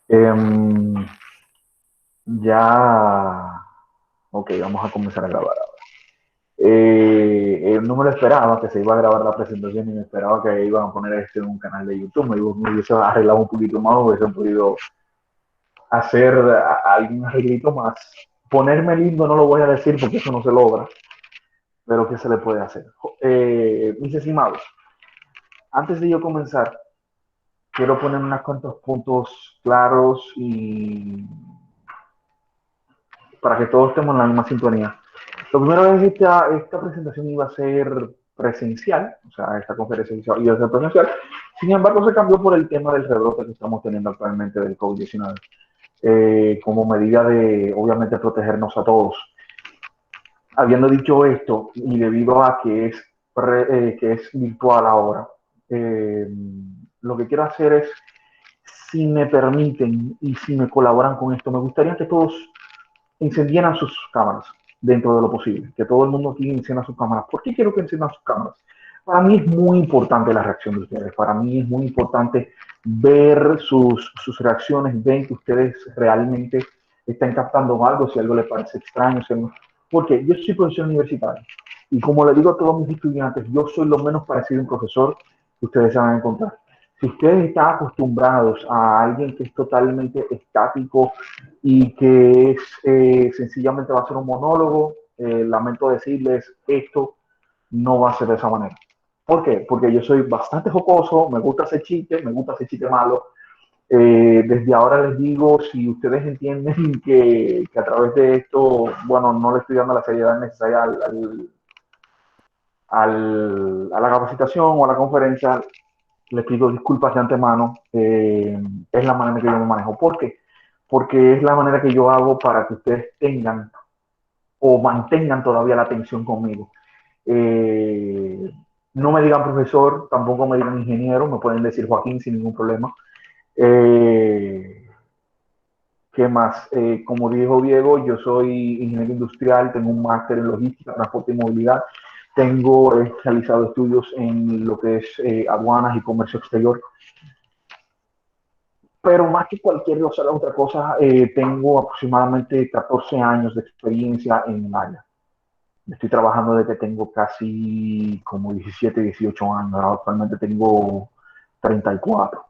Em, ya, ok, vamos a comenzar a grabar. No me lo esperaba que se iba a grabar la presentación y me esperaba que iban a poner esto en un canal de YouTube. Me hubiese arreglado un poquito más, hubiese podido hacer algún arreglito más. Ponerme lindo no lo voy a decir porque eso no se logra, pero ¿qué se le puede hacer? Mis estimados, antes de yo comenzar, quiero poner unos cuantos puntos claros y para que todos estemos en la misma sintonía. Lo primero es que esta presentación iba a ser presencial, o sea, esta conferencia iba a ser presencial. Sin embargo, se cambió por el tema del rebrote que estamos teniendo actualmente del COVID-19, como medida de, obviamente, protegernos a todos. Habiendo dicho esto, y debido a que es virtual ahora, eh, lo que quiero hacer es, si me permiten y si me colaboran con esto, me gustaría que todos encendieran sus cámaras dentro de lo posible, que todo el mundo aquí encienda sus cámaras. ¿Por qué quiero que enciendan sus cámaras? Para mí es muy importante la reacción de ustedes, para mí es muy importante ver sus reacciones, ven que ustedes realmente están captando algo, si algo les parece extraño, porque yo soy profesor universitario y como le digo a todos mis estudiantes, yo soy lo menos parecido a un profesor que ustedes se van a encontrar. Si ustedes están acostumbrados a alguien que es totalmente estático y que es, sencillamente va a ser un monólogo, lamento decirles, esto no va a ser de esa manera. ¿Por qué? Porque yo soy bastante jocoso, me gusta hacer chiste malo. Desde ahora les digo, si ustedes entienden que a través de esto, bueno, no le estoy dando la seriedad necesaria a la capacitación o a la conferencia, les pido disculpas de antemano. Es la manera que yo me manejo. ¿Por qué? Porque es la manera que yo hago para que ustedes tengan o mantengan todavía la atención conmigo. Eh, no me digan profesor, tampoco me digan ingeniero, me pueden decir Joaquín sin ningún problema. Eh, ¿Qué más? Como dijo Diego, yo soy ingeniero industrial, tengo un máster en logística, transporte y movilidad, tengo realizado estudios en lo que es aduanas y comercio exterior, pero más que cualquier otra cosa, tengo aproximadamente 14 años de experiencia en el área. Estoy trabajando desde que tengo casi como 17, 18 años. Actualmente tengo 34.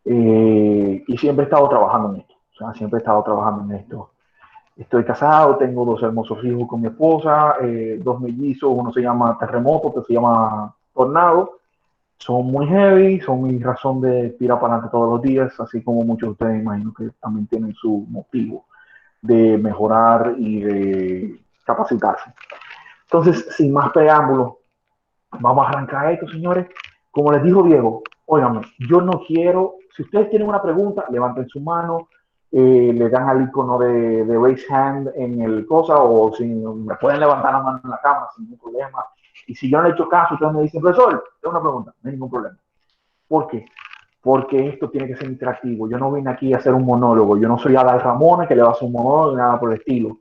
Y siempre he estado trabajando en esto. O sea, siempre he estado trabajando en esto. Estoy casado, tengo dos hermosos hijos con mi esposa, dos mellizos, uno se llama Terremoto, otro se llama Tornado. Son muy heavy, son mi razón de tirar para adelante todos los días, así como muchos de ustedes imagino que también tienen su motivo de mejorar y de capacitarse. Entonces, sin más preámbulos, vamos a arrancar esto, señores. Como les dijo Diego, óigame, yo no quiero, si ustedes tienen una pregunta, levanten su mano, le dan al icono de raise hand en el cosa, o si me pueden levantar la mano en la cámara sin ningún problema. Y si yo no le he hecho caso, ustedes me dicen, profesor, tengo una pregunta, no hay ningún problema. ¿Por qué? Porque esto tiene que ser interactivo. Yo no vine aquí a hacer un monólogo, yo no soy Adal Ramón que le va a hacer un monólogo ni nada por el estilo.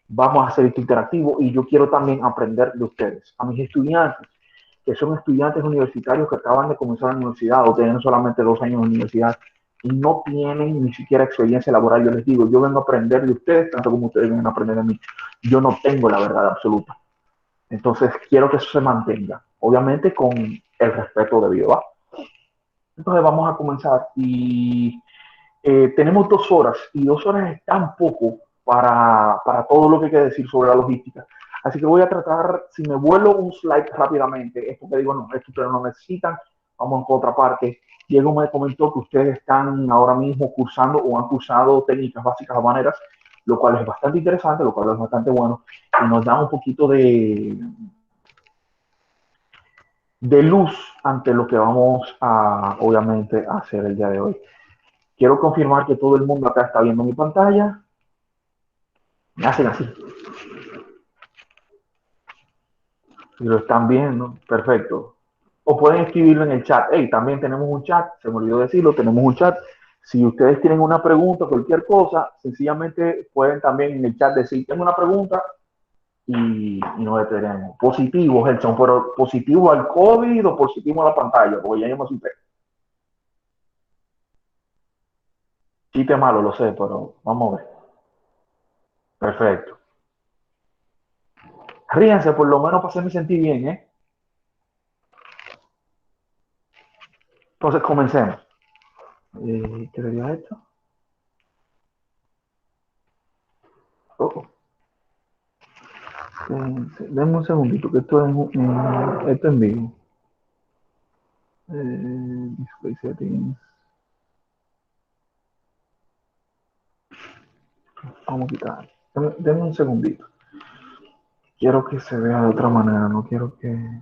Vamos a hacer esto interactivo y yo quiero también aprender de ustedes, a mis estudiantes, que son estudiantes universitarios que acaban de comenzar la universidad o tienen solamente 2 años de universidad y no tienen ni siquiera experiencia laboral. Yo les digo, yo vengo a aprender de ustedes tanto como ustedes vienen a aprender de mí. Yo no tengo la verdad absoluta. Entonces, quiero que eso se mantenga, obviamente con el respeto debido. ¿Va? Entonces, vamos a comenzar y tenemos 2 horas y 2 horas es tan poco para todo lo que hay que decir sobre la logística. Así que voy a tratar, si me vuelo un slide rápidamente, esto que digo, no, esto ustedes no necesitan, vamos a otra parte. Diego me comentó que ustedes están ahora mismo cursando o han cursado técnicas básicas habaneras, lo cual es bastante interesante, lo cual es bastante bueno y nos da un poquito de luz ante lo que vamos a, obviamente, a hacer el día de hoy. Quiero confirmar que todo el mundo acá está viendo mi pantalla. Me hacen así. Si lo están viendo, perfecto. O pueden escribirlo en el chat. Hey, también tenemos un chat, se me olvidó decirlo, tenemos un chat. Si ustedes tienen una pregunta, cualquier cosa, sencillamente pueden también en el chat decir, tengo una pregunta y nos detenemos. Positivo, Gelson, pero positivo al COVID o positivo a la pantalla, porque ya yo me asusté. Chiste malo, lo sé, pero vamos a ver. Perfecto. Ríanse por lo menos para hacerme sentir bien, ¿eh? Entonces comencemos. ¿Qué sería esto? Oh, denme un segundito, que esto es en vivo. Display settings. Vamos a quitar. Denme un segundito. Quiero que se vea de otra manera, no quiero que...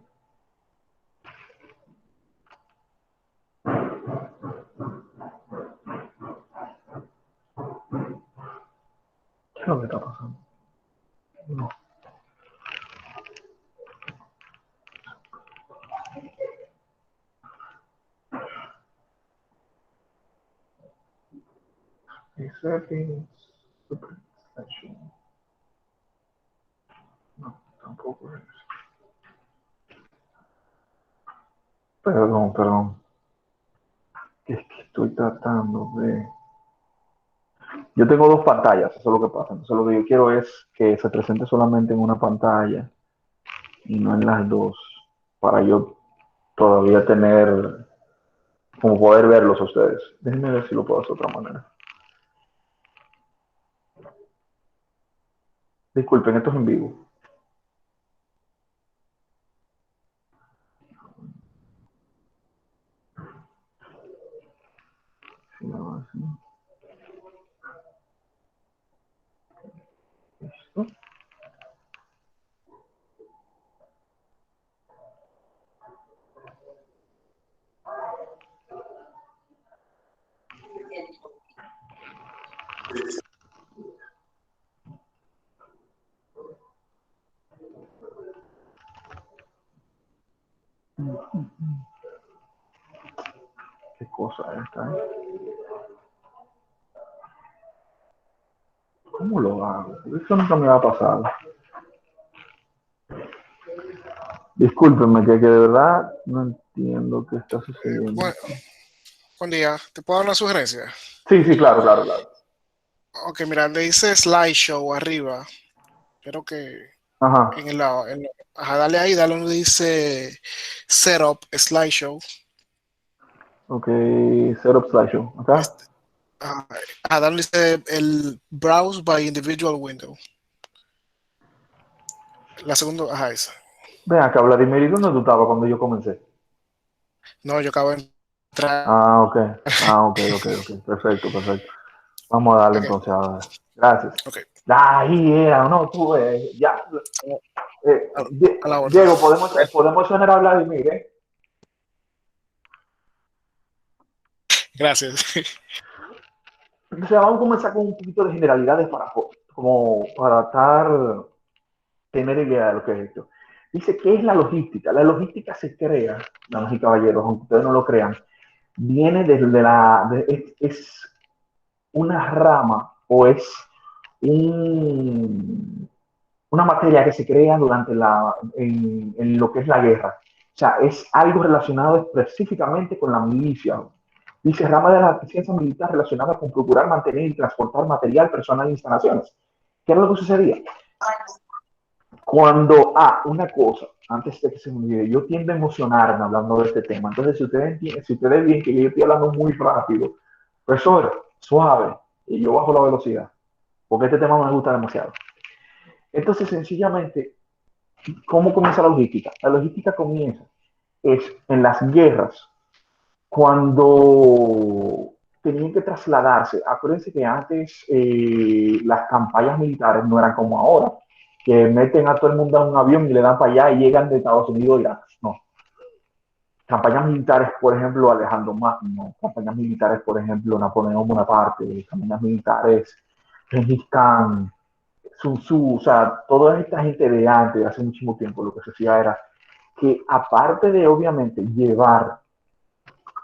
¿Qué es lo que está pasando? No. Settings. Super extension. No, tampoco es. Perdón, perdón. Es que estoy tratando de... Yo tengo dos pantallas, eso es lo que pasa. Entonces lo que yo quiero es que se presente solamente en una pantalla y no en las dos, para yo todavía tener, como poder verlos a ustedes. Déjenme ver si lo puedo hacer de otra manera. Disculpen, esto es en vivo. Si no, así. Listo. ¿Qué cosa es esta? ¿Cómo lo hago? Eso nunca me va a pasar. Discúlpenme, que de verdad no entiendo qué está sucediendo Bueno, aquí. buen día. ¿Te puedo dar una sugerencia? Sí, sí, claro, claro, claro. Ok, mira, le dice slideshow arriba. Creo que Ajá. en el lado. Ajá, dale ahí, dale donde dice setup slideshow. Ok, setup slideshow. Acá. Este, ajá, dale donde dice el browse by individual window. La segunda, ajá, esa. Ven acá, Vladimir, ¿y dónde tú estabas cuando yo comencé? No, yo acabo de entrar. Ah, ok. Ah, ok, ok, ok. Perfecto, perfecto. Vamos a darle Ok, entonces ahora. Gracias. ok. Ahí era, no, tú, ya. A, a la orden. Diego, podemos sonar a Vladimir, ¿eh? Gracias. Entonces, vamos a comenzar con un poquito de generalidades como para tener idea de lo que es esto. Dice, ¿qué es la logística? La logística se crea, damas y caballeros, aunque ustedes no lo crean, viene desde es una rama o es un, una materia que se crea en lo que es la guerra. O sea, es algo relacionado específicamente con la milicia. Dice rama de la ciencia militar relacionada con procurar, mantener y transportar material, personal e instalaciones. ¿Qué es lo que sucedía? Cuando, una cosa, antes de que se me olvide, yo tiendo a emocionarme hablando de este tema. Entonces, si ustedes ven que yo estoy hablando muy rápido, profesor, suave, y yo bajo la velocidad, porque este tema me gusta demasiado. Entonces, sencillamente, ¿cómo comienza la logística? La logística comienza es en las guerras, cuando tenían que trasladarse. Acuérdense que antes las campañas militares no eran como ahora, que meten a todo el mundo en un avión y le dan para allá y llegan de Estados Unidos ya. No. Campañas militares, por ejemplo, Alejandro Magno, campañas militares, por ejemplo, Napoleón Bonaparte, campañas militares, Gengis Khan, Sun Tzu, o sea, toda esta gente de antes, de hace muchísimo tiempo, lo que se hacía era que aparte de obviamente llevar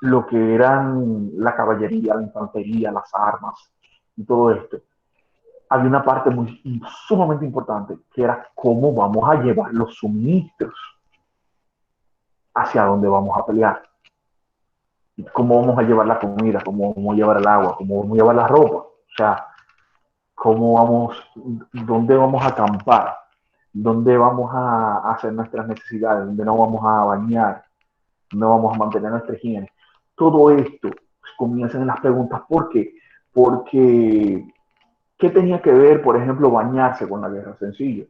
lo que eran la caballería, la infantería, las armas y todo esto, había una parte sumamente importante que era cómo vamos a llevar los suministros hacia donde vamos a pelear. cómo vamos a llevar la comida, cómo vamos a llevar el agua, cómo vamos a llevar la ropa, o sea, cómo vamos, dónde vamos a acampar, dónde vamos a hacer nuestras necesidades, dónde nos vamos a bañar, dónde vamos a mantener nuestra higiene. Todo esto pues, comienzan en las preguntas. ¿Por qué? Porque, ¿qué tenía que ver, por ejemplo, bañarse con la guerra? Sencillo.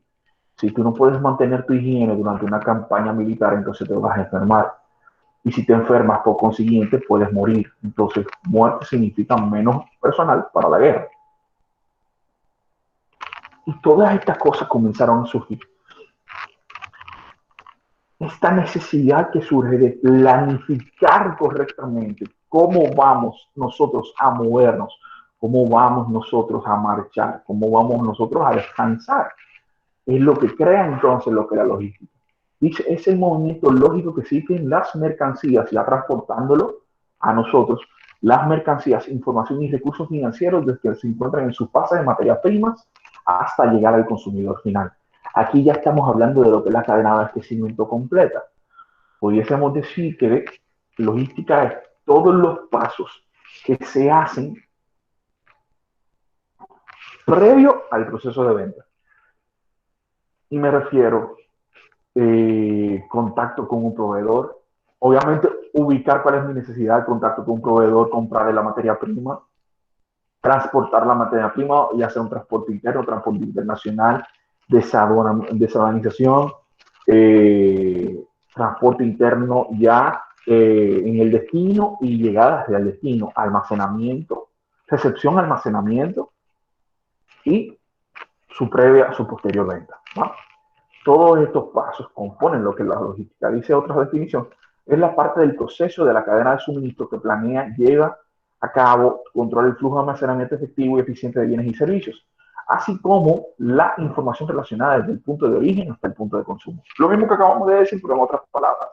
Si tú no puedes mantener tu higiene durante una campaña militar, entonces te vas a enfermar. Y si te enfermas, por consiguiente, puedes morir. Entonces, muerte significa menos personal para la guerra. Y todas estas cosas comenzaron a surgir. Esta necesidad que surge de planificar correctamente cómo vamos nosotros a movernos, cómo vamos nosotros a marchar, cómo vamos nosotros a descansar, es lo que crea entonces lo que es la logística. Dice, es el movimiento lógico que siguen las mercancías, ya transportándolo a nosotros, las mercancías, información y recursos financieros desde que se encuentran en su fase de materias primas hasta llegar al consumidor final. Aquí ya estamos hablando de lo que es la cadena de abastecimiento completa. Pudiésemos decir que logística es todos los pasos que se hacen previo al proceso de venta. Y me refiero contacto con un proveedor, obviamente ubicar cuál es mi necesidad, contacto con un proveedor, comprar la materia prima, transportar la materia prima, ya sea un transporte interno, transporte internacional, desadonización, transporte interno ya en el destino y llegada hacia el destino, almacenamiento, recepción, almacenamiento y su posterior venta, ¿no? Todos estos pasos componen lo que la logística. Dice otra definición, es la parte del proceso de la cadena de suministro que planea, lleva a cabo, controla el flujo de almacenamiento efectivo y eficiente de bienes y servicios, así como la información relacionada desde el punto de origen hasta el punto de consumo. Lo mismo que acabamos de decir, pero en otras palabras.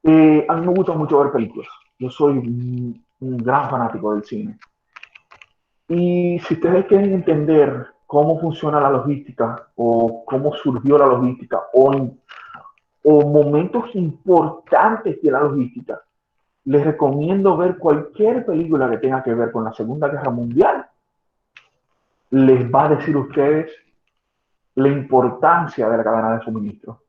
A mí me gusta mucho ver películas. Yo soy un gran fanático del cine. Y si ustedes quieren entender cómo funciona la logística o cómo surgió la logística o momentos importantes de la logística, les recomiendo ver cualquier película que tenga que ver con la Segunda Guerra Mundial. Les va a decir a ustedes la importancia de la cadena de suministro.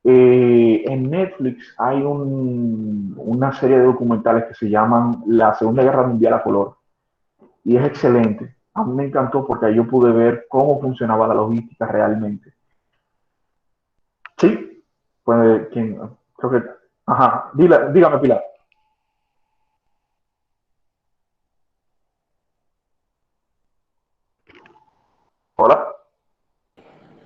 En Netflix hay una serie de documentales que se llaman La Segunda Guerra Mundial a color. Y es excelente. A mí me encantó porque ahí yo pude ver cómo funcionaba la logística realmente. Sí, pues ¿quién? Creo que. Ajá, dígame, Pilar. Hola.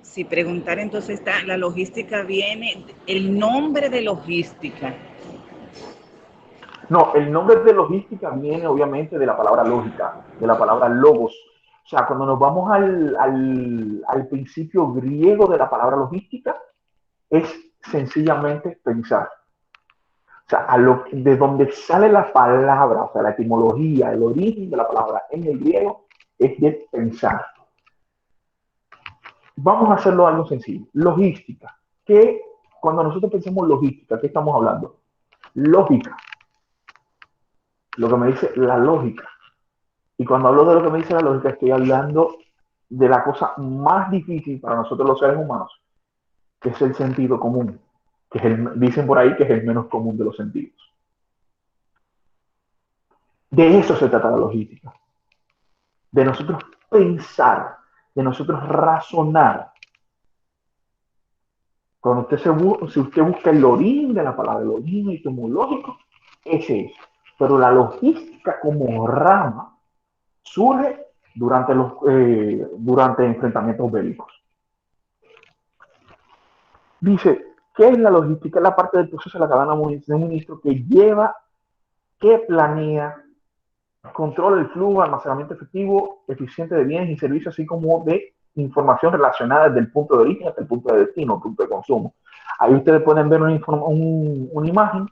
Si preguntar, entonces está, la logística viene, el nombre de logística. No, el nombre de logística viene obviamente de la palabra lógica, de la palabra logos. O sea, cuando nos vamos al principio griego de la palabra logística, es sencillamente pensar. O sea, de donde sale la palabra, o sea, la etimología, el origen de la palabra en el griego es de pensar. Vamos a hacerlo algo sencillo. Logística. ¿Qué, cuando nosotros pensamos logística, qué estamos hablando? Lógica. Lo que me dice la lógica. Y cuando hablo de lo que me dice la lógica, estoy hablando de la cosa más difícil para nosotros los seres humanos, que es el sentido común. Que es dicen por ahí que es el menos común de los sentidos. De eso se trata la logística. De nosotros pensar, de nosotros razonar. Cuando si usted busca el origen de la palabra, el origen etimológico, ese es. Pero la logística como rama surge durante enfrentamientos bélicos. Dice, ¿qué es la logística? Es la parte del proceso de la cadena de suministro que lleva, que planea, controla el flujo, almacenamiento efectivo, eficiente de bienes y servicios, así como de información relacionada desde el punto de origen hasta el punto de destino, el punto de consumo. Ahí ustedes pueden ver una imagen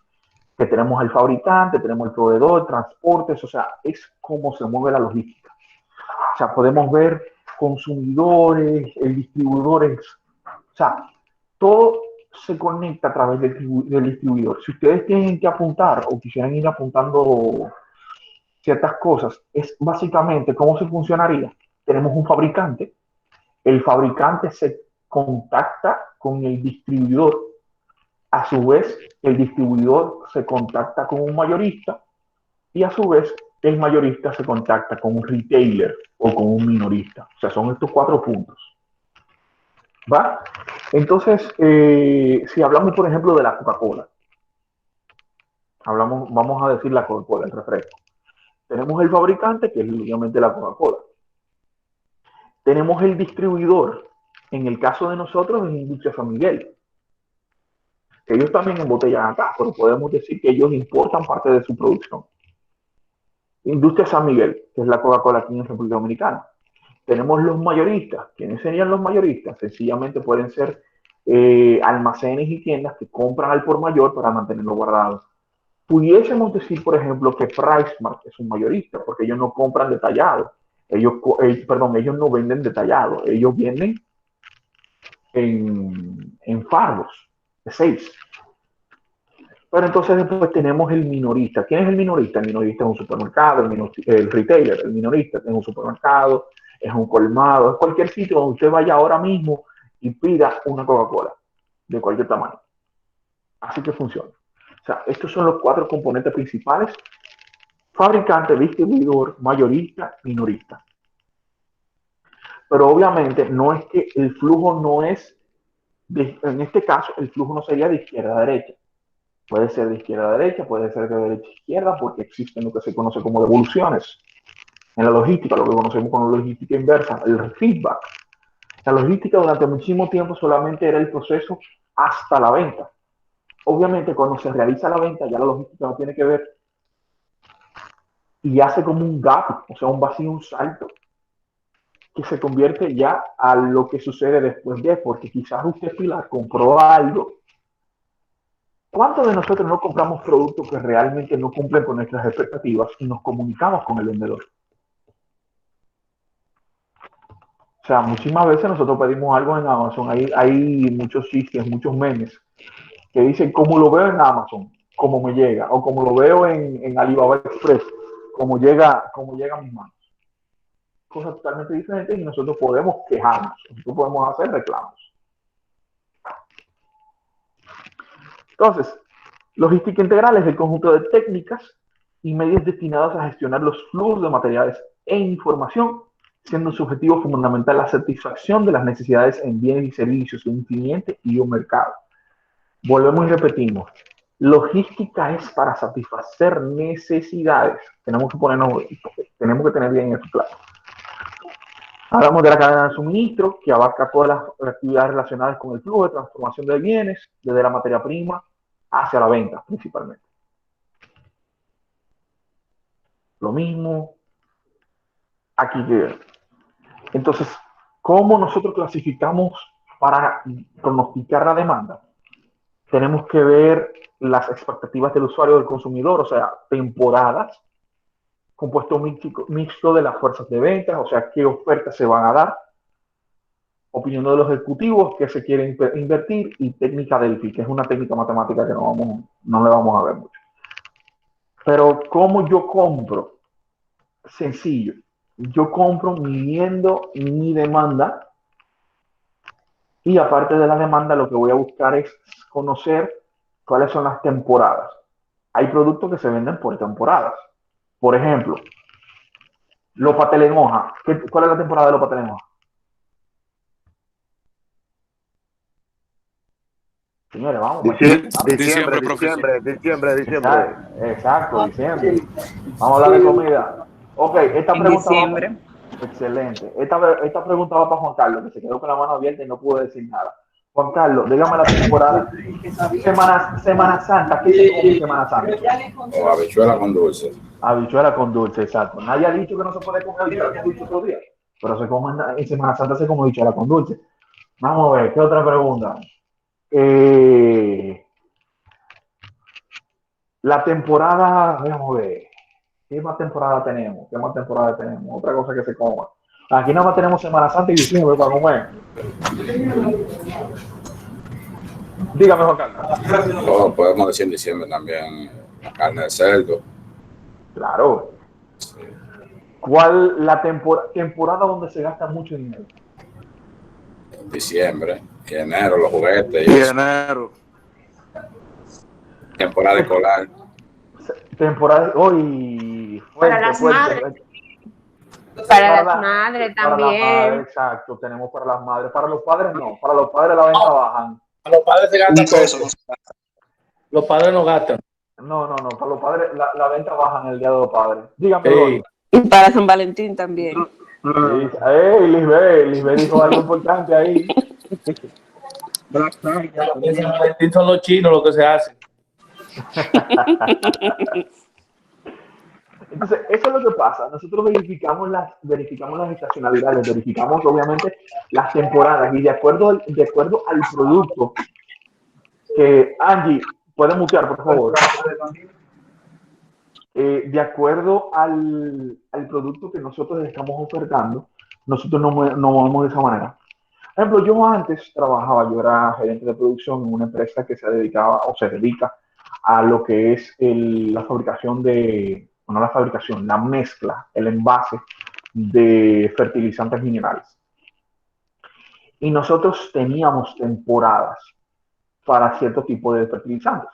que tenemos al fabricante, tenemos el proveedor, transportes, o sea, es cómo se mueve la logística. O sea, podemos ver consumidores, distribuidores, o sea, todo se conecta a través del distribuidor. Si ustedes tienen que apuntar o quisieran ir apuntando ciertas cosas, es básicamente cómo se funcionaría. Tenemos un fabricante, el fabricante se contacta con el distribuidor, a su vez el distribuidor se contacta con un mayorista y a su vez el mayorista se contacta con un retailer o con un minorista. O sea, son estos 4 puntos. ¿Va? Entonces, si hablamos, por ejemplo, de la Coca-Cola, vamos a decir la Coca-Cola, el refresco. Tenemos el fabricante, que es obviamente la Coca-Cola. Tenemos el distribuidor. En el caso de nosotros, es Industria San Miguel. Ellos también embotellan acá, pero podemos decir que ellos importan parte de su producción. Industria San Miguel, que es la Coca-Cola aquí en República Dominicana. Tenemos los mayoristas. ¿Quiénes serían los mayoristas? Sencillamente pueden ser almacenes y tiendas que compran al por mayor para mantenerlo guardado. Pudiésemos decir, por ejemplo, que PriceSmart es un mayorista, porque ellos no compran detallado. Ellos no venden detallado. Ellos venden en fardos de 6. Pero entonces después tenemos el minorista. ¿Quién es el minorista? El minorista es un supermercado, el retailer, el minorista es un supermercado, es un colmado, es cualquier sitio donde usted vaya ahora mismo y pida una Coca-Cola de cualquier tamaño. Así que funciona. O sea, estos son los 4 componentes principales: fabricante, distribuidor, mayorista, minorista. Pero obviamente no es que el flujo no es, en este caso, el flujo no sería de izquierda a derecha. Puede ser de izquierda a derecha, puede ser de derecha a izquierda, porque existen lo que se conoce como devoluciones. En la logística, lo que conocemos como logística inversa, el feedback. La logística durante muchísimo tiempo solamente era el proceso hasta la venta. Obviamente, cuando se realiza la venta, ya la logística no tiene que ver y hace como un gap, o sea, un vacío, un salto, que se convierte ya a lo que sucede después de, porque quizás usted, Pilar, compró algo. ¿Cuántos de nosotros no compramos productos que realmente no cumplen con nuestras expectativas y nos comunicamos con el vendedor? O sea, muchísimas veces nosotros pedimos algo en Amazon, hay muchos sitios, muchos memes que dicen cómo lo veo en Amazon, cómo me llega, o como lo veo en Alibaba Express, cómo llega a mis manos. Cosas totalmente diferentes y nosotros podemos quejarnos, nosotros podemos hacer reclamos. Entonces, logística integral es el conjunto de técnicas y medios destinados a gestionar los flujos de materiales e información, siendo su objetivo fundamental la satisfacción de las necesidades en bienes y servicios de un cliente y un mercado. Volvemos y repetimos. Logística es para satisfacer necesidades. Tenemos que tener bien eso claro. Hablamos de la cadena de suministro, que abarca todas las actividades relacionadas con el flujo de transformación de bienes, desde la materia prima hacia la venta, principalmente. Lo mismo aquí que... Entonces, ¿cómo nosotros clasificamos para pronosticar la demanda? Tenemos que ver las expectativas del usuario, del consumidor, o sea, temporadas, compuesto mixto de las fuerzas de ventas, o sea, qué ofertas se van a dar, opinión de los ejecutivos, qué se quiere invertir, y técnica Delphi, que es una técnica matemática que no le vamos a ver mucho. Pero, ¿cómo yo compro? Sencillo. Yo compro midiendo mi demanda, y aparte de la demanda, lo que voy a buscar es conocer cuáles son las temporadas. Hay productos que se venden por temporadas. Por ejemplo, los pasteles en hoja. ¿Cuál es la temporada de los pasteles en hoja? Señores, vamos. Diciembre. Exacto, diciembre. Vamos a hablar de comida. Ok, esta pregunta diciembre. Excelente. Esta pregunta va para Juan Carlos, que se quedó con la mano abierta y no pudo decir nada. Juan Carlos, dígame la temporada. Semana Santa, ¿qué se come en Semana Santa? Habichuela con dulce. Habichuela con dulce, exacto. Nadie ha dicho que no se puede comer habichuela con dulce otro día, pero en Semana Santa se come habichuela con dulce. Vamos a ver, ¿qué otra pregunta? La temporada, vamos a ver. ¿Qué más temporada tenemos? Otra cosa que se coma. Aquí nada más tenemos Semana Santa y diciembre para comer. Dígame, Juan Carlos. O podemos decir en diciembre también la carne de cerdo. Claro. Sí. ¿Cuál la temporada donde se gasta mucho dinero? En diciembre, y enero, los juguetes. Y enero. Temporada escolar. Temporada, hoy Para fuerte, las fuerte. madres. Para las la- madres Para las madres, también. exacto, tenemos para las madres. Para los padres no, para los padres la venta bajan. A los padres se gastan Un peso. poco. Los padres no gastan. No, para los padres la venta baja en el Día de los Padres. Dígame, Sí. Loli. Y para San Valentín también. Lisbeth dijo algo importante ahí. En San Valentín son los chinos los que se hacen. Entonces, eso es lo que pasa. Nosotros verificamos las estacionalidades, verificamos obviamente las temporadas y de acuerdo al producto que Angie, puede mutear, por favor. De acuerdo al producto que nosotros estamos ofertando, nosotros no movemos de esa manera. Por ejemplo, yo antes trabajaba, yo era gerente de producción en una empresa que se dedicaba o se dedica a lo que es la fabricación la mezcla, el envase de fertilizantes minerales. Y nosotros teníamos temporadas para cierto tipo de fertilizantes.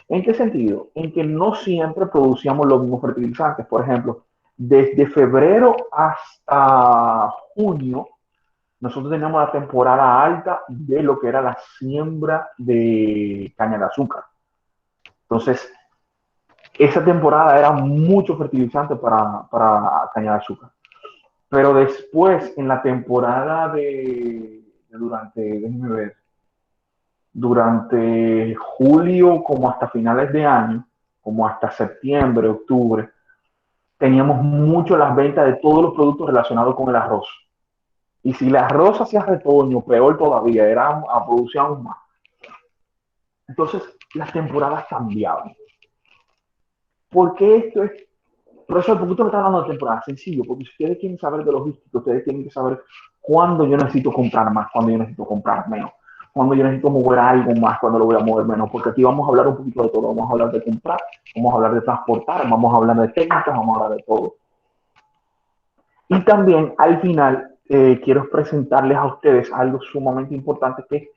¿En qué sentido? En que no siempre producíamos los mismos fertilizantes. Por ejemplo, desde febrero hasta junio, nosotros teníamos la temporada alta de lo que era la siembra de caña de azúcar. Entonces, esa temporada era mucho fertilizante para caña de azúcar. Pero después, en la temporada durante julio como hasta finales de año, como hasta septiembre, octubre, teníamos mucho las ventas de todos los productos relacionados con el arroz. Y si el arroz hacía retoño, peor todavía, era a producir aún más. Entonces, las temporadas cambiaban. ¿Por qué esto es? Profesor, ¿por qué usted me está hablando de temporada? Sencillo, porque si ustedes quieren saber de logística, ustedes tienen que saber cuándo yo necesito comprar más, cuándo yo necesito comprar menos, cuándo yo necesito mover algo más, cuándo lo voy a mover menos, porque aquí vamos a hablar un poquito de todo. Vamos a hablar de comprar, vamos a hablar de transportar, vamos a hablar de técnicas, vamos a hablar de todo. Y también, al final, quiero presentarles a ustedes algo sumamente importante, que es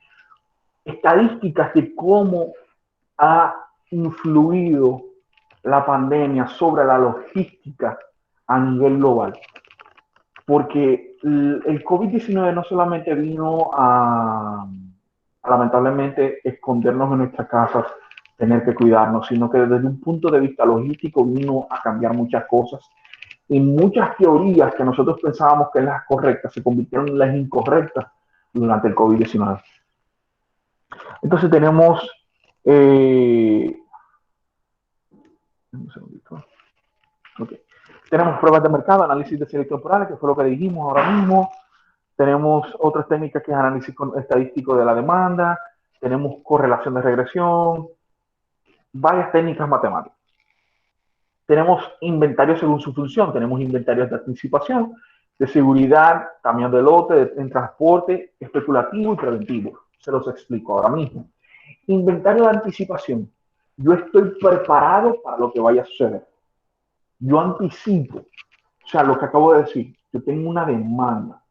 estadísticas de cómo ha influido la pandemia sobre la logística a nivel global. Porque el COVID-19 no solamente vino a lamentablemente escondernos en nuestras casas, tener que cuidarnos, sino que desde un punto de vista logístico vino a cambiar muchas cosas. Y muchas teorías que nosotros pensábamos que eran las correctas se convirtieron en las incorrectas durante el COVID-19. Entonces tenemos okay. Tenemos pruebas de mercado, análisis de series temporales, que fue lo que dijimos ahora mismo. Tenemos otras técnicas que es análisis estadístico de la demanda. Tenemos correlación de regresión. Varias técnicas matemáticas. Tenemos inventarios según su función. Tenemos inventarios de anticipación, de seguridad, camión de lote, en transporte, especulativo y preventivo. Se los explico ahora mismo. Inventario de anticipación. Yo estoy preparado para lo que vaya a suceder. Yo anticipo. O sea, lo que acabo de decir. Yo tengo una demanda.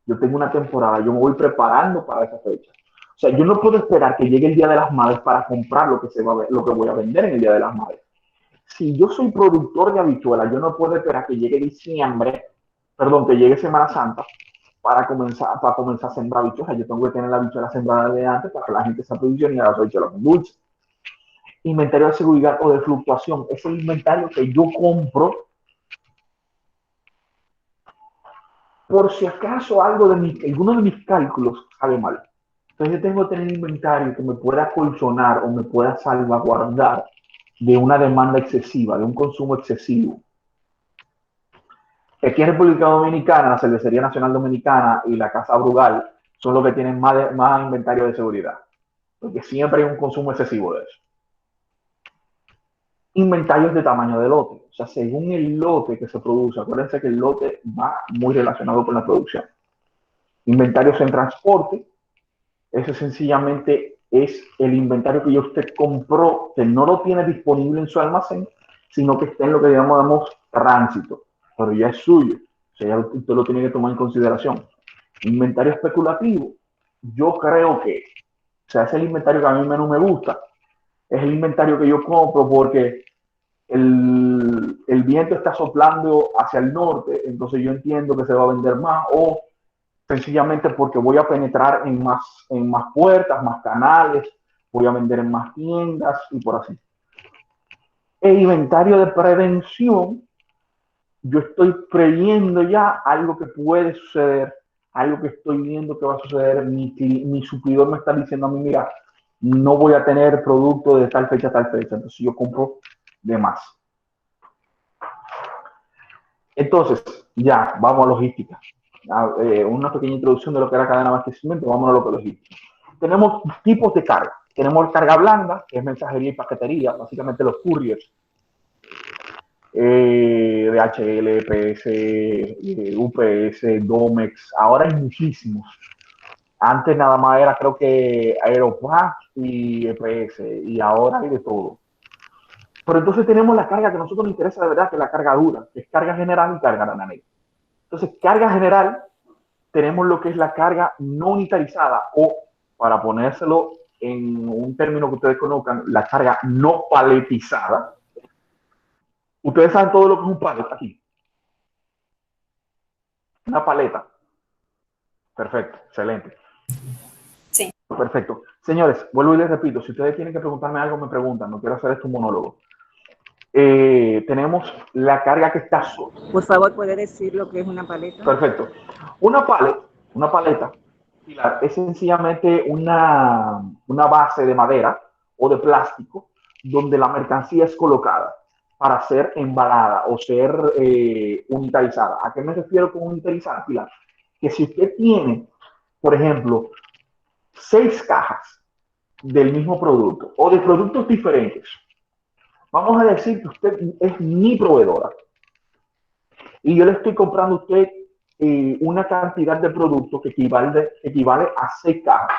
Yo tengo una temporada. Yo me voy preparando para esa fecha. O sea, yo no puedo esperar que llegue el Día de las Madres para comprar lo que voy a vender en el Día de las Madres. Si yo soy productor de habichuelas, yo no puedo esperar que llegue que llegue Semana Santa para comenzar a sembrar habichuelas. Yo tengo que tener la habichuela sembrada de antes para que la gente se aprovechone y haga las habichuelas con dulce. Inventario de seguridad o de fluctuación es el inventario que yo compro por si acaso alguno de mis cálculos sale mal. Entonces yo tengo que tener inventario que me pueda colchonar o me pueda salvaguardar de una demanda excesiva, de un consumo excesivo. Aquí en República Dominicana, la Cervecería Nacional Dominicana y la Casa Brugal son los que tienen más inventario de seguridad, porque siempre hay un consumo excesivo de eso. Inventarios de tamaño de lote, o sea, según el lote que se produce, acuérdense que el lote va muy relacionado con la producción. Inventarios en transporte, eso es sencillamente es el inventario que ya usted compró, que no lo tiene disponible en su almacén, sino que está en lo que llamamos tránsito, pero ya es suyo. O sea, ya usted lo tiene que tomar en consideración. Inventario especulativo, yo creo que, o sea, es el inventario que a mí menos me gusta. Es el inventario que yo compro porque el viento está soplando hacia el norte, entonces yo entiendo que se va a vender más, o sencillamente porque voy a penetrar en más puertas, más canales, voy a vender en más tiendas y por así. El inventario de prevención, yo estoy previendo ya algo que puede suceder, algo que estoy viendo que va a suceder. Mi suplidor me está diciendo a mí, mira, no voy a tener producto de tal fecha a tal fecha, entonces yo compro de más. Entonces, ya, vamos a logística. Una pequeña introducción de lo que era cadena de abastecimiento, vamos a lo que es logística. Tenemos tipos de carga. Tenemos carga blanda, que es mensajería y paquetería, básicamente los couriers. DHL, EPS, UPS, Domex, ahora hay muchísimos. Antes nada más era, creo que Aeropack y EPS, y ahora hay de todo. Pero entonces tenemos la carga que a nosotros nos interesa de verdad, que es la carga dura, que es carga general y carga granel. Entonces, carga general, tenemos lo que es la carga no unitarizada, o para ponérselo en un término que ustedes conozcan, la carga no paletizada. Ustedes saben todo lo que es un palet aquí. Una paleta. Perfecto, excelente. Sí. Perfecto. Señores, vuelvo y les repito, si ustedes tienen que preguntarme algo, me preguntan, no quiero hacer esto un monólogo. Tenemos la carga que está sola. Por favor, ¿puede decir lo que es una paleta? Perfecto. Una paleta, es sencillamente una base de madera o de plástico donde la mercancía es colocada para ser embalada o ser unitarizada. ¿A qué me refiero con unitarizada, Pilar? Que si usted tiene, por ejemplo, 6 cajas del mismo producto o de productos diferentes, vamos a decir que usted es mi proveedora y yo le estoy comprando a usted una cantidad de productos que equivale a 6 cajas.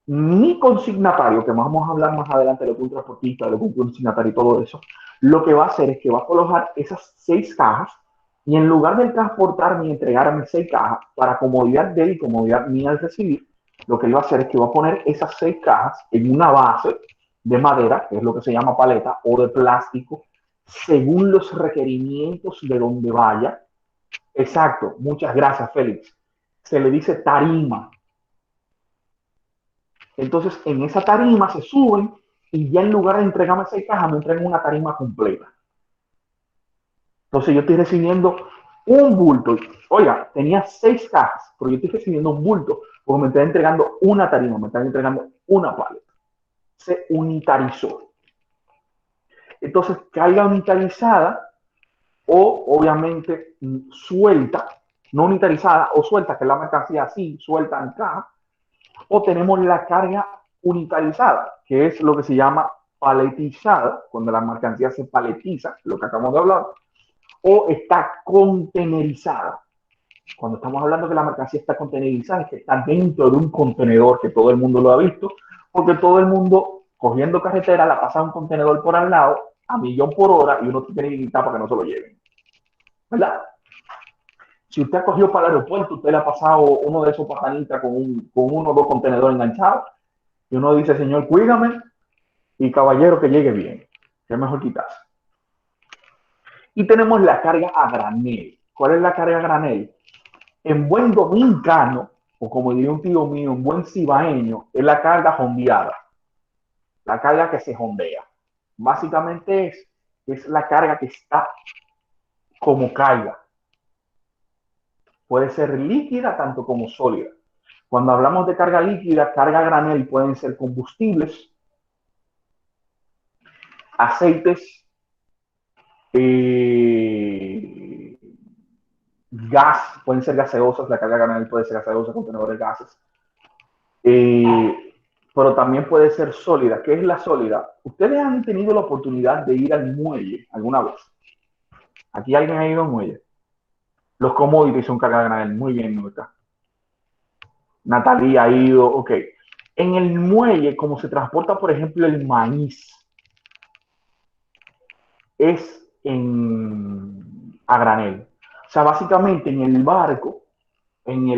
Mi consignatario, que vamos a hablar más adelante de lo que es un transportista, de lo que es un consignatario y todo eso, lo que va a hacer es que va a colocar esas 6 cajas y en lugar de transportarme y entregarme 6 cajas, para comodidad de él y comodidad mía al recibir, lo que él va a hacer es que va a poner esas 6 cajas en una base de madera, que es lo que se llama paleta, o de plástico, según los requerimientos de donde vaya. Exacto, muchas gracias, Félix. Se le dice tarima. Entonces, en esa tarima se suben y ya en lugar de entregarme 6 cajas, me entregan una tarima completa. Entonces, yo estoy recibiendo un bulto. Oiga, tenía 6 cajas, pero yo estoy recibiendo un bulto porque me están entregando una tarima, me están entregando una paleta. Se unitarizó. Entonces, carga unitarizada o obviamente suelta, no unitarizada o suelta, que es la mercancía así, suelta en caja, o tenemos la carga unitarizada, que es lo que se llama paletizada, cuando la mercancía se paletiza, lo que acabamos de hablar, o está contenerizada. Cuando estamos hablando que la mercancía está contenerizada, es que está dentro de un contenedor, que todo el mundo lo ha visto, porque todo el mundo cogiendo carretera la pasa un contenedor por al lado a 1.000 por hora y uno tiene que gritar para que no se lo lleven. ¿Verdad? Si usted ha cogido para el aeropuerto, usted le ha pasado uno de esos pajanitas con uno o dos contenedores enganchados y uno dice, señor, cuídame y caballero que llegue bien, que es mejor quitarse. Y tenemos la carga a granel. ¿Cuál es la carga a granel? En buen dominicano, o como diría un tío mío, en buen cibaeño, es la carga hondeada. La carga que se hondea. Básicamente es la carga que está como caiga. Puede ser líquida tanto como sólida. Cuando hablamos de carga líquida, carga a granel pueden ser combustibles, aceites, gas, pueden ser gaseosas, la carga a granel puede ser gaseosa, contenedores de gases. Pero también puede ser sólida. ¿Qué es la sólida? ¿Ustedes han tenido la oportunidad de ir al muelle alguna vez? ¿Aquí alguien ha ido al muelle? Los commodities son carga a granel. Muy bien, Natalia ha ido. Ok. En el muelle, como se transporta, por ejemplo, el maíz, es a granel. O sea, básicamente en el barco, en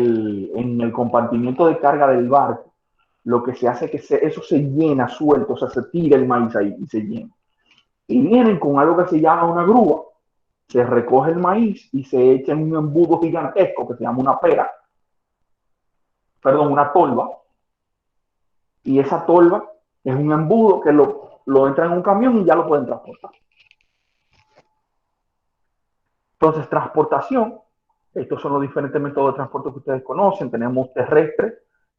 el compartimiento de carga del barco, lo que se hace es que eso se llena suelto, o sea, se tira el maíz ahí y se llena. Y vienen con algo que se llama una grúa, se recoge el maíz y se echa en un embudo gigantesco que se llama una pera, perdón, una tolva, y esa tolva es un embudo que lo entra en un camión y ya lo pueden transportar. Entonces, transportación, estos son los diferentes métodos de transporte que ustedes conocen. Tenemos terrestres,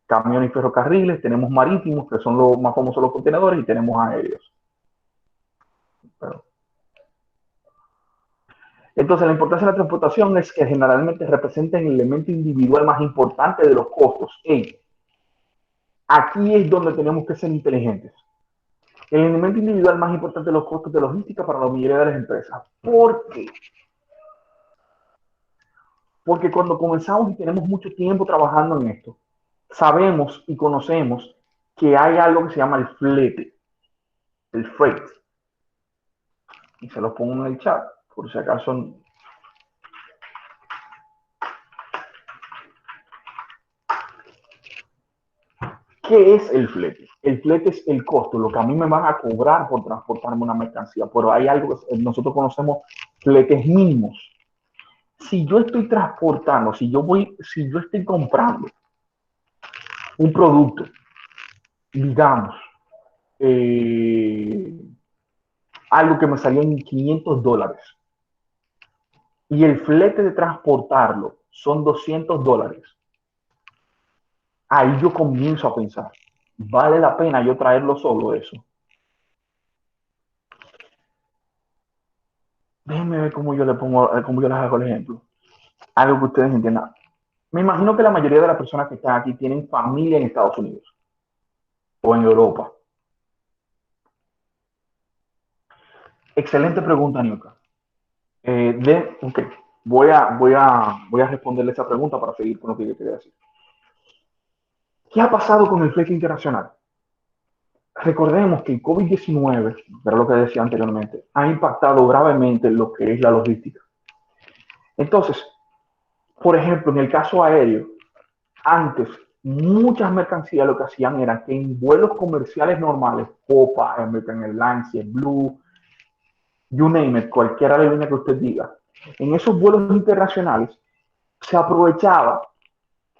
camiones y ferrocarriles, tenemos marítimos, que son los más famosos los contenedores, y tenemos aéreos. Entonces, la importancia de la transportación es que generalmente representa el elemento individual más importante de los costos. Aquí es donde tenemos que ser inteligentes. El elemento individual más importante de los costos de logística para la mayoría de las empresas. ¿Por qué? Porque cuando comenzamos y tenemos mucho tiempo trabajando en esto, sabemos y conocemos que hay algo que se llama el flete, el freight. Y se los pongo en el chat, por si acaso. ¿Qué es el flete? El flete es el costo, lo que a mí me van a cobrar por transportarme una mercancía. Pero hay algo que nosotros conocemos, fletes mínimos. Si yo estoy transportando, si yo estoy comprando un producto, digamos, algo que me salió en $500 y el flete de transportarlo son $200, ahí yo comienzo a pensar, ¿vale la pena yo traerlo solo eso? Déjenme ver cómo yo les hago el ejemplo. Algo que ustedes entiendan. Me imagino que la mayoría de las personas que están aquí tienen familia en Estados Unidos o en Europa. Excelente pregunta, Niuka. Okay. Voy a responderle esa pregunta para seguir con lo que yo quería decir. ¿Qué ha pasado con el flete internacional? Recordemos que el COVID-19, pero lo que decía anteriormente, ha impactado gravemente lo que es la logística. Entonces, por ejemplo, en el caso aéreo, antes muchas mercancías lo que hacían era que en vuelos comerciales normales, Copa, American Airlines, Blue, you name it, cualquier aerolínea que usted diga, en esos vuelos internacionales se aprovechaba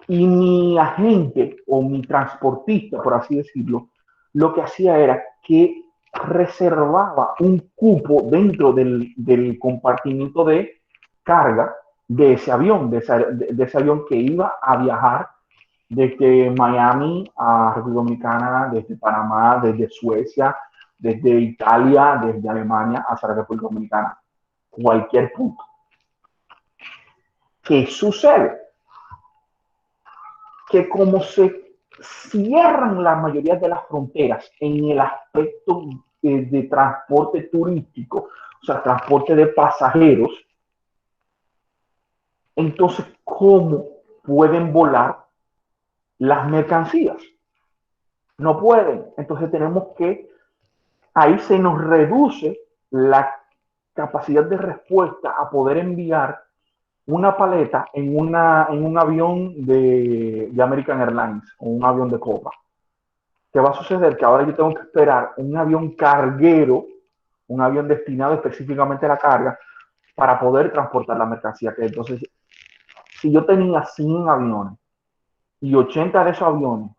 y mi agente o mi transportista, por así decirlo, lo que hacía era que reservaba un cupo dentro del compartimiento de carga de ese avión, de ese avión que iba a viajar desde Miami a República Dominicana, desde Panamá, desde Suecia, desde Italia, desde Alemania hasta la República Dominicana, cualquier punto. ¿Qué sucede? Que como se cierran la mayoría de las fronteras en el aspecto de transporte turístico, o sea, transporte de pasajeros, entonces, ¿cómo pueden volar las mercancías? No pueden. Entonces tenemos que, ahí se nos reduce la capacidad de respuesta a poder enviar una paleta en un avión de American Airlines o un avión de Copa. ¿Qué va a suceder? Que ahora yo tengo que esperar un avión carguero, un avión destinado específicamente a la carga, para poder transportar la mercancía. Que entonces, si yo tenía 100 aviones y 80 de esos aviones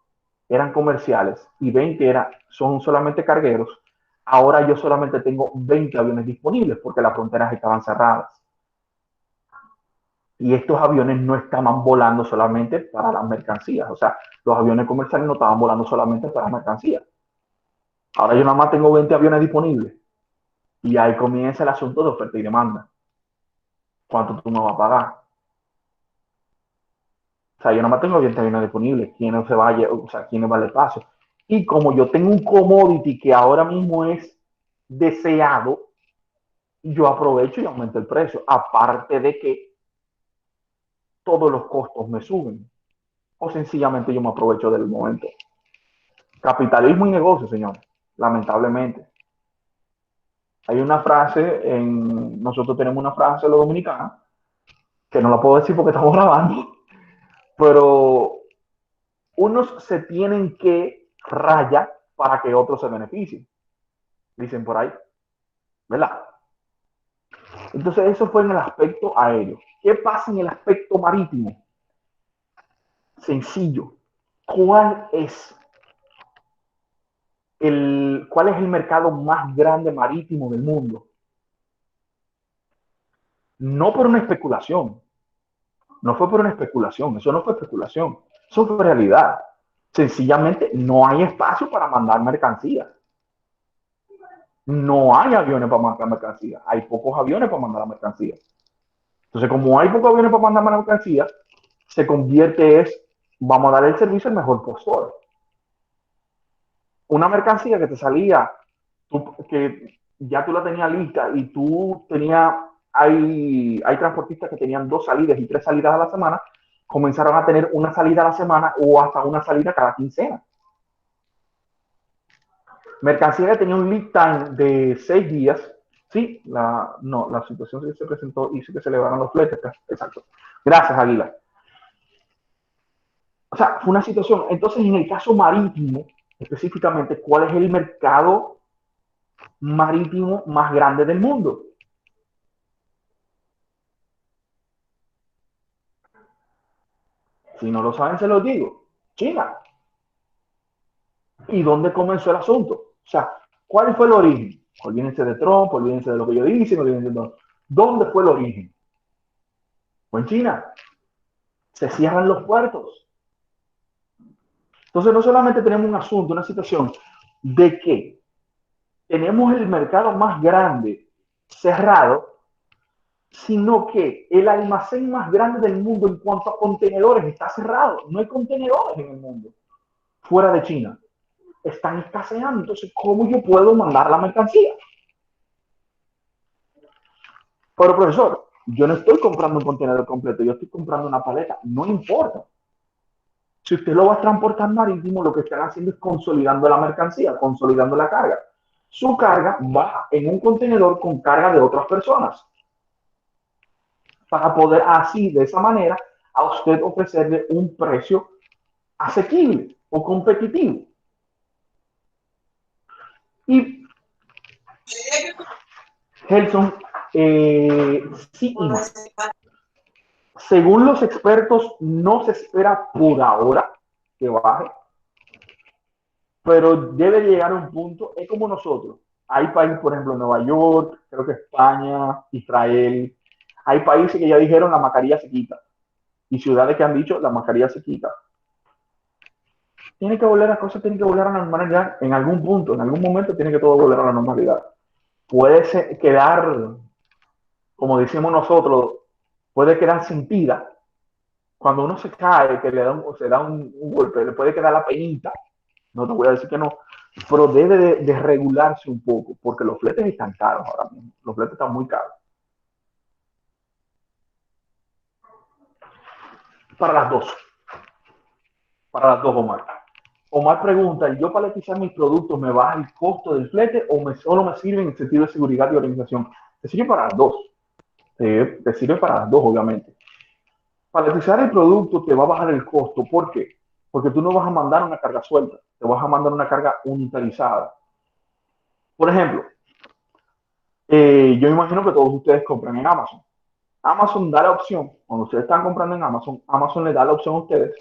eran comerciales y 20 son solamente cargueros, ahora yo solamente tengo 20 aviones disponibles porque las fronteras estaban cerradas. Y estos aviones no estaban volando solamente para las mercancías. O sea, los aviones comerciales no estaban volando solamente para las mercancías. Ahora yo nada más tengo 20 aviones disponibles. Y ahí comienza el asunto de oferta y demanda. ¿Cuánto tú me vas a pagar? O sea, yo nada más tengo 20 aviones disponibles. ¿Quién se vaya? O sea, ¿quién vale el paso? Y como yo tengo un commodity que ahora mismo es deseado, yo aprovecho y aumento el precio. Aparte de que todos los costos me suben. O sencillamente yo me aprovecho del momento. Capitalismo y negocio, señores, lamentablemente. Hay una frase, nosotros tenemos una frase en los dominicanos, que no la puedo decir porque estamos grabando, pero unos se tienen que rayar para que otros se beneficien. Dicen por ahí, ¿verdad? Entonces eso fue en el aspecto aéreo. ¿Qué pasa en el aspecto marítimo? Sencillo. ¿Cuál es el mercado más grande marítimo del mundo? No por una especulación. No fue por una especulación. Eso no fue especulación. Eso fue realidad. Sencillamente no hay espacio para mandar mercancías. No hay aviones para mandar mercancías. Hay pocos aviones para mandar la mercancía. Entonces, como hay pocos aviones para mandar mercancía, se convierte vamos a dar el servicio al mejor postor. Una mercancía que te salía, que ya tú la tenías lista y tú tenías, hay transportistas que tenían 2 salidas y 3 salidas a la semana, comenzaron a tener una salida a la semana o hasta una salida cada quincena. Mercancía que tenía un lead time de 6 días. Sí, la situación que se presentó hizo que se elevaran los fletes. Exacto. Gracias, Aguilar. O sea, fue una situación. Entonces, en el caso marítimo, específicamente, ¿cuál es el mercado marítimo más grande del mundo? Si no lo saben, se los digo. China. ¿Y dónde comenzó el asunto? O sea, ¿cuál fue el origen? Olvídense de Trump, olvídense de lo que yo dije, olvídense de todo. ¿Dónde fue el origen? Fue en China. Se cierran los puertos. Entonces, no solamente tenemos un asunto, una situación de que tenemos el mercado más grande cerrado, sino que el almacén más grande del mundo en cuanto a contenedores está cerrado. No hay contenedores en el mundo fuera de China. Están escaseando. Entonces, ¿cómo yo puedo mandar la mercancía? Pero, profesor, yo no estoy comprando un contenedor completo, yo estoy comprando una paleta. No importa. Si usted lo va a transportar marítimo, lo que están haciendo es consolidando la mercancía, consolidando la carga. Su carga va en un contenedor con carga de otras personas. Para poder así, de esa manera, a usted ofrecerle un precio asequible o competitivo. Y Gelson, sí y no. Según los expertos, no se espera por ahora que baje, pero debe llegar a un punto, es como nosotros. Hay países, por ejemplo, Nueva York, creo que España, Israel, hay países que ya dijeron la mascarilla se quita, y ciudades que han dicho la mascarilla se quita. Las cosas tienen que volver a la normalidad en algún punto, en algún momento tiene que todo volver a la normalidad. Puede quedar, como decimos nosotros, puede quedar sin vida. Cuando uno se cae, que se da un golpe, le puede quedar la penita. No te voy a decir que no, pero debe de regularse un poco, porque los fletes están caros ahora mismo. Los fletes están muy caros. Para las dos, Omar. Omar pregunta, ¿yo paletizar mis productos me baja el costo del flete o solo me sirve en el sentido de seguridad y organización? Te sirve para las dos. Te sirve para las dos, obviamente. Paletizar el producto te va a bajar el costo. ¿Por qué? Porque tú no vas a mandar una carga suelta, te vas a mandar una carga unitarizada. Por ejemplo, yo imagino que todos ustedes compran en Amazon. Amazon da la opción, cuando ustedes están comprando en Amazon, Amazon le da la opción a ustedes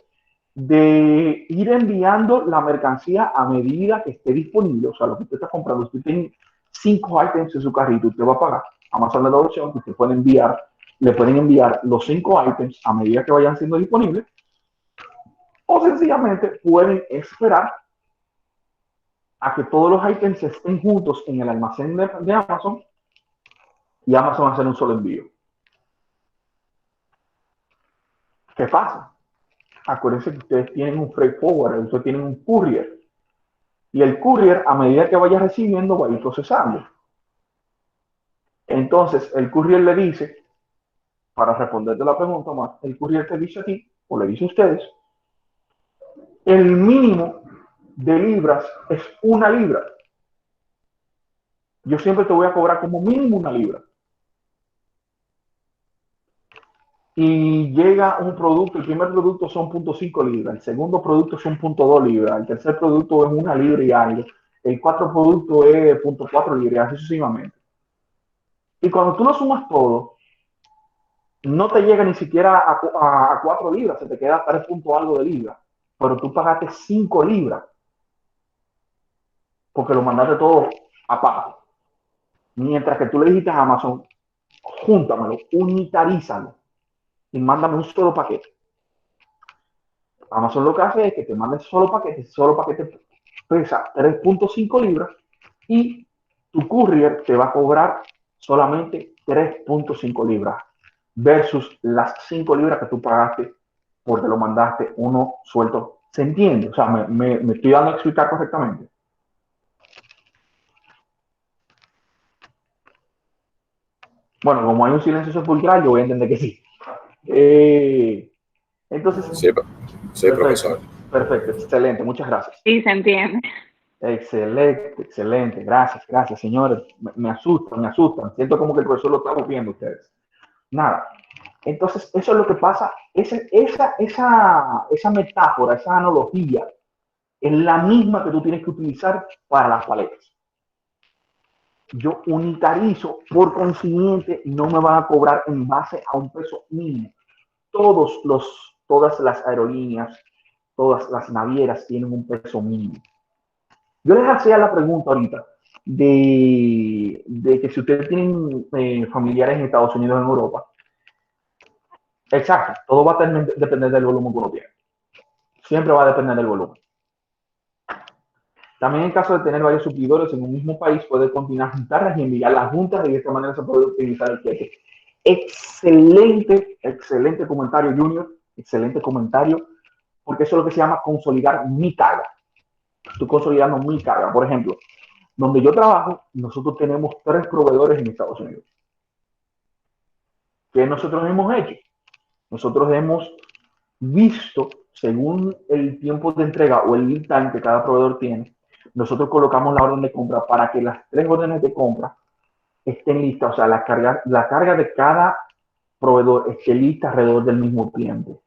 de ir enviando la mercancía a medida que esté disponible. O sea, lo que usted está comprando, usted tiene 5 items en su carrito, usted va a pagar. Amazon le da la opción que usted le pueden enviar los 5 items a medida que vayan siendo disponibles, o sencillamente pueden esperar a que todos los ítems estén juntos en el almacén de Amazon y Amazon hacer un solo envío. ¿Qué pasa? Acuérdense que ustedes tienen un freight forwarder, ustedes tienen un courier. Y el courier, a medida que vaya recibiendo, va a ir procesando. Entonces, el courier le dice, para responderte la pregunta más, el courier te dice a ti, o le dice a ustedes, el mínimo de libras es 1 libra. Yo siempre te voy a cobrar como mínimo 1 libra. Y llega un producto, el primer producto son 0.5 libras, el segundo producto son 0.2 libras, el tercer producto es 1 libra y algo, el cuarto producto es 0.4 libras, así sucesivamente. Y cuando tú lo sumas todo, no te llega ni siquiera a 4 libras, se te queda 3 puntos algo de libras, pero tú pagaste 5 libras, porque lo mandaste todo aparte. Mientras que tú le dijiste a Amazon, júntamelo, unitarízalo y mándame un solo paquete. Amazon lo que hace es que te manda solo paquete pesa 3.5 libras y tu courier te va a cobrar solamente 3.5 libras versus las 5 libras que tú pagaste porque lo mandaste uno suelto. ¿Se entiende? O sea, me estoy dando a explicar correctamente. Bueno, como hay un silencio sepulcral, yo voy a entender que sí. Entonces, Sí, sí, perfecto, profesor. perfecto, excelente, muchas gracias. Sí, se entiende. Excelente, excelente, gracias, señores. Me asustan. Siento como que el profesor lo está viendo ustedes. Nada. Entonces, eso es lo que pasa. Esa metáfora, esa analogía, es la misma que tú tienes que utilizar para las paletas. Yo unitarizo, por consiguiente, no me van a cobrar en base a un peso mínimo. Todas las aerolíneas, todas las navieras tienen un peso mínimo. Yo les hacía la pregunta ahorita de que si ustedes tienen familiares en Estados Unidos o en Europa, exacto, todo va a depender del volumen que uno tiene. Siempre va a depender del volumen. También en caso de tener varios suplidores en un mismo país, puede combinar juntarlas y enviarlas juntas y de esta manera se puede utilizar el cheque. Excelente comentario, Junior. Excelente comentario, porque eso es lo que se llama consolidar mi carga. Estoy consolidando mi carga. Por ejemplo, donde yo trabajo, nosotros tenemos 3 proveedores en Estados Unidos. ¿Qué nosotros hemos hecho? Nosotros hemos visto, según el tiempo de entrega o el lead time que cada proveedor tiene, nosotros colocamos la orden de compra para que las 3 órdenes de compra estén listas, o sea, la carga de cada proveedor esté lista alrededor del mismo tiempo.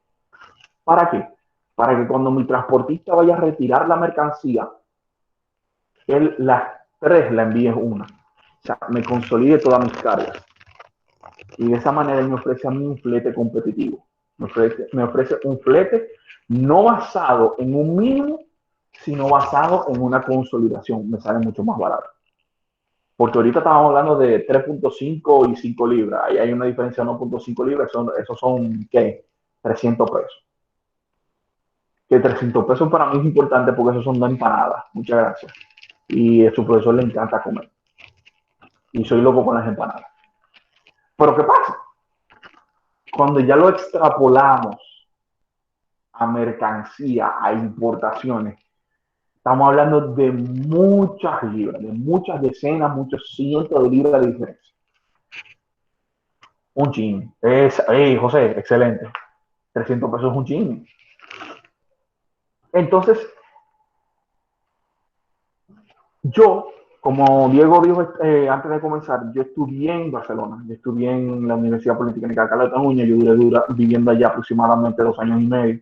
¿Para qué? Para que cuando mi transportista vaya a retirar la mercancía, él las 3 la envíe una. O sea, me consolide todas mis cargas. Y de esa manera él me ofrece a mí un flete competitivo. Me ofrece un flete no basado en un mínimo, sino basado en una consolidación. Me sale mucho más barato. Porque ahorita estamos hablando de 3.5 y 5 libras. Ahí hay una diferencia de 1.5 libras. Esos son, ¿qué? 300 pesos. Que 300 pesos para mí es importante porque esos son 2 empanadas. Muchas gracias. Y a su profesor le encanta comer. Y soy loco con las empanadas. Pero ¿qué pasa? Cuando ya lo extrapolamos a mercancía, a importaciones, estamos hablando de muchas libras, de muchas decenas, muchos cientos de libras de diferencia. Un chin. José, excelente. 300 pesos es un chin. Entonces, yo, como Diego dijo antes de comenzar, yo estudié en Barcelona. Yo estudié en la Universidad Politécnica de Cataluña. Yo duré viviendo allá aproximadamente 2 años y medio.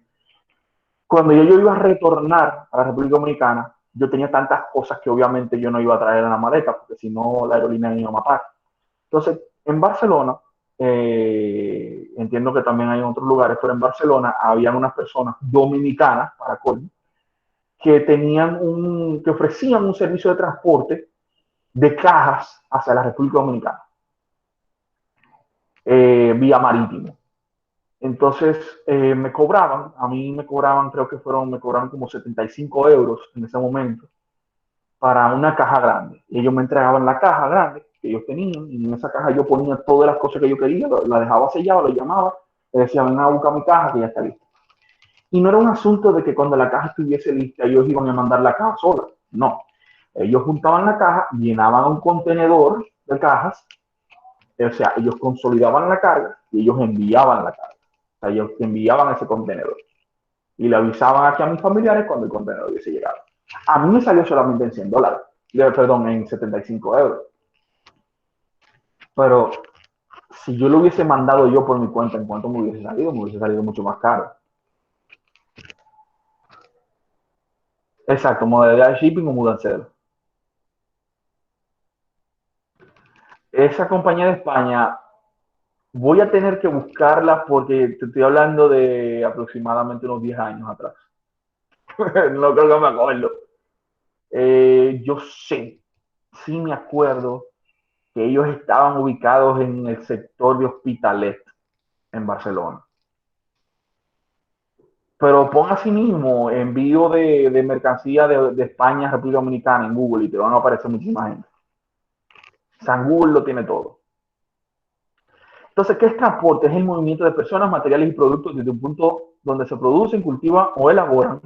Cuando yo iba a retornar a la República Dominicana, yo tenía tantas cosas que obviamente yo no iba a traer en la maleta, porque si no la aerolínea me iba a matar. Entonces, en Barcelona, entiendo que también hay en otros lugares, pero en Barcelona habían unas personas dominicanas, para colmo, que que ofrecían un servicio de transporte de cajas hacia la República Dominicana, vía marítimo. Entonces a mí me cobraban, me cobraron como 75 euros en ese momento para una caja grande. Y ellos me entregaban la caja grande que ellos tenían y en esa caja yo ponía todas las cosas que yo quería, la dejaba sellada, lo llamaba, le decía, ven a buscar mi caja que ya está lista. Y no era un asunto de que cuando la caja estuviese lista ellos iban a mandar la caja sola, no. Ellos juntaban la caja, llenaban un contenedor de cajas, o sea, ellos consolidaban la carga y ellos enviaban la carga. O sea, ellos enviaban ese contenedor y le avisaban aquí a mis familiares cuando el contenedor hubiese llegado. A mí me salió solamente en $100, perdón, en 75 euros. Pero si yo lo hubiese mandado yo por mi cuenta, ¿en cuánto me hubiese salido? Me hubiese salido mucho más caro. Exacto, modalidad de shipping o mudancero. Esa compañía de España, voy a tener que buscarla porque te estoy hablando de aproximadamente unos 10 años atrás. No creo que me acuerdo. Yo sé, sí me acuerdo que ellos estaban ubicados en el sector de Hospitalet, en Barcelona. Pero pon así mismo envío de mercancía de España a República Dominicana en Google y te van a aparecer muchísima gente. San Google lo tiene todo. Entonces, ¿qué es transporte? Es el movimiento de personas, materiales y productos desde un punto donde se producen, cultivan o elaboran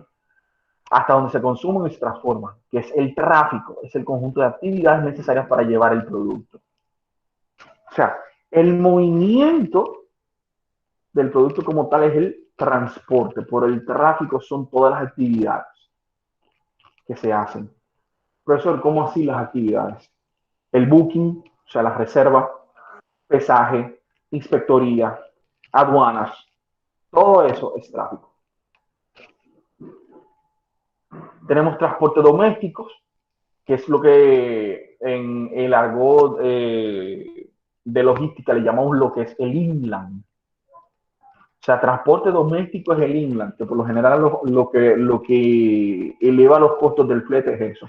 hasta donde se consumen y se transforman, que es el tráfico, es el conjunto de actividades necesarias para llevar el producto. O sea, el movimiento del producto como tal es el transporte. Por el tráfico son todas las actividades que se hacen. Profesor, ¿cómo así las actividades? El booking, o sea, la reserva, pesaje, inspectoría, aduanas, todo eso es tráfico. Tenemos transporte domésticos, que es lo que en el argot de logística le llamamos lo que es el inland. O sea, transporte doméstico es el inland, que por lo general lo que eleva los costos del flete es eso.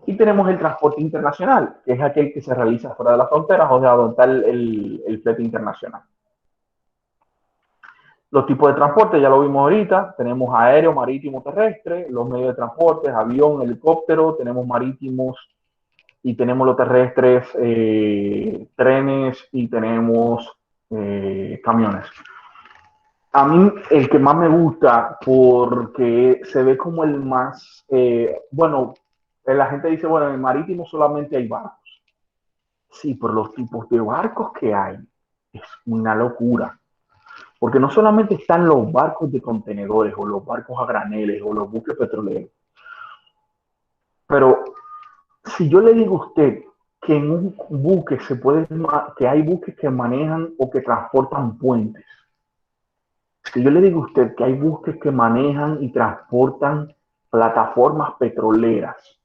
Y tenemos el transporte internacional, que es aquel que se realiza fuera de las fronteras, o sea, donde está el flete internacional. Los tipos de transporte, ya lo vimos ahorita, tenemos aéreo, marítimo, terrestre, los medios de transporte, avión, helicóptero, tenemos marítimos y tenemos los terrestres, trenes y tenemos camiones. A mí el que más me gusta porque se ve como el más, bueno, la gente dice, bueno, en el marítimo solamente hay barcos. Sí, pero los tipos de barcos que hay es una locura. Porque no solamente están los barcos de contenedores o los barcos a graneles o los buques petroleros. Pero si yo le digo a usted que en un buque que hay buques que manejan o que transportan puentes. Si yo le digo a usted que hay buques que manejan y transportan plataformas petroleras.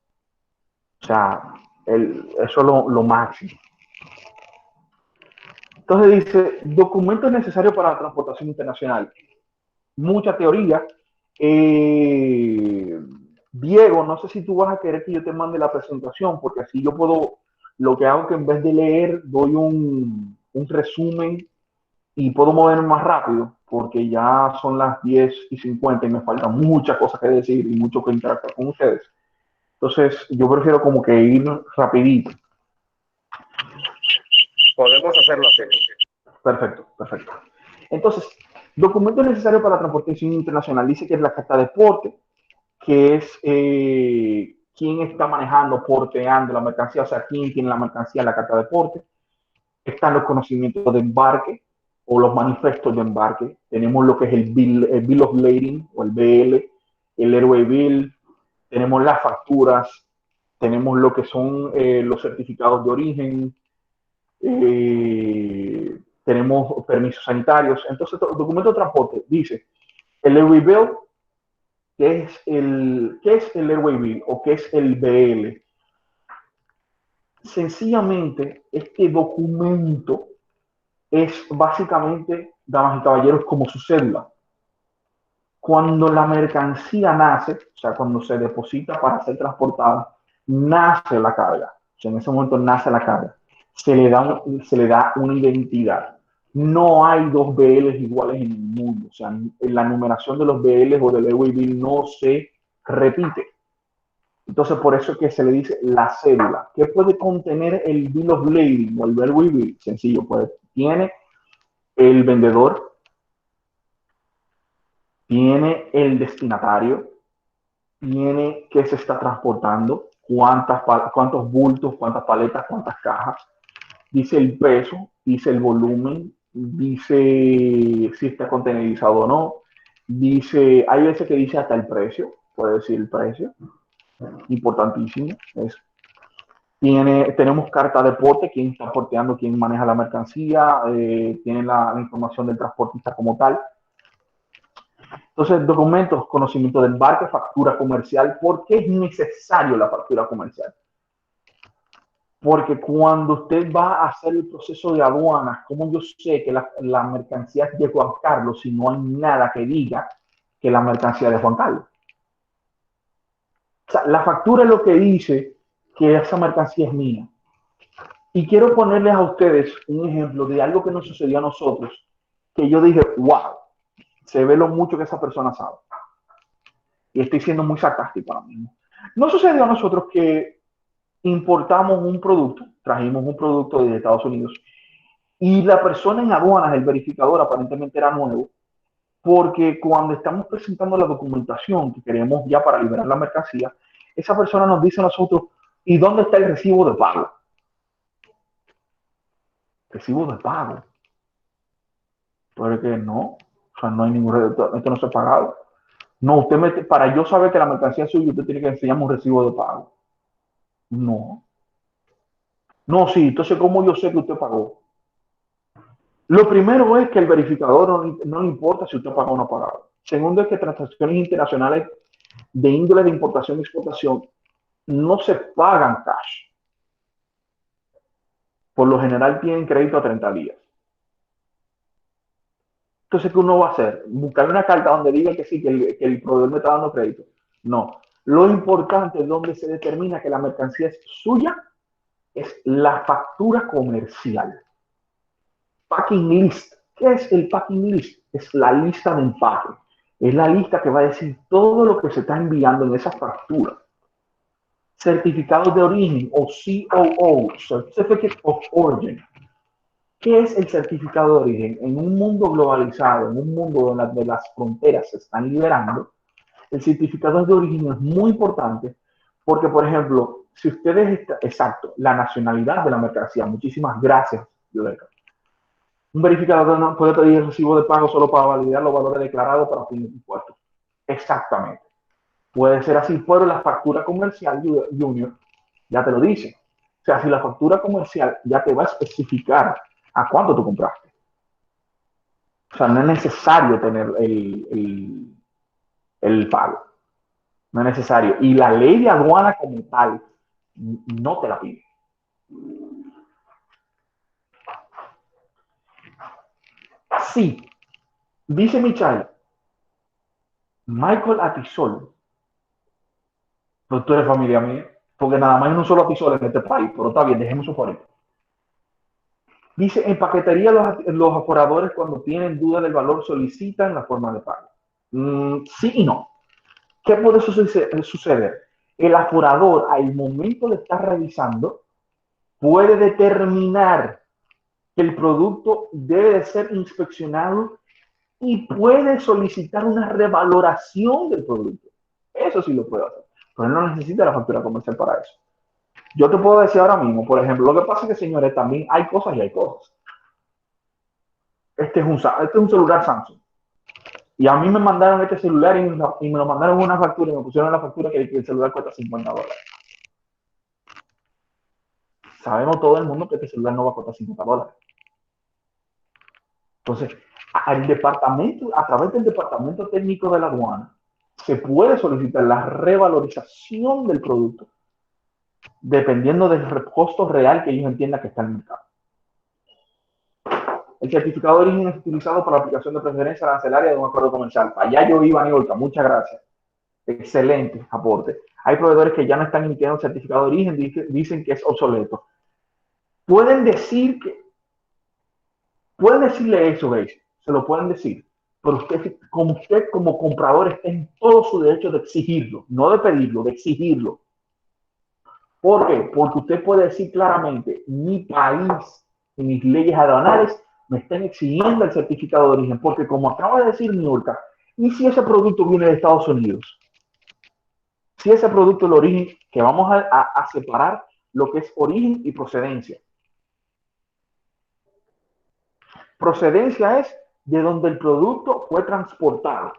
O sea, eso es lo máximo. Entonces dice, documentos necesarios para la transportación internacional. Mucha teoría. Diego, no sé si tú vas a querer que yo te mande la presentación, porque así yo puedo, lo que hago que en vez de leer, doy un resumen y puedo moverme más rápido, porque ya son las 10:50 y me faltan muchas cosas que decir y mucho que interactuar con ustedes. Entonces, yo prefiero como que ir rapidito. Podemos hacerlo así. Perfecto, perfecto. Entonces, documentos necesarios para la transportación internacional. Dice que es la carta de porte, que es quién está manejando, porteando la mercancía, o sea, quién tiene la mercancía en la carta de porte. Están los conocimientos de embarque o los manifiestos de embarque. Tenemos lo que es el Bill of Lading o el BL, el Airway Bill. Tenemos las facturas, tenemos lo que son los certificados de origen, tenemos permisos sanitarios. Entonces, el documento de transporte dice el Airway Bill, ¿qué es el Airway Bill o qué es el BL? Sencillamente, este documento es básicamente, damas y caballeros, como su cédula. Cuando la mercancía nace, o sea, cuando se deposita para ser transportada, nace la carga. O sea, en ese momento nace la carga. Se le da una identidad. No hay dos BLs iguales en el mundo. O sea, la numeración de los BLs o del Airway Bill no se repite. Entonces, por eso es que se le dice la cédula. ¿Qué puede contener el Bill of Lading o el Airway Bill? Sencillo, pues tiene el vendedor, tiene el destinatario, tiene qué se está transportando, cuántos bultos, cuántas paletas, cuántas cajas, Dice el peso, dice el volumen, dice si está contenerizado o no, dice, hay veces que dice hasta el precio, puede decir el precio, importantísimo. Tenemos carta de porte, quién está porteando, quién maneja la mercancía, tiene la información del transportista como tal. Entonces, documentos, conocimiento de embarque, factura comercial. ¿Por qué es necesario la factura comercial? Porque cuando usted va a hacer el proceso de aduanas, ¿cómo yo sé que la mercancía es de Juan Carlos si no hay nada que diga que la mercancía es de Juan Carlos? O sea, la factura es lo que dice que esa mercancía es mía. Y quiero ponerles a ustedes un ejemplo de algo que nos sucedió a nosotros, que yo dije, wow, se ve lo mucho que esa persona sabe. Y estoy siendo muy sarcástico ahora mismo. Nos sucedió a nosotros que importamos un producto, trajimos un producto desde Estados Unidos, y la persona en aduanas, el verificador, aparentemente era nuevo, porque cuando estamos presentando la documentación que queremos ya para liberar la mercancía, esa persona nos dice a nosotros, ¿y dónde está el recibo de pago? Recibo de pago. Porque no, o sea, no hay ningún, esto no se ha pagado. No, para yo saber que la mercancía es suya, usted tiene que enseñarme un recibo de pago. No. No, sí, entonces, ¿cómo yo sé que usted pagó? Lo primero es que el verificador no le importa si usted pagó o no ha pagado. Segundo es que transacciones internacionales de índole de importación y exportación no se pagan cash. Por lo general tienen crédito a 30 días. Entonces, ¿qué uno va a hacer? ¿Buscar una carta donde diga que sí, que el proveedor me está dando crédito? No. Lo importante es donde se determina que la mercancía es suya, es la factura comercial. Packing list. ¿Qué es el packing list? Es la lista de empaque. Es la lista que va a decir todo lo que se está enviando en esa factura. Certificados de origen o COO, Certificate of Origin. ¿Qué es el certificado de origen? En un mundo globalizado, en un mundo donde las fronteras se están liberando, el certificado de origen es muy importante porque, por ejemplo, si ustedes exacto, la nacionalidad de la mercancía, muchísimas gracias, Violeta. Un verificador no puede pedir el recibo de pago solo para validar los valores declarados para fines de impuestos. Exactamente. Puede ser así, pero la factura comercial, Junior, ya te lo dice. O sea, si la factura comercial ya te va a especificar a cuánto tú compraste. O sea, no es necesario tener el pago. No es necesario. Y la ley de aduana como tal no te la pide. Sí, dice Michael Atisol, pues tú eres familia mía, porque nada más hay un solo Atisol en este país, pero está bien, dejemos eso por ahí. Dice, en paquetería los aforadores cuando tienen duda del valor solicitan la forma de pago. Sí y no. ¿Qué puede suceder? El aforador al momento de estar revisando puede determinar que el producto debe de ser inspeccionado y puede solicitar una revaloración del producto. Eso sí lo puede hacer, pero no necesita la factura comercial para eso. Yo te puedo decir ahora mismo, por ejemplo, lo que pasa es que, señores, también hay cosas y hay cosas. Este es un celular Samsung. Y a mí me mandaron este celular y me lo mandaron una factura y me pusieron la factura que el celular cuesta $50. Sabemos todo el mundo que este celular no va a costar $50. Entonces, a través del departamento técnico de la aduana, se puede solicitar la revalorización del producto dependiendo del costo real que ellos entiendan que está en el mercado. El certificado de origen es utilizado para la aplicación de preferencia arancelaria de un acuerdo comercial. Allá yo iba, Niolka, muchas gracias. Excelente aporte. Hay proveedores que ya no están emitiendo el certificado de origen, dicen que es obsoleto. Pueden decirle eso, ¿veis? Se lo pueden decir. Pero usted como comprador está en todo su derecho de exigirlo, no de pedirlo, de exigirlo. ¿Por qué? Porque usted puede decir claramente, mi país y mis leyes aduanales me están exigiendo el certificado de origen, porque como acaba de decir Niolka, ¿y si ese producto viene de Estados Unidos? Si ese producto es el origen, que vamos a separar lo que es origen y procedencia. Procedencia es de donde el producto fue transportado.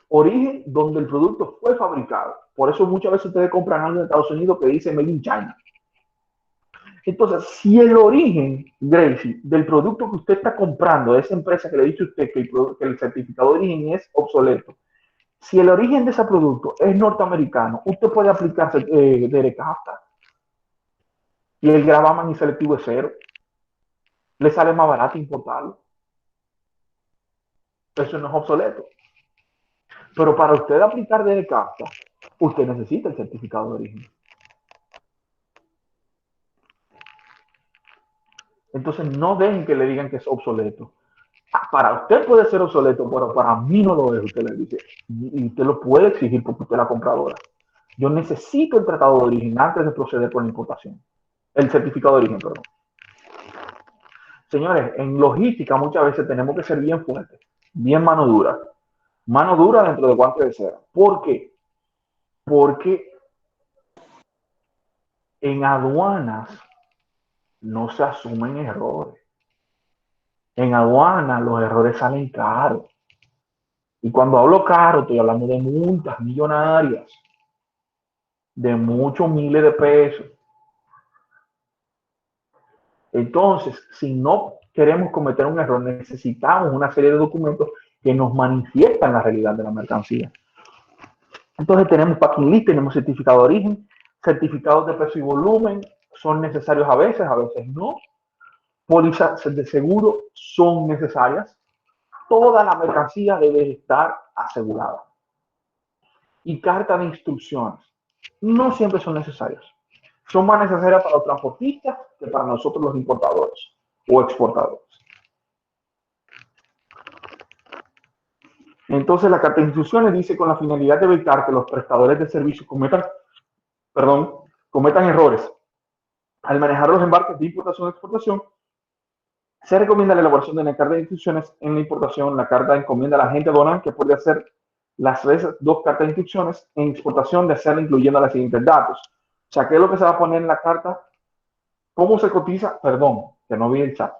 Origen, donde el producto fue fabricado. Por eso muchas veces ustedes compran algo en Estados Unidos que dice Made in China. Entonces, si el origen, Gracie, del producto que usted está comprando, de esa empresa que le dice usted que el certificado de origen es obsoleto, si el origen de ese producto es norteamericano, usted puede aplicarse DRCAFTA y el gravamen selectivo es cero. Le sale más barato importarlo. Eso no es obsoleto. Pero para usted aplicar DRCAFTA, usted necesita el certificado de origen. Entonces no dejen que le digan que es obsoleto. Para usted puede ser obsoleto, pero para mí no lo es, usted le dice. Y usted lo puede exigir porque usted es la compradora. Yo necesito el tratado de origen antes de proceder con la importación. El certificado de origen, perdón. Señores, en logística muchas veces tenemos que ser bien fuertes, bien mano dura. Mano dura dentro de guantes de seda. ¿Por qué? Porque en aduanas no se asumen errores. En aduana los errores salen caros. Y cuando hablo caro, estoy hablando de multas millonarias, de muchos miles de pesos. Entonces, si no queremos cometer un error, necesitamos una serie de documentos que nos manifiestan la realidad de la mercancía. Entonces tenemos packing list, tenemos certificado de origen, certificados de peso y volumen, son necesarios a veces no. Pólizas de seguro son necesarias. Toda la mercancía debe estar asegurada. Y carta de instrucciones. No siempre son necesarias. Son más necesarias para los transportistas que para nosotros los importadores o exportadores. Entonces la carta de instrucciones dice con la finalidad de evitar que los prestadores de servicios cometan errores al manejar los embarques de importación y exportación. Se recomienda la elaboración de una carta de instrucciones en la importación. La carta encomienda al agente aduanal que puede hacer las dos cartas de instrucciones en exportación de hacerla incluyendo los siguientes datos. O sea, ¿qué es lo que se va a poner en la carta? ¿Cómo se cotiza? Perdón, que no vi el chat.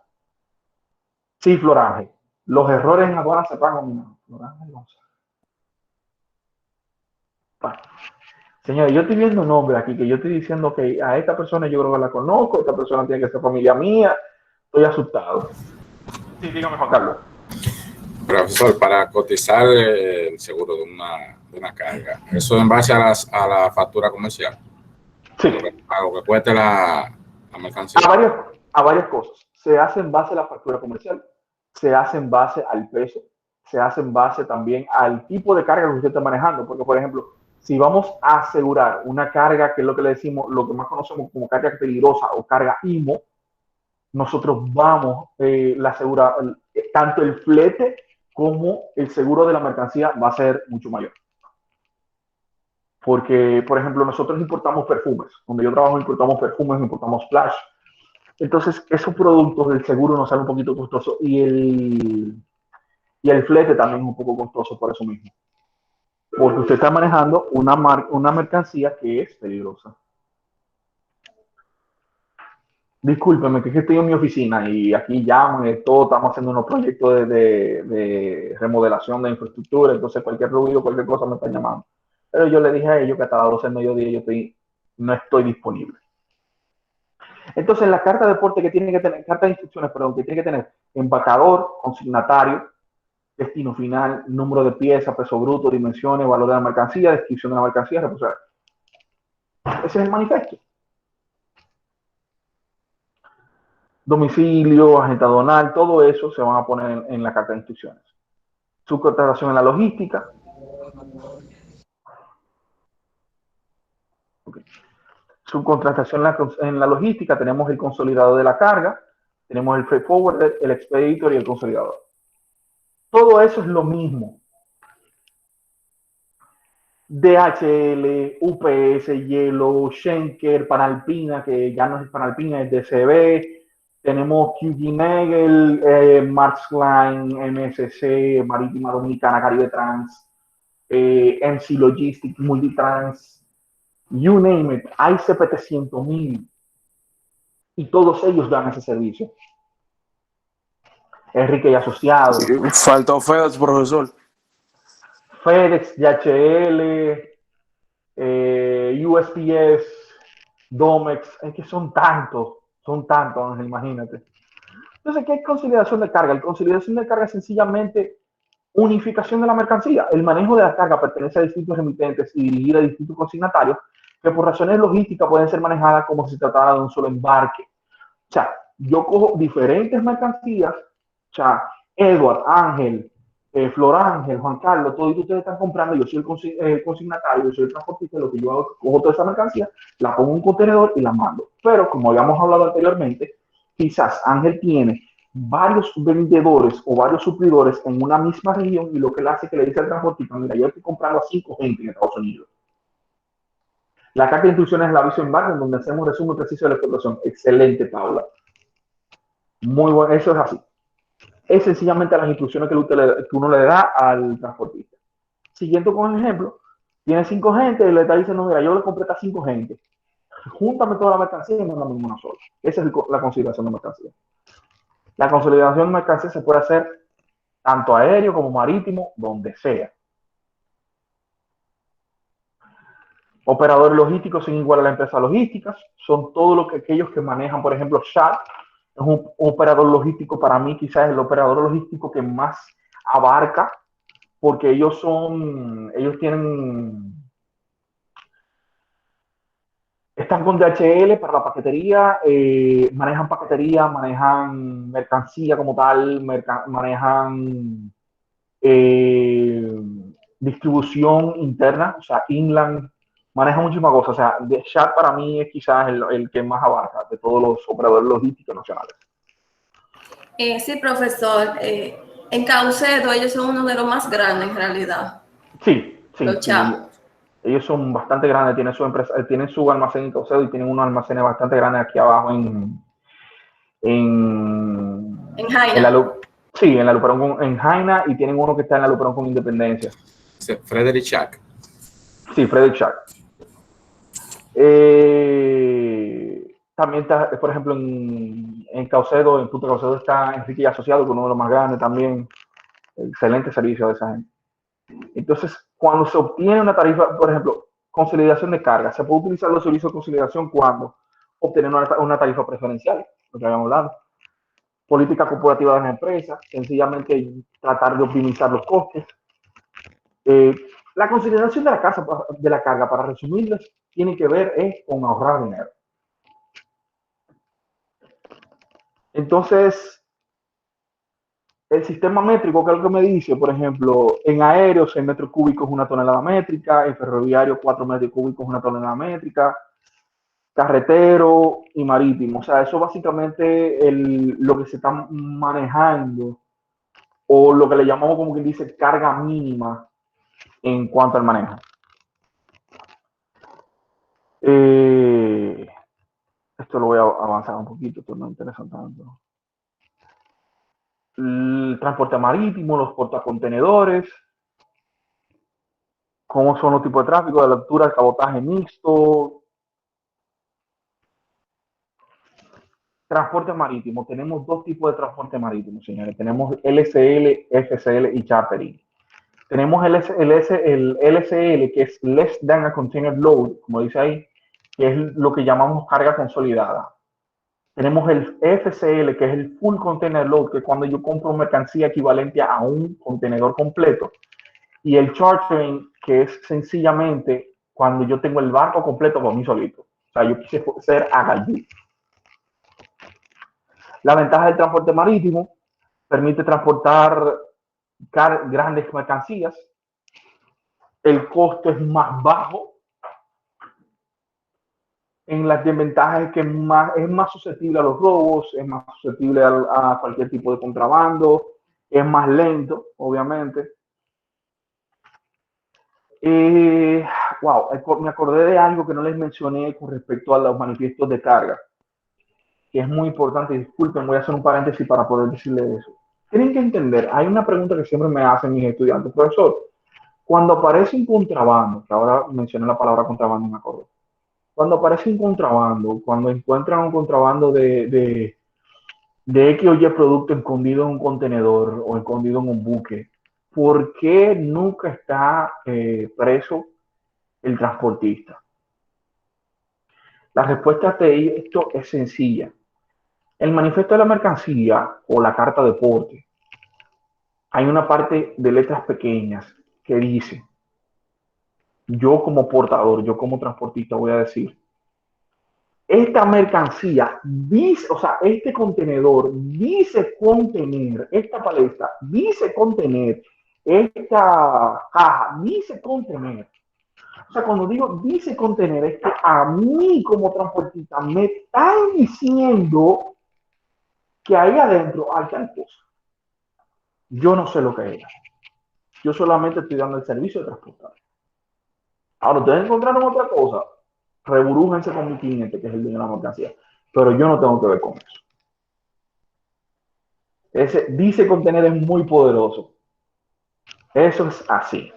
Sí, Floraje. Los errores en aduana se pagan. Señores, yo estoy viendo nombres aquí que yo estoy diciendo que a esta persona yo creo que la conozco, esta persona tiene que ser familia mía. Estoy asustado. Sí, dígame, Juan Carlos. Profesor, para cotizar el seguro de una carga, ¿eso en base a la factura comercial? Sí. A lo que cueste la mercancía. A varias cosas. Se hace en base a la factura comercial, se hace en base al peso, se hace en base también al tipo de carga que usted está manejando. Porque, por ejemplo, si vamos a asegurar una carga, que es lo que le decimos, lo que más conocemos como carga peligrosa o carga IMO, nosotros vamos a asegurar tanto el flete como el seguro de la mercancía va a ser mucho mayor. Porque, por ejemplo, nosotros importamos perfumes. Donde yo trabajo importamos perfumes, importamos flash. Entonces, esos productos del seguro nos salen un poquito costosos y el flete también es un poco costoso por eso mismo. Porque usted está manejando una mercancía que es peligrosa. Discúlpeme, que estoy en mi oficina y aquí llaman, todo, estamos haciendo unos proyectos de remodelación de infraestructura, entonces cualquier ruido, cualquier cosa me están llamando. Pero yo le dije a ellos que hasta las 12 del mediodía no estoy disponible. Entonces, la carta de porte que tiene que tener, carta de instrucciones, perdón, que tiene que tener empacador, consignatario, destino final, número de pieza, peso bruto, dimensiones, valor de la mercancía, descripción de la mercancía, responsable. Ese es el manifiesto. Domicilio, agente aduanal, todo eso se van a poner en la carta de instrucciones. Subcontratación en la logística. Okay. Subcontratación en la logística, tenemos el consolidador de la carga, tenemos el freight forwarder, el expeditor y el consolidador. Todo eso es lo mismo. DHL, UPS, Yellow, Schenker, Panalpina, que ya no es Panalpina, es DCB. Tenemos QG Nagel, Maersk Line, MSC, Marítima Dominicana, Caribe Trans, MC Logistics, Multitrans, you name it, hay CPT 100,000 y todos ellos dan ese servicio. Enrique y Asociados, Faltó FedEx, profesor. FedEx, DHL, USPS, Domex, es que son tantos, Ángel, imagínate. Entonces, ¿qué es consolidación de carga? La consolidación de carga es sencillamente unificación de la mercancía. El manejo de la carga pertenece a distintos remitentes y dirigida a distintos consignatarios que por razones logísticas pueden ser manejadas como si se tratara de un solo embarque. O sea, yo cojo diferentes mercancías, o sea, Edward, Ángel, Flor Ángel, Juan Carlos, todos ustedes están comprando, yo soy el consignatario, yo soy el transportista, lo que yo hago es cojo toda esa mercancía, la pongo en un contenedor y la mando. Pero como habíamos hablado anteriormente, quizás Ángel tiene varios vendedores o varios suplidores en una misma región y lo que él hace es que le dice al transportista, mira, yo estoy comprando a 5 gente en Estados Unidos. La carta de instrucciones es el aviso de embarque en donde hacemos un resumen preciso de la explotación. Excelente, Paula. Muy bueno, eso es así. Es sencillamente las instrucciones que uno le da al transportista. Siguiendo con el ejemplo, tiene 5 gente y le está diciendo, mira, yo le compré a 5 gente. Júntame toda la mercancía y mándame una sola. Esa es la consolidación de mercancía. La consolidación de mercancía se puede hacer tanto aéreo como marítimo, donde sea. Operadores logísticos son igual a la empresa logísticas, son todos aquellos que manejan, por ejemplo, SHAT, es un operador logístico, para mí quizás es el operador logístico que más abarca, porque ellos están con DHL para la paquetería, manejan mercancía como tal, manejan distribución interna, o sea, inland, maneja muchísimas cosas. O sea, Chat para mí es quizás el que más abarca de todos los operadores logísticos nacionales. Sí, profesor. En Caucedo ellos son uno de los más grandes en realidad. Sí. Chavos. Ellos son bastante grandes, tienen su almacén en Caucedo y tienen unos almacenes bastante grandes aquí abajo en Jaina. En la Luperón en Jaina, y tienen uno que está en la Luperón con Independencia. Frederick Schack. Sí, Frederick Schack. También está, por ejemplo, en Caucedo, en Punta Caucedo está Enrique y Asociados, que es uno de los más grandes también. Excelente servicio de esa gente. Entonces, cuando se obtiene una tarifa, por ejemplo, consolidación de carga, se puede utilizar los servicios de consolidación cuando obtener una tarifa preferencial, lo que habíamos hablado. Política corporativa de las empresas, sencillamente tratar de optimizar los costes. La consideración de la carga, para resumirles, tiene que ver con ahorrar dinero. Entonces, el sistema métrico, que es lo que me dice, por ejemplo, en aéreo 6 metros cúbicos es una tonelada métrica, en ferroviario 4 metros cúbicos es una tonelada métrica, carretero y marítimo. O sea, eso básicamente lo que se está manejando, o lo que le llamamos, como quien dice, carga mínima en cuanto al manejo. Esto lo voy a avanzar un poquito, esto no me interesa tanto. El transporte marítimo, los portacontenedores, cómo son los tipos de tráfico, de lectura, el cabotaje mixto. Transporte marítimo, tenemos 2 tipos de transporte marítimo, señores. Tenemos LCL, FCL y chartering. Tenemos el LCL, que es Less Than a Container Load, como dice ahí, que es lo que llamamos carga consolidada. Tenemos el FCL, que es el Full Container Load, que es cuando yo compro mercancía equivalente a un contenedor completo. Y el chartering, que es sencillamente cuando yo tengo el barco completo por mí solito. O sea, yo quise ser agallí. La ventaja del transporte marítimo: permite transportar grandes mercancías. El costo es más bajo. En las desventajas es que es más susceptible a los robos, es más susceptible a cualquier tipo de contrabando, es más lento, obviamente. Me acordé de algo que no les mencioné con respecto a los manifiestos de carga, que es muy importante. Disculpen, voy a hacer un paréntesis para poder decirles eso. Tienen que entender, hay una pregunta que siempre me hacen mis estudiantes: profesor, cuando aparece un contrabando, que ahora mencioné la palabra contrabando, me acuerdo. Cuando aparece un contrabando, cuando encuentran un contrabando de de X o Y producto escondido en un contenedor o escondido en un buque, ¿por qué nunca está preso el transportista? La respuesta de esto es sencilla. El manifiesto de la mercancía o la carta de porte, hay una parte de letras pequeñas que dice, yo como portador, yo como transportista voy a decir, esta mercancía dice, o sea, este contenedor dice contener, esta paleta dice contener, esta caja dice contener. O sea, cuando digo dice contener, es que a mí como transportista me están diciendo que ahí adentro hay tal cosa. Yo no sé lo que es. Yo solamente estoy dando el servicio de transportar. Ahora, ustedes encontraron otra cosa, reburújense con mi cliente, que es el dueño de la mercancía. Pero yo no tengo que ver con eso. Ese dice contener es muy poderoso. Eso es así.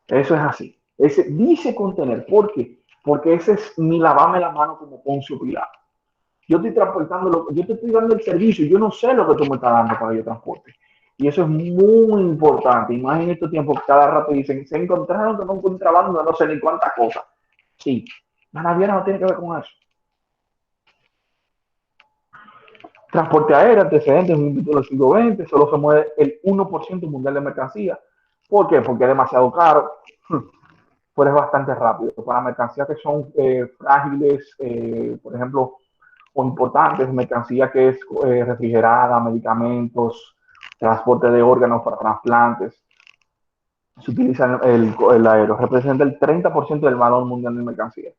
Eso es así. Ese dice contener. ¿Por qué? Porque ese es mi lavame la mano como Poncio Pilato. Yo estoy transportando, yo te estoy dando el servicio, yo no sé lo que tú me estás dando para que yo transporte. Y eso es muy importante. Y más en estos tiempos, cada rato dicen, se encontraron con un contrabando, no sé ni cuántas cosas. Sí, la naviera no tiene que ver con eso. Transporte aéreo, antecedentes, un título del siglo XX, solo se mueve el 1% mundial de mercancía. ¿Por qué? Porque es demasiado caro, pero es bastante rápido. Para mercancías que son frágiles, por ejemplo, o importantes, mercancía que es refrigerada, medicamentos, transporte de órganos para trasplantes, se utiliza el aéreo, representa el 30% del valor mundial de mercancía.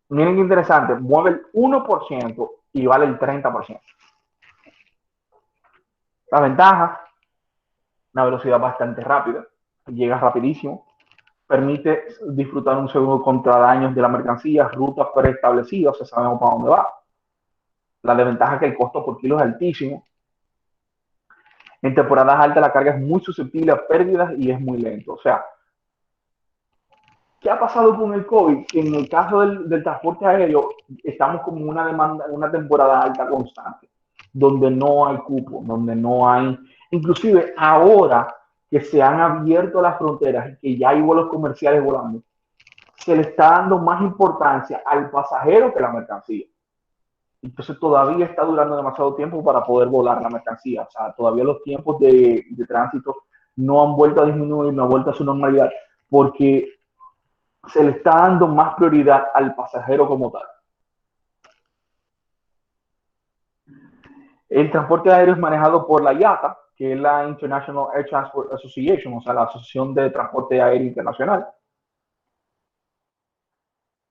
Miren qué interesante, mueve el 1% y vale el 30%. La ventaja, una velocidad bastante rápida, llega rapidísimo, permite disfrutar un seguro contra daños de la mercancía, rutas preestablecidas, o sea, sabemos para dónde va. La desventaja es que el costo por kilo es altísimo. En temporadas altas la carga es muy susceptible a pérdidas y es muy lento. O sea, ¿qué ha pasado con el COVID? Que en el caso del transporte aéreo estamos como una demanda, una temporada alta constante, donde no hay cupo, donde no hay, inclusive ahora que se han abierto las fronteras y que ya hay vuelos comerciales volando, se le está dando más importancia al pasajero que a la mercancía. Entonces todavía está durando demasiado tiempo para poder volar la mercancía. O sea, todavía los tiempos de tránsito no han vuelto a disminuir, no han vuelto a su normalidad, porque se le está dando más prioridad al pasajero como tal. El transporte aéreo es manejado por la IATA, que es la International Air Transport Association, o sea, la Asociación de Transporte Aéreo Internacional.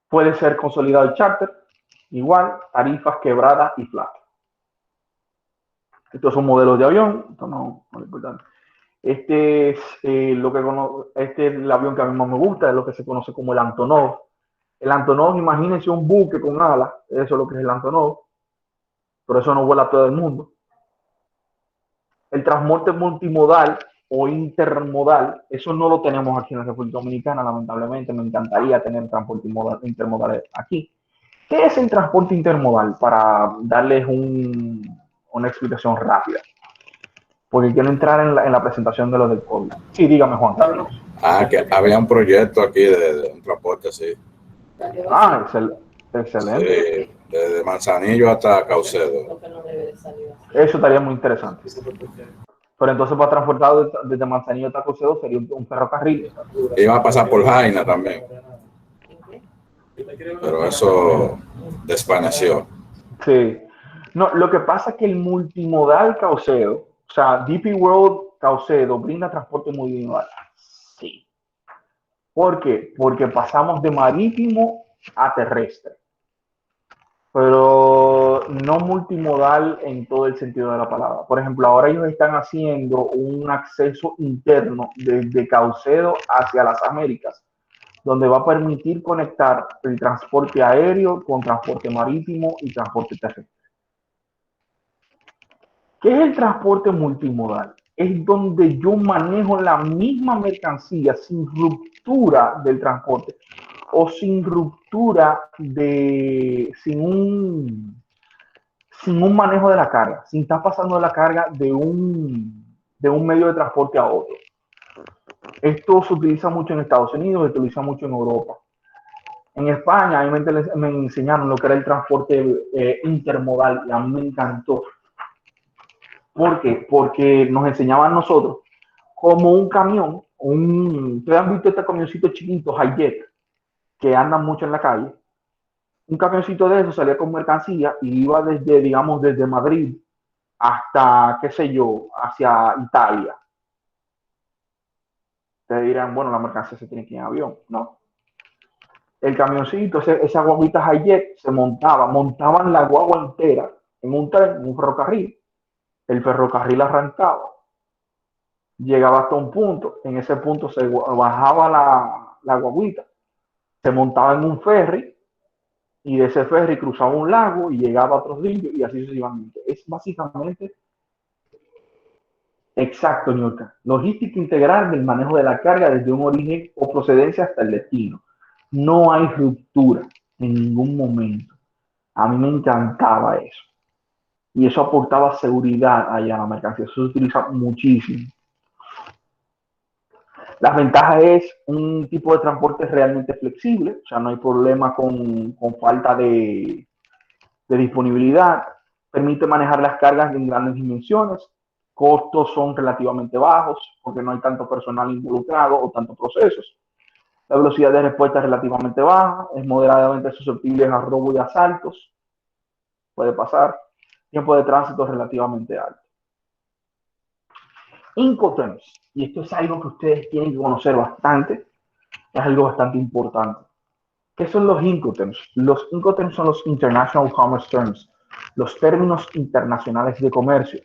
Puede ser consolidado el charter, igual, tarifas quebradas y flat. Estos son modelos de avión, esto no es importante. Este es el avión que a mí más me gusta, es lo que se conoce como el Antonov. El Antonov, imagínense un buque con alas, eso es lo que es el Antonov, pero eso no vuela a todo el mundo. El transporte multimodal o intermodal, eso no lo tenemos aquí en la República Dominicana, lamentablemente. Me encantaría tener transporte intermodal aquí. ¿Qué es el transporte intermodal? Para darles una explicación rápida, porque quiero entrar en la presentación de lo del COVID. Sí, dígame, Juan Carlos. Que había un proyecto aquí de un transporte así. Excelente. Sí, desde Manzanillo hasta Caucedo. Eso estaría muy interesante. Pero entonces para transportar desde Manzanillo hasta Caucedo sería un ferrocarril. Iba a pasar por Jaina también. Pero eso desvaneció. Sí. No, lo que pasa es que el multimodal Caucedo, o sea, DP World Caucedo brinda transporte multimodal. Sí. ¿Por qué? Porque pasamos de marítimo a terrestre. Pero no multimodal en todo el sentido de la palabra. Por ejemplo, ahora ellos están haciendo un acceso interno desde Caucedo hacia las Américas, donde va a permitir conectar el transporte aéreo con transporte marítimo y transporte terrestre. ¿Qué es el transporte multimodal? Es donde yo manejo la misma mercancía sin ruptura del transporte o sin ruptura sin sin un manejo de la carga, sin estar pasando la carga de un medio de transporte a otro. Esto se utiliza mucho en Estados Unidos, se utiliza mucho en Europa. En España a mí me enseñaron lo que era el transporte intermodal y a mí me encantó. ¿Por qué? Porque nos enseñaban nosotros como un camión, ustedes han visto este camioncito chiquito, Hi-Jet, que andan mucho en la calle. Un camioncito de eso salía con mercancía y iba desde, digamos, desde Madrid hasta, qué sé yo, hacia Italia. Ustedes dirán, bueno, la mercancía se tiene que ir en avión. No. El camioncito, esa guaguita Hi-Jet se montaban la guagua entera en un tren, en un ferrocarril. El ferrocarril arrancaba, llegaba hasta un punto, en ese punto se bajaba la guaguita, se montaba en un ferry y de ese ferry cruzaba un lago y llegaba a otros sitios y así sucesivamente. Es básicamente exacto, Niurka. Logística integral del manejo de la carga desde un origen o procedencia hasta el destino. No hay ruptura en ningún momento. A mí me encantaba eso. Y eso aportaba seguridad allá a la mercancía. Eso se utiliza muchísimo. Las ventajas es un tipo de transporte realmente flexible, o sea, no hay problema con falta de disponibilidad, permite manejar las cargas en grandes dimensiones, costos son relativamente bajos porque no hay tanto personal involucrado o tantos procesos. La velocidad de respuesta es relativamente baja, es moderadamente susceptible a robo y asaltos, puede pasar. Tiempo de tránsito relativamente alto. Incoterms, y esto es algo que ustedes tienen que conocer bastante, es algo bastante importante. ¿Qué son los Incoterms? Los Incoterms son los International Commerce Terms, los términos internacionales de comercio.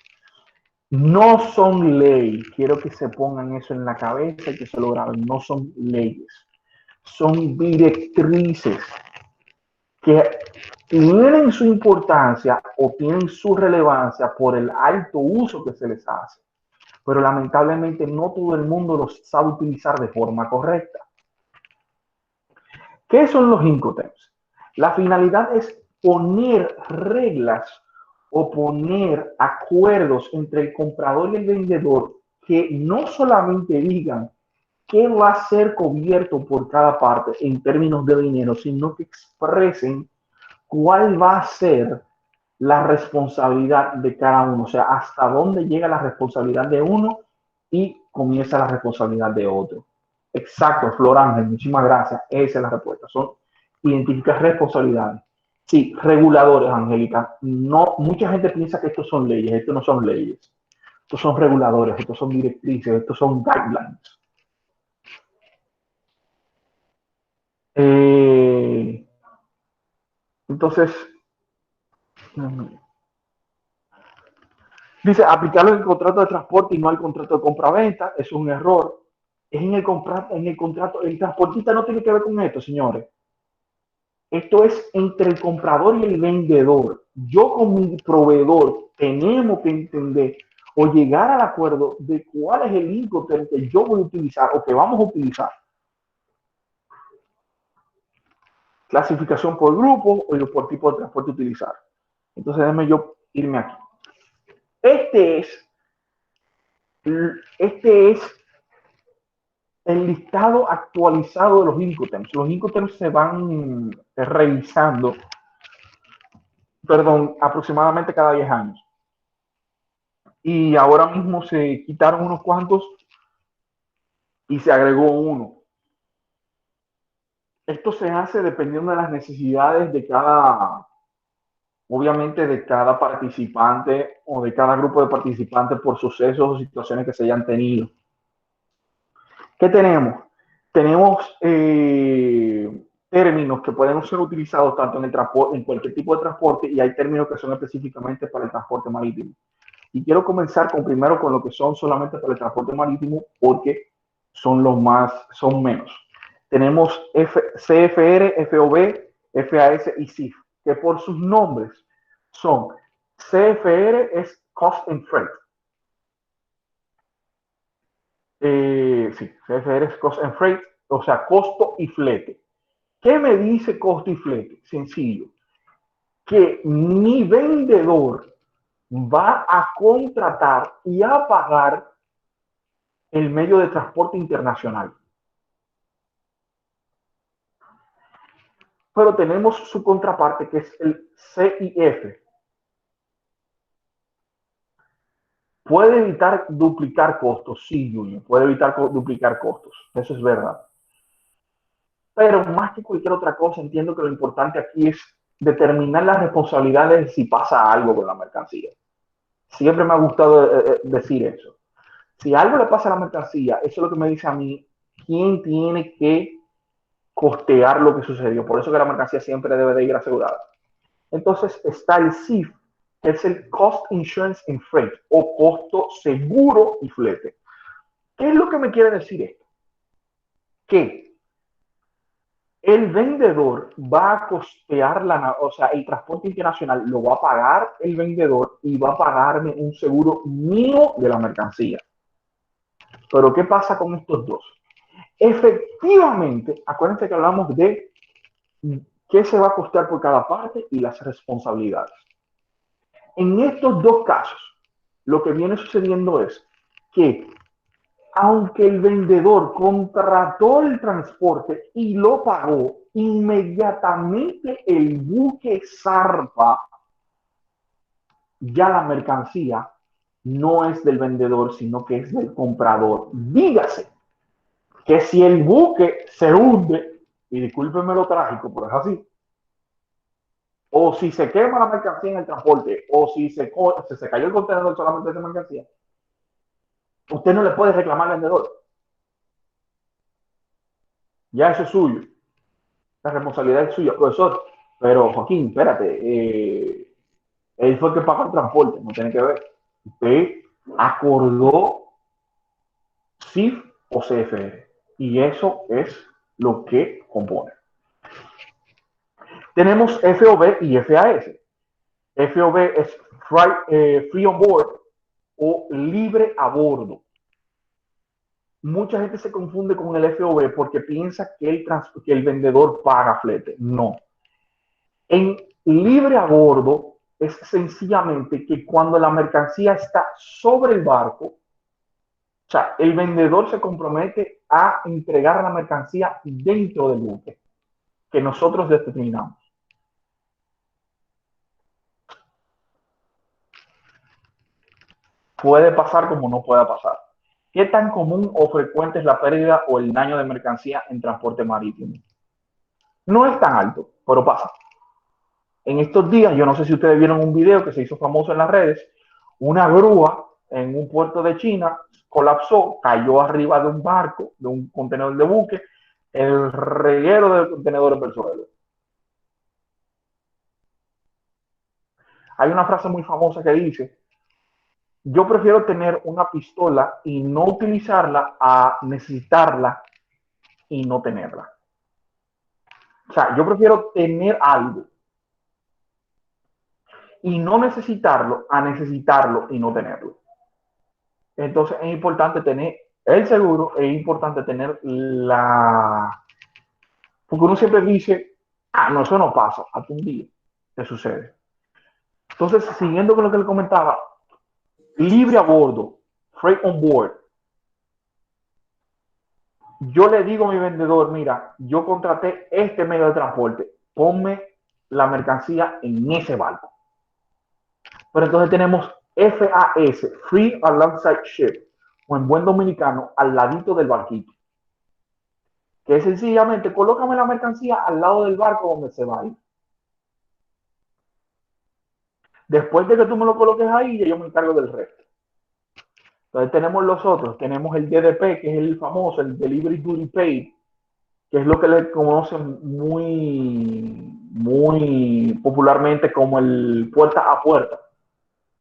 No son ley, quiero que se pongan eso en la cabeza y que se lo graben, no son leyes, son directrices que tienen su importancia o tienen su relevancia por el alto uso que se les hace, pero lamentablemente no todo el mundo los sabe utilizar de forma correcta. ¿Qué son los Incoterms? La finalidad es poner reglas o poner acuerdos entre el comprador y el vendedor que no solamente digan qué va a ser cubierto por cada parte en términos de dinero, sino que expresen cuál va a ser la responsabilidad de cada uno, o sea, hasta dónde llega la responsabilidad de uno y comienza la responsabilidad de otro. Exacto, Flor Ángel, muchísimas gracias. Esa es la respuesta. Son identificar responsabilidades. Sí, reguladores, Angélica. No, mucha gente piensa que estos son leyes. Estos no son leyes. Estos son reguladores, estos son directrices, estos son guidelines. Entonces, dice, aplicarlo en el contrato de transporte y no al contrato de compra-venta. Es un error. Es en el contrato. El transportista no tiene que ver con esto, señores. Esto es entre el comprador y el vendedor. Yo con mi proveedor tenemos que entender o llegar al acuerdo de cuál es el Incoterm que yo voy a utilizar o que vamos a utilizar. Clasificación por grupo o por tipo de transporte utilizar. Entonces déjame yo irme aquí. Este es el listado actualizado de los Incoterms. Los Incoterms se van revisando, aproximadamente cada 10 años. Y ahora mismo se quitaron unos cuantos y se agregó uno. Esto se hace dependiendo de las necesidades de obviamente de cada participante o de cada grupo de participantes por sucesos o situaciones que se hayan tenido. ¿Qué tenemos? Tenemos términos que pueden ser utilizados tanto en el transporte, en cualquier tipo de transporte, y hay términos que son específicamente para el transporte marítimo. Y quiero comenzar primero con lo que son solamente para el transporte marítimo, porque son menos. Tenemos CFR, FOB, FAS y CIF, que por sus nombres son: CFR es Cost and Freight. Sí, CFR es Cost and Freight, o sea, costo y flete. ¿Qué me dice costo y flete? Sencillo. que mi vendedor va a contratar y a pagar el medio de transporte internacional. Pero tenemos su contraparte, que es el CIF. Puede evitar duplicar costos, sí, Junior, puede evitar duplicar costos, eso es verdad. Pero más que cualquier otra cosa, entiendo que lo importante aquí es determinar las responsabilidades de si pasa algo con la mercancía. Siempre me ha gustado decir eso. Si algo le pasa a la mercancía, eso es lo que me dice a mí quién tiene que costear lo que sucedió. Por eso que la mercancía siempre debe de ir asegurada. Entonces está el CIF, que es el Cost Insurance and Freight, o costo seguro y flete. ¿Qué es lo que me quiere decir esto? Que el vendedor va a costear el transporte internacional lo va a pagar el vendedor y va a pagarme un seguro mío de la mercancía. Pero ¿qué pasa con estos dos? Efectivamente, acuérdense que hablamos de qué se va a costear por cada parte y las responsabilidades. En estos dos casos, lo que viene sucediendo es que aunque el vendedor contrató el transporte y lo pagó, inmediatamente el buque zarpa, ya la mercancía no es del vendedor, sino que es del comprador. Dígase que si el buque se hunde, y discúlpenme lo trágico, pero es así, o si se quema la mercancía en el transporte, o si se cayó el contenedor solamente de esa mercancía, usted no le puede reclamar al vendedor. Ya eso es suyo. La responsabilidad es suya, profesor. Pero, Joaquín, espérate. Él fue el que pagó el transporte, no tiene que ver. Usted acordó CIF o CFR. Y eso es lo que compone. Tenemos FOB y FAS. FOB es Free on Board o libre a bordo. Mucha gente se confunde con el FOB porque piensa que el vendedor paga flete. No. En libre a bordo es sencillamente que cuando la mercancía está sobre el barco, o sea, el vendedor se compromete a entregar la mercancía dentro del buque que nosotros determinamos. Puede pasar como no pueda pasar. ¿Qué tan común o frecuente es la pérdida o el daño de mercancía en transporte marítimo? No es tan alto, pero pasa. En estos días, yo no sé si ustedes vieron un video que se hizo famoso en las redes, una grúa en un puerto de China colapsó, cayó arriba de un barco, de un contenedor de buque, el reguero del contenedor del suelo. Hay una frase muy famosa que dice: yo prefiero tener una pistola y no utilizarla a necesitarla y no tenerla. O sea, yo prefiero tener algo y no necesitarlo a necesitarlo y no tenerlo. Entonces es importante tener el seguro, es importante tener porque uno siempre dice, no, eso no pasa, hasta un día te sucede. Entonces, siguiendo con lo que le comentaba, libre a bordo, freight on board. Yo le digo a mi vendedor, mira, yo contraté este medio de transporte, ponme la mercancía en ese barco. Pero entonces tenemos FAS, Free Alongside Ship, o en buen dominicano, al ladito del barquito. Que es sencillamente, colócame la mercancía al lado del barco donde se va a ir. Después de que tú me lo coloques ahí, yo me encargo del resto. Entonces tenemos los otros, tenemos el DDP, que es el famoso, el Delivery Duty Paid, que es lo que le conocen muy popularmente como el puerta a puerta.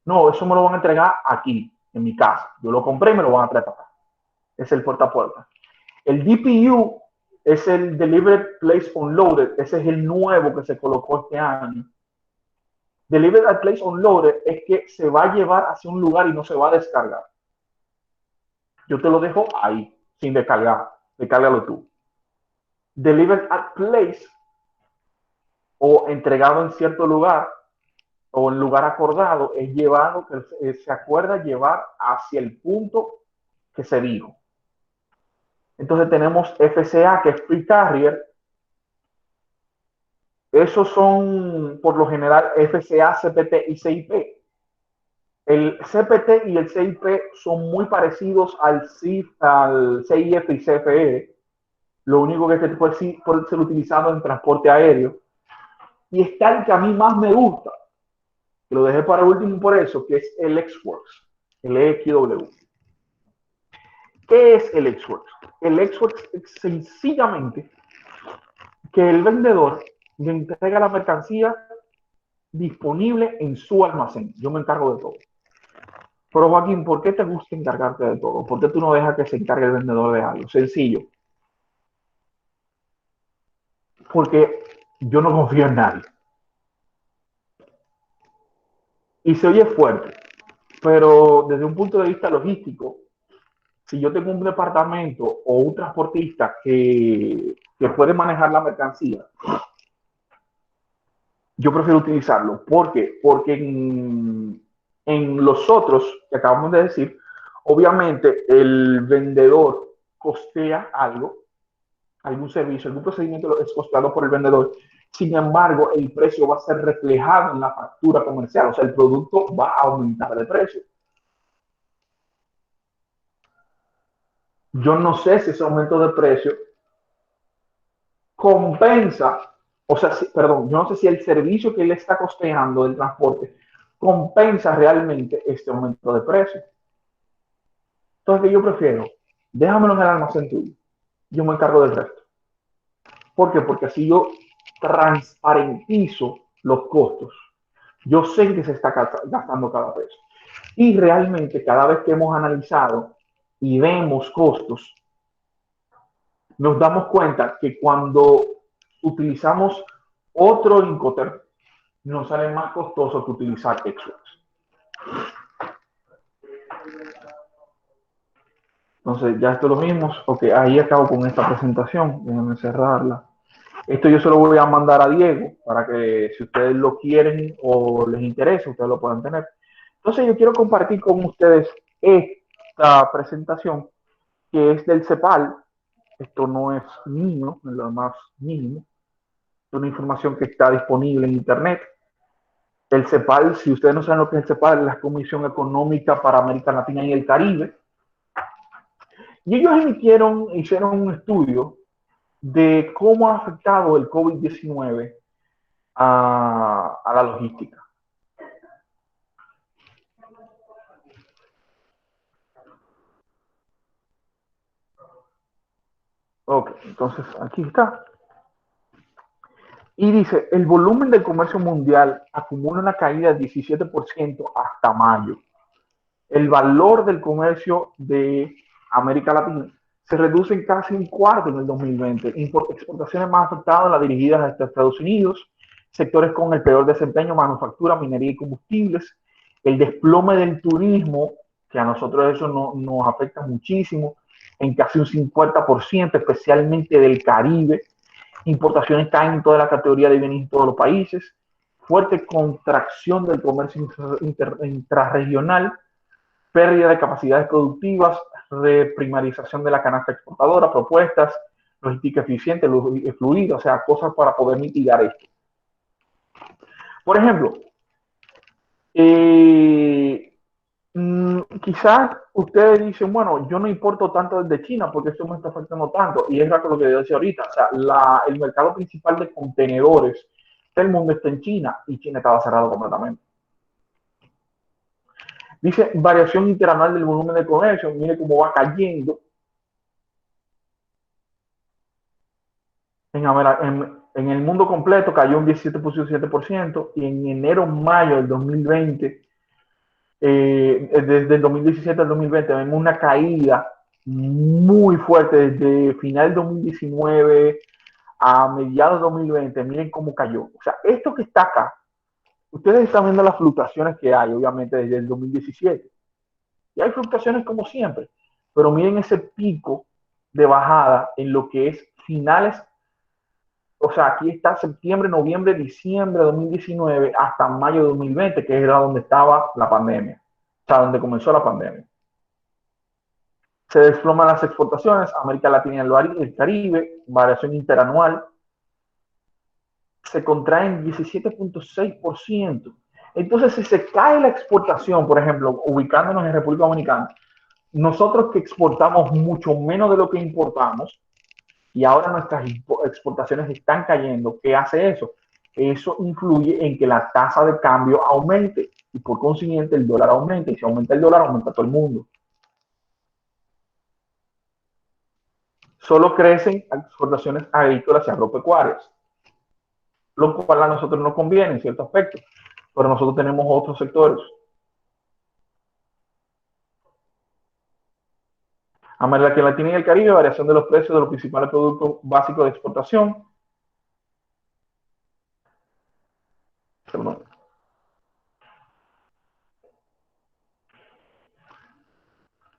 No, eso me lo van a entregar aquí, en mi casa. Yo lo compré y me lo van a traer para acá. Es el puerta a puerta. El DPU es el Delivered Place Unloaded. Ese es el nuevo que se colocó este año. Delivered Place Unloaded es que se va a llevar hacia un lugar y no se va a descargar. Yo te lo dejo ahí, sin descargar. Descárgalo tú. Delivered at place o entregado en cierto lugar o en lugar acordado es llevado, que se acuerda llevar hacia el punto que se dijo. Entonces tenemos FCA, que es Free Carrier. Esos son, por lo general, FCA, CPT y CIP. El CPT y el CIP son muy parecidos al CIF y CFR. Lo único que este puede ser utilizado en transporte aéreo. Y está el que a mí más me gusta, que lo dejé para último por eso, que es el ExWorks, el EXW. ¿Qué es el ExWorks? El ExWorks es sencillamente que el vendedor le entrega la mercancía disponible en su almacén. Yo me encargo de todo. Pero Joaquín, ¿por qué te gusta encargarte de todo? ¿Por qué tú no dejas que se encargue el vendedor de algo? Sencillo. Porque yo no confío en nadie. Y se oye fuerte, pero desde un punto de vista logístico, si yo tengo un departamento o un transportista que puede manejar la mercancía, yo prefiero utilizarlo. ¿Por qué? Porque en los otros que acabamos de decir, obviamente el vendedor costea algo, algún servicio, algún procedimiento es costeado por el vendedor. Sin embargo, el precio va a ser reflejado en la factura comercial, o sea, el producto va a aumentar de precio. Yo no sé si ese aumento de precio compensa, o sea, perdón, yo no sé si el servicio que él está costeando del transporte compensa realmente este aumento de precio. Entonces, ¿qué yo prefiero? Déjamelo en el almacén tuyo. Yo me encargo del resto. ¿Por qué? Porque así yo transparentizo los costos. Yo sé que se está gastando cada peso. Y realmente, cada vez que hemos analizado y vemos costos, nos damos cuenta que cuando utilizamos otro Incoterm, nos sale más costoso que utilizar ExWorks. Entonces, ya esto lo vimos. Ok, ahí acabo con esta presentación. Déjenme cerrarla. Esto yo se lo voy a mandar a Diego para que si ustedes lo quieren o les interesa, ustedes lo puedan tener. Entonces, yo quiero compartir con ustedes esta presentación que es del CEPAL. Esto no es mío, es lo más mínimo. Es una información que está disponible en Internet. El CEPAL, si ustedes no saben lo que es el CEPAL, es la Comisión Económica para América Latina y el Caribe. Y ellos hicieron un estudio de cómo ha afectado el COVID-19 a la logística. Ok, entonces aquí está. Y dice, el volumen del comercio mundial acumula una caída del 17% hasta mayo. El valor del comercio de América Latina se reduce en casi un cuarto en el 2020. Exportaciones más afectadas, las dirigidas a Estados Unidos, sectores con el peor desempeño, manufactura, minería y combustibles, el desplome del turismo, que a nosotros eso nos afecta muchísimo, en casi un 50%, especialmente del Caribe. Importaciones caen en toda la categoría de bienes en todos los países. Fuerte contracción del comercio intrarregional, pérdida de capacidades productivas, reprimarización de la canasta exportadora, propuestas, logística eficiente, fluida, o sea, cosas para poder mitigar esto. Por ejemplo, quizás ustedes dicen, bueno, yo no importo tanto desde China porque esto me está afectando tanto. Y es lo que yo decía ahorita, o sea, el mercado principal de contenedores del mundo está en China y China estaba cerrado completamente. Dice, variación interanual del volumen de comercio, mire cómo va cayendo. En el mundo completo cayó un 17.7% y en enero-mayo del 2020, desde el 2017 al 2020, vemos una caída muy fuerte desde final del 2019 a mediados del 2020. Miren cómo cayó. O sea, esto que está acá, ustedes están viendo las fluctuaciones que hay, obviamente, desde el 2017. Y hay fluctuaciones como siempre, pero miren ese pico de bajada en lo que es finales O sea, aquí está septiembre, noviembre, diciembre de 2019 hasta mayo de 2020, que era donde estaba la pandemia. O sea, donde comenzó la pandemia. Se desploman las exportaciones, América Latina y el Caribe, variación interanual, se contraen 17.6%. Entonces, si se cae la exportación, por ejemplo, ubicándonos en República Dominicana, nosotros que exportamos mucho menos de lo que importamos, y ahora nuestras exportaciones están cayendo, ¿qué hace eso? Eso influye en que la tasa de cambio aumente y por consiguiente el dólar aumenta. Y si aumenta el dólar, aumenta todo el mundo. Solo crecen exportaciones agrícolas y agropecuarias, lo cual a nosotros no conviene en cierto aspecto, pero nosotros tenemos otros sectores. América Latina y el Caribe, variación de los precios de los principales productos básicos de exportación. Perdón.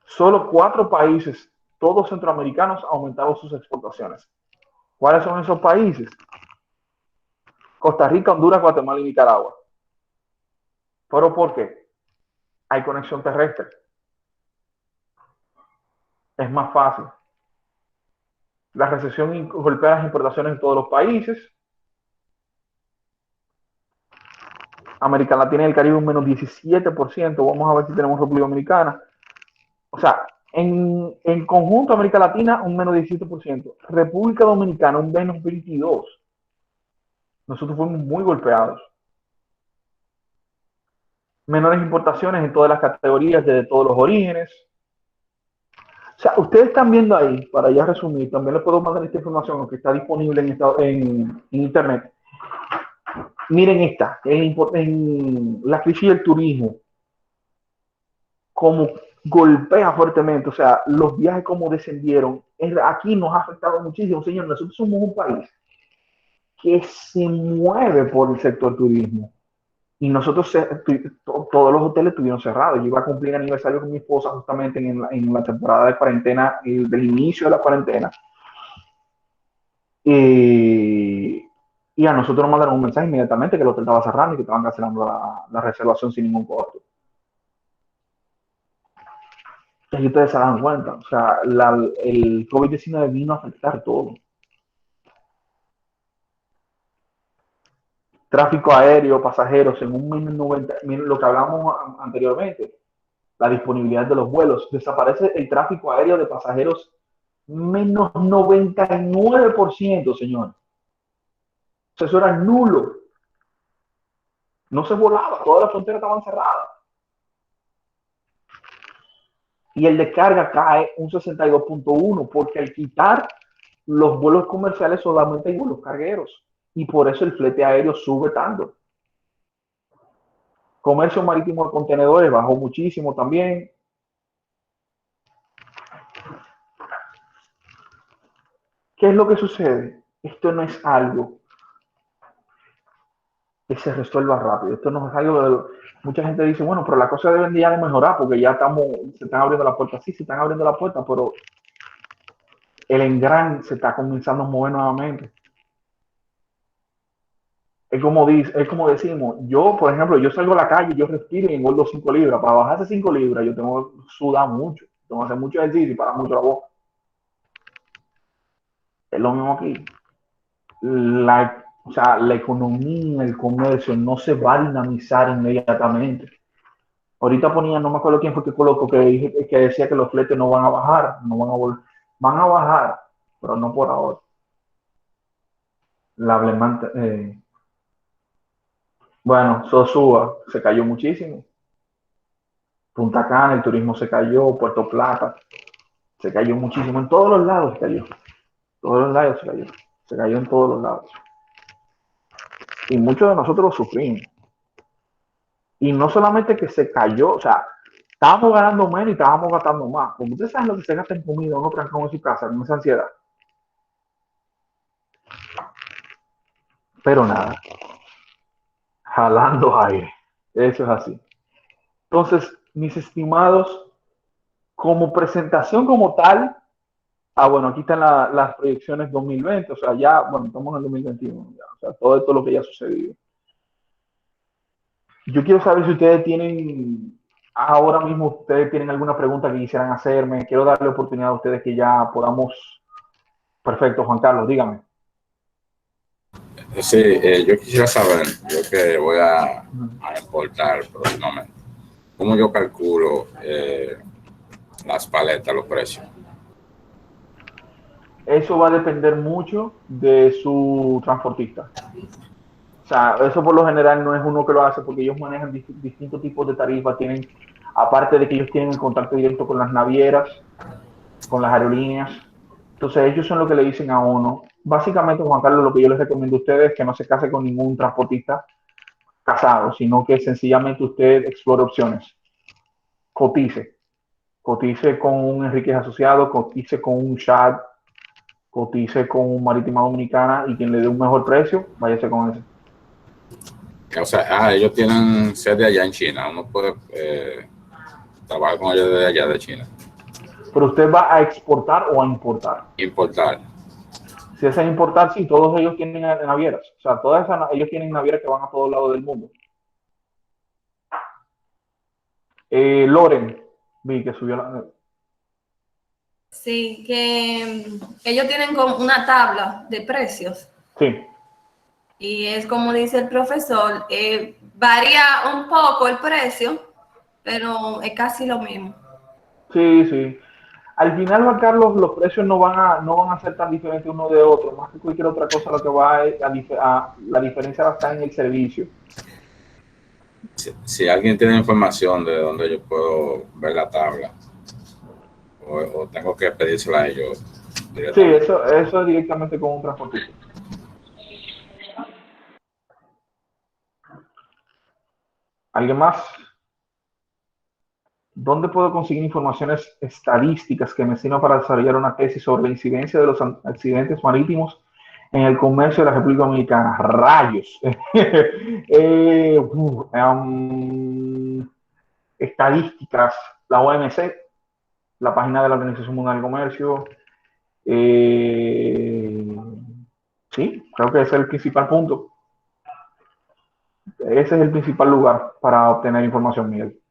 Solo 4 países, todos centroamericanos, aumentaron sus exportaciones. ¿Cuáles son esos países? Costa Rica, Honduras, Guatemala y Nicaragua. ¿Pero por qué? Hay conexión terrestre. Es más fácil. La recesión golpea las importaciones en todos los países. América Latina y el Caribe un menos 17%. Vamos a ver si tenemos República Dominicana. O sea, en conjunto América Latina un menos 17%. República Dominicana un menos 22%. Nosotros fuimos muy golpeados. Menores importaciones en todas las categorías, desde todos los orígenes. O sea, ustedes están viendo ahí, para ya resumir, también les puedo mandar esta información, aunque está disponible en internet. Miren esta, en la crisis del turismo, como golpea fuertemente, o sea, los viajes como descendieron, aquí nos ha afectado muchísimo, señor. Nosotros somos un país que se mueve por el sector turismo. Y nosotros, todos los hoteles estuvieron cerrados. Yo iba a cumplir aniversario con mi esposa justamente en la temporada de cuarentena, del inicio de la cuarentena. Y a nosotros nos mandaron un mensaje inmediatamente que el hotel estaba cerrando y que estaban cancelando la reservación sin ningún costo. Y ustedes se dan cuenta, o sea, el COVID-19 vino a afectar todo. Tráfico aéreo, pasajeros, en un menos 90, lo que hablamos anteriormente, la disponibilidad de los vuelos, desaparece el tráfico aéreo de pasajeros menos 99%, señor. O sea, eso era nulo. No se volaba, todas las fronteras estaban cerradas. Y el de carga cae un 62.1 porque al quitar los vuelos comerciales solamente hay vuelos cargueros. Y por eso el flete aéreo sube tanto. Comercio marítimo de contenedores bajó muchísimo también. ¿Qué es lo que sucede? Esto no es algo que se resuelva rápido. Esto no es algo de... Mucha gente dice, bueno, pero la cosa deben ya de mejorar porque ya se están abriendo las puertas. Sí, se están abriendo las puertas, pero el engran se está comenzando a mover nuevamente. Es como decimos, yo, por ejemplo, yo salgo a la calle, yo respiro y engordo 5 libras. Para bajar esas 5 libras, yo tengo que sudar mucho, tengo que hacer mucho ejercicio y parar mucho la boca. Es lo mismo aquí. O sea, la economía, el comercio no se va a dinamizar inmediatamente. Ahorita ponía, no me acuerdo quién fue que colocó, que decía que los fletes no van a bajar, no van a volver. Van a bajar, pero no por ahora. Bueno, Sosúa se cayó muchísimo. Punta Cana, el turismo se cayó, Puerto Plata, se cayó muchísimo. En todos los lados se cayó. Todos los lados se cayó. Se cayó en todos los lados. Y muchos de nosotros lo sufrimos. Y no solamente que se cayó, o sea, estábamos ganando menos y estábamos gastando más. Porque ustedes saben lo que se gasta en comida, uno trancado en su casa, con esa ansiedad. Pero nada. Jalando aire. Eso es así. Entonces, mis estimados, como presentación como tal, Bueno, aquí están las proyecciones 2020, o sea, ya, bueno, estamos en el 2021, ya, o sea, todo esto es lo que ya ha sucedido. Yo quiero saber si ustedes tienen, ahora mismo, ustedes tienen alguna pregunta que quisieran hacerme. Quiero darle oportunidad a ustedes que ya podamos. Perfecto, Juan Carlos, dígame. Sí, yo quisiera saber, yo que voy a importar próximamente, ¿cómo yo calculo las paletas, los precios? Eso va a depender mucho de su transportista. O sea, eso por lo general no es uno que lo hace porque ellos manejan distintos tipos de tarifas. Tienen, aparte de que ellos tienen el contacto directo con las navieras, con las aerolíneas. Entonces ellos son lo que le dicen a uno. Básicamente, Juan Carlos, lo que yo les recomiendo a ustedes es que no se case con ningún transportista casado, sino que sencillamente usted explore opciones. Cotice. Cotice con un Enríquez Asociado, cotice con un Shad, cotice con un Marítima Dominicana y quien le dé un mejor precio, váyase con ese. O sea, ellos tienen sede allá en China, uno puede trabajar con ellos desde allá de China. Pero usted va a exportar o a importar. Importar. Si es a importar, sí, todos ellos tienen navieras. O sea, ellos tienen navieras que van a todos lados del mundo. Loren, vi que subió la... Sí, que ellos tienen como una tabla de precios. Sí. Y es como dice el profesor, varía un poco el precio, pero es casi lo mismo. Sí, sí. Al final, Juan Carlos, los precios no van a ser tan diferentes uno de otro. Más que cualquier otra cosa, lo que va la diferencia va a estar en el servicio. Si alguien tiene información de dónde yo puedo ver la tabla, o tengo que pedírsela a ellos Sí, eso es directamente con un transportista. ¿Alguien más? ¿Dónde puedo conseguir informaciones estadísticas que me sirvan para desarrollar una tesis sobre la incidencia de los accidentes marítimos en el comercio de la República Dominicana? ¡Rayos! Estadísticas, la OMC, la página de la Organización Mundial del Comercio. Sí, creo que ese es el principal punto. Ese es el principal lugar para obtener información, Miguel.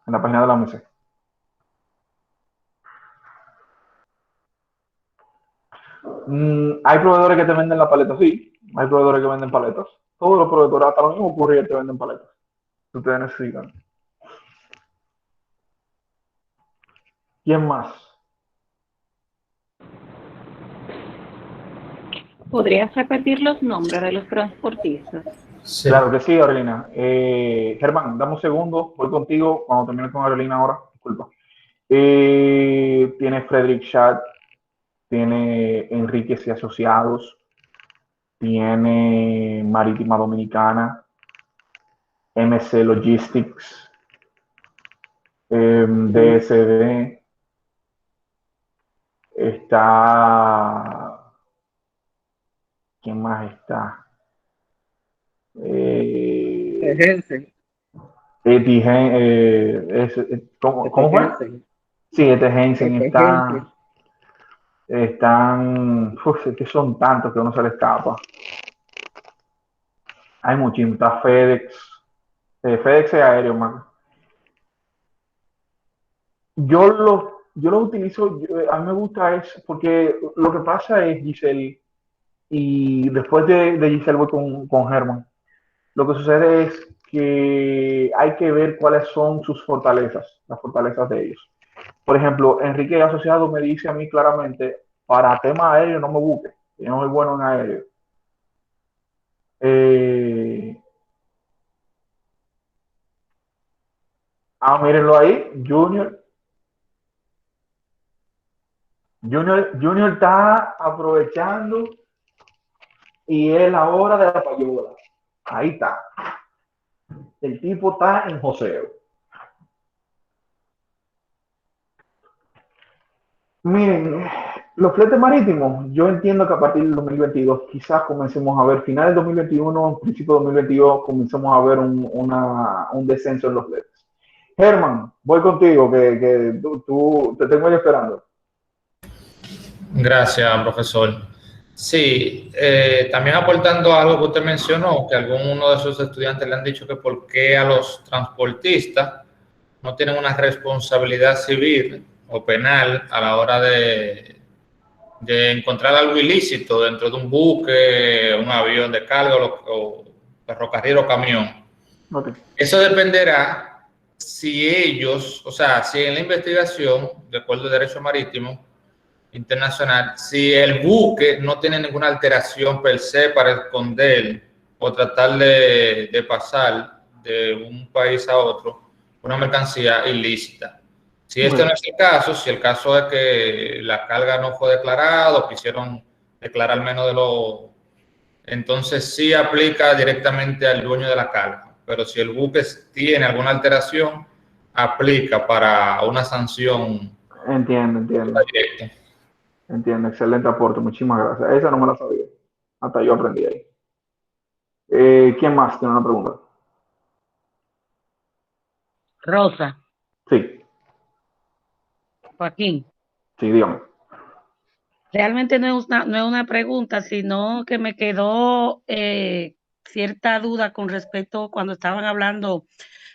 En la página de la OMC. Hay proveedores que te venden la paleta, sí. Hay proveedores que venden paletas. Todos los proveedores, hasta los mismos courier te venden paletas. Si ustedes necesitan. ¿Quién más? ¿Podrías repetir los nombres de los transportistas? Sí. Claro que sí, Aurelina. Germán, dame un segundo. Voy contigo cuando termine con Aurelina ahora. Disculpa. Tiene Frederick Schad, tiene Enríquez y Asociados, tiene Marítima Dominicana, MC Logistics, DSD, está... ¿Quién más está? ¿Cómo fue? Sí, Jensen está... Están... es que son tantos que uno se le escapa. Hay muchísimos. Está FedEx. FedEx es aéreo, man. Yo lo utilizo, a mí me gusta es porque lo que pasa es, Giselle, y después de Giselle voy con Germán, lo que sucede es que hay que ver cuáles son sus fortalezas, las fortalezas de ellos. Por ejemplo, Enrique Asociado me dice a mí claramente, para tema aéreo no me busque, yo no soy bueno en aéreo. Mírenlo ahí, Junior está aprovechando y es la hora de la payola. Ahí está. El tipo está en joseo. Miren, los fletes marítimos, yo entiendo que a partir del 2022 quizás comencemos a ver, finales del 2021, principio del 2022, comencemos a ver un descenso en los fletes. Germán, voy contigo, que tú te tengo ahí esperando. Gracias, profesor. Sí, también aportando a algo que usted mencionó, que alguno de sus estudiantes le han dicho que por qué a los transportistas no tienen una responsabilidad civil o penal a la hora de encontrar algo ilícito dentro de un buque, un avión de carga o ferrocarril o camión. Okay. Eso dependerá si ellos, o sea, si en la investigación, de acuerdo al derecho marítimo internacional, si el buque no tiene ninguna alteración per se para esconder o tratar de pasar de un país a otro una mercancía ilícita. Si este no es el caso, si el caso es que la carga no fue declarada o quisieron declarar menos de lo... Entonces sí aplica directamente al dueño de la carga. Pero si el buque tiene alguna alteración, aplica para una sanción Entiendo. directa. Entiendo, excelente aporte, muchísimas gracias. Esa no me la sabía. Hasta yo aprendí ahí. ¿Quién más tiene una pregunta? Rosa, Sí, Joaquín. sí, dígame. Realmente no es una pregunta, sino que me quedó cierta duda con respecto cuando estaban hablando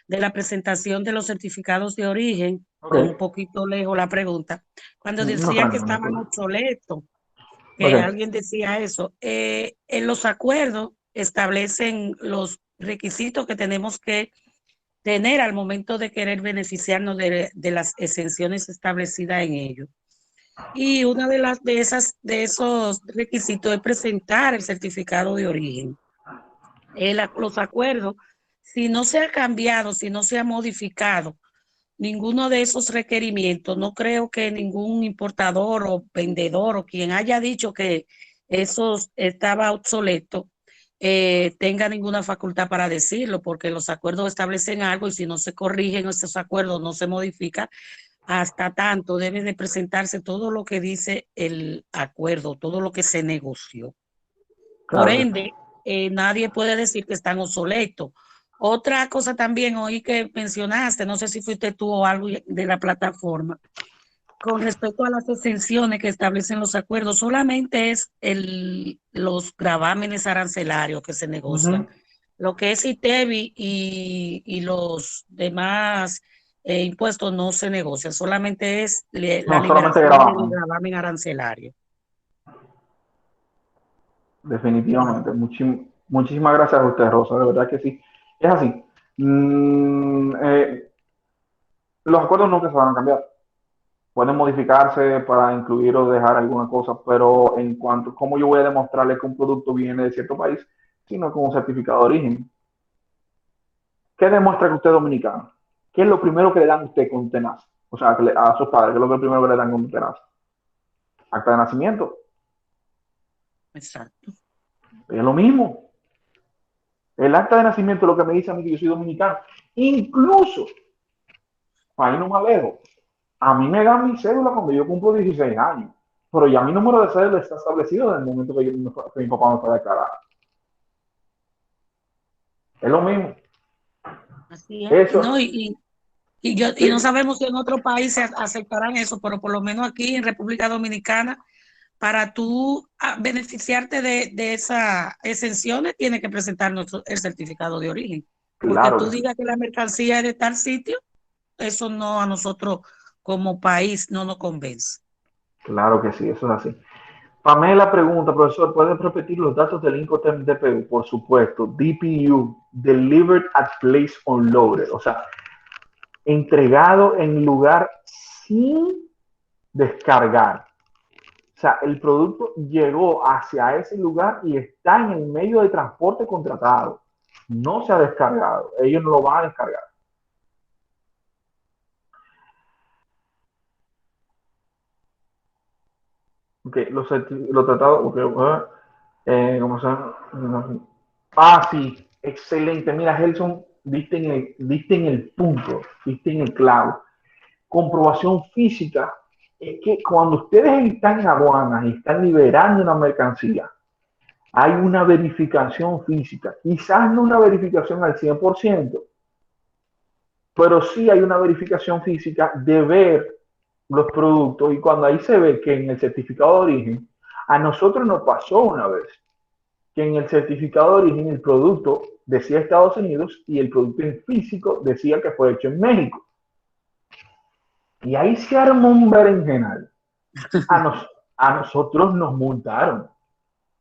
de la presentación de los certificados de origen, un poquito lejos la pregunta, cuando decían que estaban obsoletos, que alguien decía eso. En los acuerdos establecen los requisitos que tenemos que tener al momento de querer beneficiarnos de las exenciones establecidas en ellos. Y una de esos requisitos es presentar el certificado de origen. Los acuerdos, si no se ha cambiado, si no se ha modificado ninguno de esos requerimientos, no creo que ningún importador o vendedor o quien haya dicho que eso estaba obsoleto tenga ninguna facultad para decirlo, porque los acuerdos establecen algo y si no se corrigen esos acuerdos, no se modifican, hasta tanto debe de presentarse todo lo que dice el acuerdo, todo lo que se negoció. Por ende, nadie puede decir que están obsoletos. Otra cosa también oí que mencionaste, no sé si fuiste tú o algo de la plataforma, con respecto a las exenciones que establecen los acuerdos, solamente es los gravámenes arancelarios que se negocian. Lo que es ITEVI y los demás impuestos no se negocian, solamente es la liberación del gravamen arancelario. Definitivamente. Muchísimas gracias a usted, Rosa. De verdad que sí. Es así. Los acuerdos nunca se van a cambiar. Pueden modificarse para incluir o dejar alguna cosa, pero en cuanto a cómo yo voy a demostrarle que un producto viene de cierto país, sino con un certificado de origen. ¿Qué demuestra que usted es dominicano? ¿Qué es lo primero que le dan a usted con TENAS? O sea, a sus padres, ¿qué es lo primero que le dan con TENAS? Acta de nacimiento. Exacto. Es lo mismo. El acta de nacimiento es lo que me dice a mí que yo soy dominicano. Incluso, para irnos más lejos, a mí me dan mi cédula cuando yo cumplo 16 años. Pero ya mi número de cédula está establecido desde el momento que mi papá me fue a declarar. Es lo mismo. Así es. Eso. No, y no sabemos si en otros países aceptarán eso, pero por lo menos aquí en República Dominicana, para tú beneficiarte de esas exenciones, tienes que presentar el certificado de origen. Porque Claro tú digas que la mercancía es de tal sitio, eso no a nosotros como país no nos convence. Claro que sí, eso es así. Pamela pregunta, profesor, ¿puedes repetir los datos del Incoterm DPU? Por supuesto, DPU, Delivered at Place Unloaded, o sea, entregado en lugar sin descargar. O sea, el producto llegó hacia ese lugar y está en el medio de transporte contratado. No se ha descargado. Ellos no lo van a descargar. Ok, los tratados. Okay, ¿cómo se llama? Sí, excelente. Mira, Gelson, diste en el punto, diste en el clavo. Comprobación física es que cuando ustedes están en aduanas y están liberando una mercancía, hay una verificación física. Quizás no una verificación al 100%, pero sí hay una verificación física de ver los productos y cuando ahí se ve que en el certificado de origen, a nosotros nos pasó una vez, que en el certificado de origen el producto decía Estados Unidos y el producto en físico decía que fue hecho en México. Y ahí se armó un berenjenal. A nosotros nos multaron.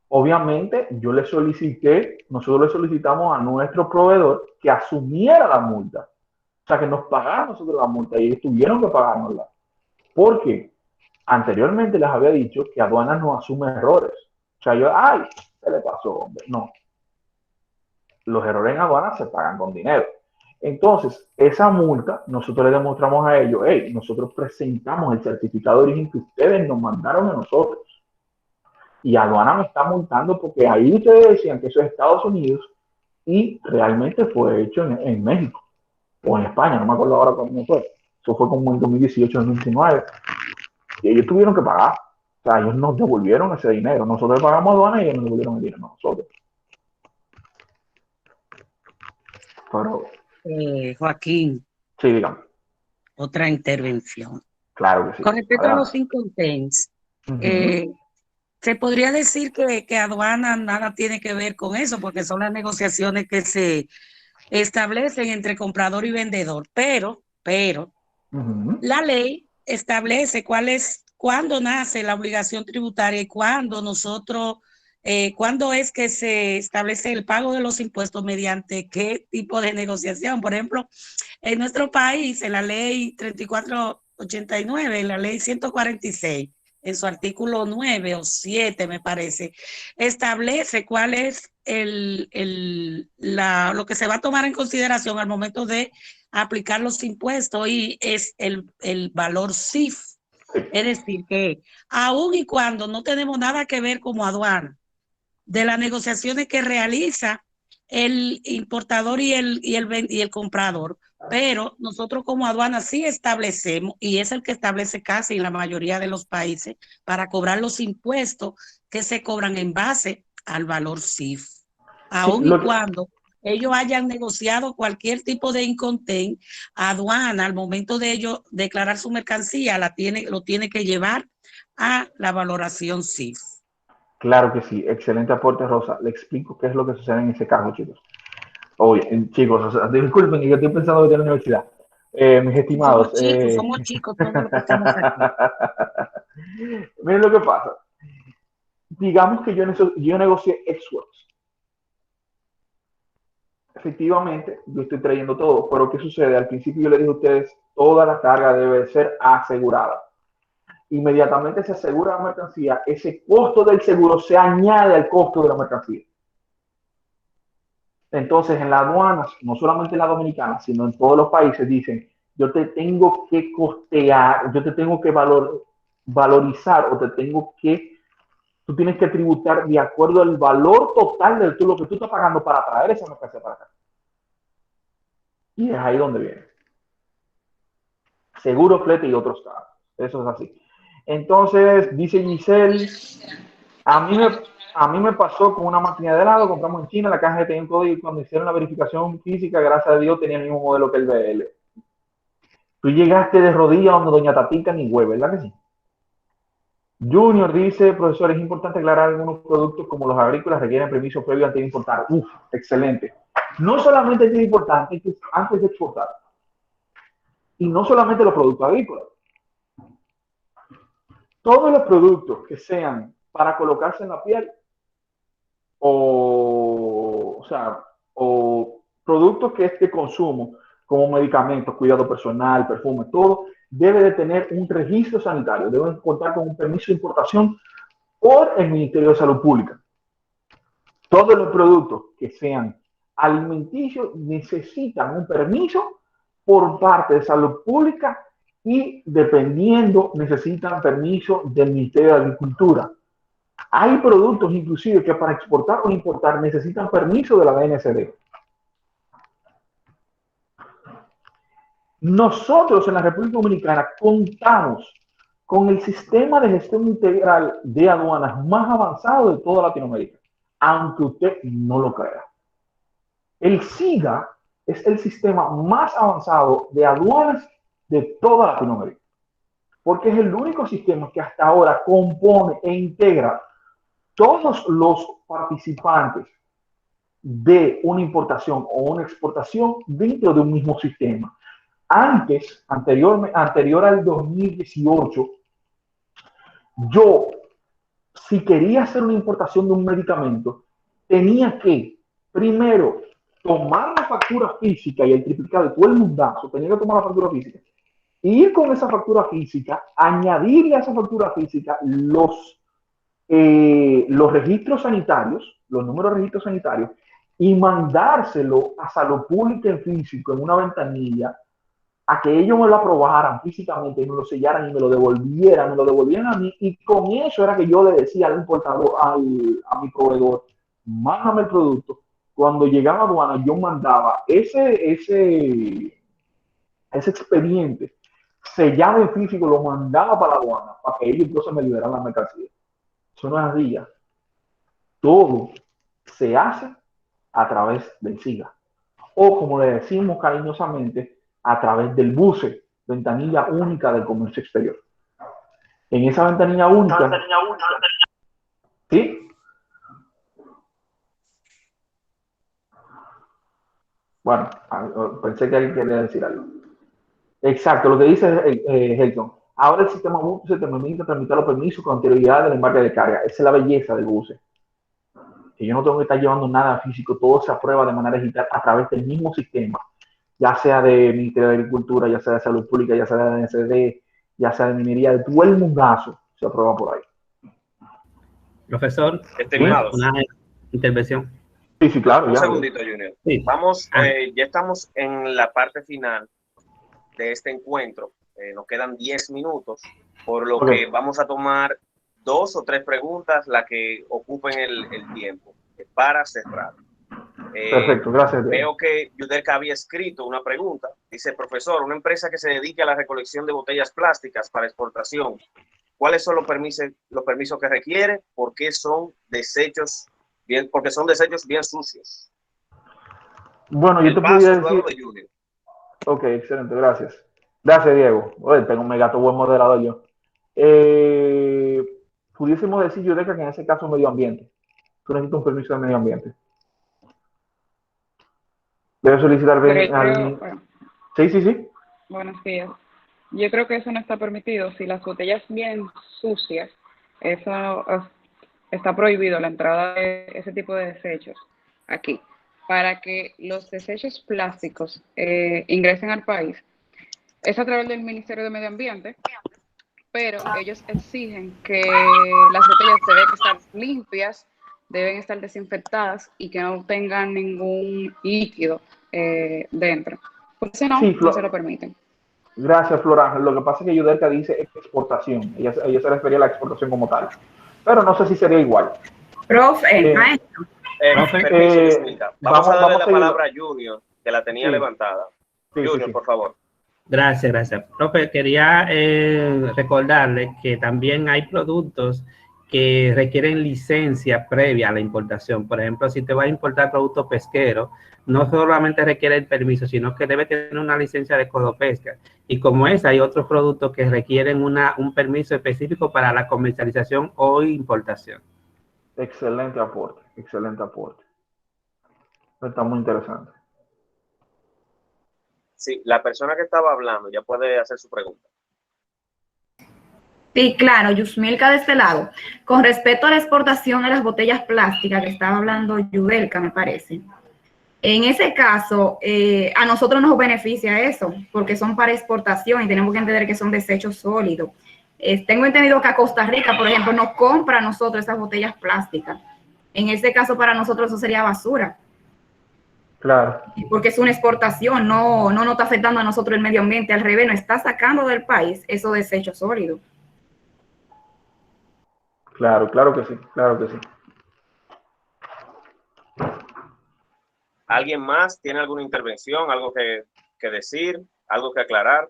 Obviamente, nosotros le solicitamos a nuestro proveedor que asumiera la multa. O sea, que nos pagara nosotros la multa y ellos tuvieron que pagárnosla. Porque anteriormente les había dicho que aduanas no asume errores. O sea, se le pasó, hombre. No. Los errores en aduanas se pagan con dinero. Entonces, esa multa, nosotros le demostramos a ellos, nosotros presentamos el certificado de origen que ustedes nos mandaron a nosotros. Y aduana me está multando porque ahí ustedes decían que eso es Estados Unidos y realmente fue hecho en México o en España, no me acuerdo ahora cómo fue. Eso fue como en 2018, 2019. Y ellos tuvieron que pagar. O sea, ellos nos devolvieron ese dinero. Nosotros pagamos aduana y ellos nos devolvieron el dinero a nosotros. Pero, Joaquín, sí, dígame. otra intervención. Claro que sí. Con respecto a los incontents, se podría decir que aduana nada tiene que ver con eso, porque son las negociaciones que se establecen entre comprador y vendedor, pero la ley establece cuándo nace la obligación tributaria y cuándo es que se establece el pago de los impuestos mediante qué tipo de negociación. Por ejemplo, en nuestro país, en la ley 3489, en la ley 146, en su artículo 9 o 7, me parece, establece cuál es lo que se va a tomar en consideración al momento de aplicar los impuestos y es el valor CIF. Es decir, que aun y cuando no tenemos nada que ver como aduana, de las negociaciones que realiza el importador y el comprador, pero nosotros como aduana sí establecemos, y es el que establece casi en la mayoría de los países, para cobrar los impuestos que se cobran en base al valor CIF. Aun y cuando ellos hayan negociado cualquier tipo de incontent, aduana al momento de ellos declarar su mercancía lo tiene que llevar a la valoración CIF. Claro que sí, excelente aporte, Rosa. Le explico qué es lo que sucede en ese caso, chicos. Oye, chicos, disculpen que yo estoy pensando en la universidad. Mis estimados. Somos chicos todos los que estamos aquí. Miren lo que pasa. Digamos que yo negocié Xworks. Efectivamente, yo estoy trayendo todo, pero ¿qué sucede? Al principio yo le dije a ustedes, toda la carga debe ser asegurada. Inmediatamente se asegura la mercancía, ese costo del seguro se añade al costo de la mercancía. Entonces, en las aduanas, no solamente en la dominicana, sino en todos los países, dicen, yo te tengo que costear, yo te tengo que valorizar o tú tienes que tributar de acuerdo al valor total de lo que tú estás pagando para traer esa mercancía para acá. Y es ahí donde viene. Seguro, flete y otros cargos. Eso es así. Entonces, dice Giselle, a mí me pasó con una máquina de helado, compramos en China, la caja tenía un código y cuando hicieron la verificación física, gracias a Dios, tenía el mismo modelo que el BL. Tú llegaste de rodillas donde doña Tatica ni hueve, ¿verdad que sí? Junior dice, profesor, es importante aclarar algunos productos como los agrícolas requieren permiso previo antes de importar. Uf, excelente. No solamente es importante antes de exportar. Y no solamente los productos agrícolas. Todos los productos que sean para colocarse en la piel o productos que es de consumo, como medicamentos, cuidado personal, perfume, todo, debe de tener un registro sanitario, deben contar con un permiso de importación por el Ministerio de Salud Pública. Todos los productos que sean alimenticios necesitan un permiso por parte de Salud Pública y dependiendo necesitan permiso del Ministerio de Agricultura. Hay productos inclusive que para exportar o importar necesitan permiso de la DNCD. Nosotros en la República Dominicana contamos con el sistema de gestión integral de aduanas más avanzado de toda Latinoamérica, aunque usted no lo crea. El SIGA es el sistema más avanzado de aduanas de toda Latinoamérica. porque es el único sistema que hasta ahora compone e integra todos los participantes de una importación o una exportación dentro de un mismo sistema. Anterior al 2018, yo, si quería hacer una importación de un medicamento, tenía que, primero, tomar la factura física y el triplicado de todo el mundazo, tenía que tomar la factura física, ir con esa factura física, añadirle a esa factura física los registros sanitarios, los números de registros sanitarios, y mandárselo a Salud Pública en físico, en una ventanilla, a que ellos me lo aprobaran físicamente y me lo sellaran y me lo devolvieran a mí, y con eso era que yo le decía al importador, a mi proveedor, mándame el producto. Cuando llegaba a aduana, yo mandaba ese expediente sellado en físico, lo mandaba para la aduana, para que ellos entonces me liberaran la mercancía. Eso no es así ya. Todo se hace a través del SIGA, o como le decimos cariñosamente, a través del BUCE, ventanilla única del comercio exterior. En esa ventanilla única, ¿sí? Bueno, pensé que alguien quería decir algo. Exacto, lo que dice Helton. Ahora el sistema BUCE te permite tramitar los permisos con anterioridad del embarque de carga. Esa es la belleza del BUCE. Que yo no tengo que estar llevando nada físico, todo se aprueba de manera digital a través del mismo sistema, ya sea de Ministerio de Agricultura, ya sea de Salud Pública, ya sea de NCD, ya sea de minería, de todo el mundazo se aprueba por ahí. Profesor, una intervención. Sí, claro. Un segundito, Junior. Sí. Vamos, ya estamos en la parte final de este encuentro. Nos quedan 10 minutos, por lo que vamos a tomar 2 o 3 preguntas, las que ocupen el tiempo, para cerrar. Perfecto, gracias. Veo que Yudelka había escrito una pregunta. Dice, profesor, una empresa que se dedique a la recolección de botellas plásticas para exportación, ¿cuáles son los permisos que requiere? Porque son desechos bien sucios. Bueno, yo te podría decir... Ok, excelente, gracias. Gracias, Diego. Oye, tengo un mega buen moderador yo. Pudiésemos decir, Yudelka, que en ese caso medio ambiente. Tú necesitas un permiso de medio ambiente. Debe solicitar Sí. Buenos días. Yo creo que eso no está permitido. Si las botellas vienen sucias, eso está prohibido, la entrada de ese tipo de desechos aquí. Para que los desechos plásticos ingresen al país, es a través del Ministerio de Medio Ambiente, pero ellos exigen que las botellas deben estar limpias, deben estar desinfectadas y que no tengan ningún líquido dentro. Porque si no, no se lo permiten. Gracias, Flora. Lo que pasa es que Yudelka dice exportación. Ella se refería a la exportación como tal. Pero no sé si sería igual. Profe, maestro. Vamos a darle la palabra a Junior, que la tenía levantada. Junior, por favor. Gracias. Profe, quería recordarle que también hay productos que requieren licencia previa a la importación. Por ejemplo, si te vas a importar producto pesquero, no solamente requiere el permiso, sino que debe tener una licencia de Codopesca. Y como es, hay otros productos que requieren un permiso específico para la comercialización o importación. Excelente aporte. Está muy interesante. Sí, la persona que estaba hablando ya puede hacer su pregunta. Sí, claro, Yusmilka de este lado. Con respecto a la exportación de las botellas plásticas que estaba hablando Yudelka, me parece. En ese caso, a nosotros nos beneficia eso, porque son para exportación y tenemos que entender que son desechos sólidos. Tengo entendido que a Costa Rica, por ejemplo, nos compra a nosotros esas botellas plásticas. En ese caso, para nosotros eso sería basura. Claro. Porque es una exportación, no nos está afectando a nosotros el medio ambiente, al revés, nos está sacando del país esos desechos sólidos. Claro que sí. ¿Alguien más tiene alguna intervención, algo que decir, algo que aclarar?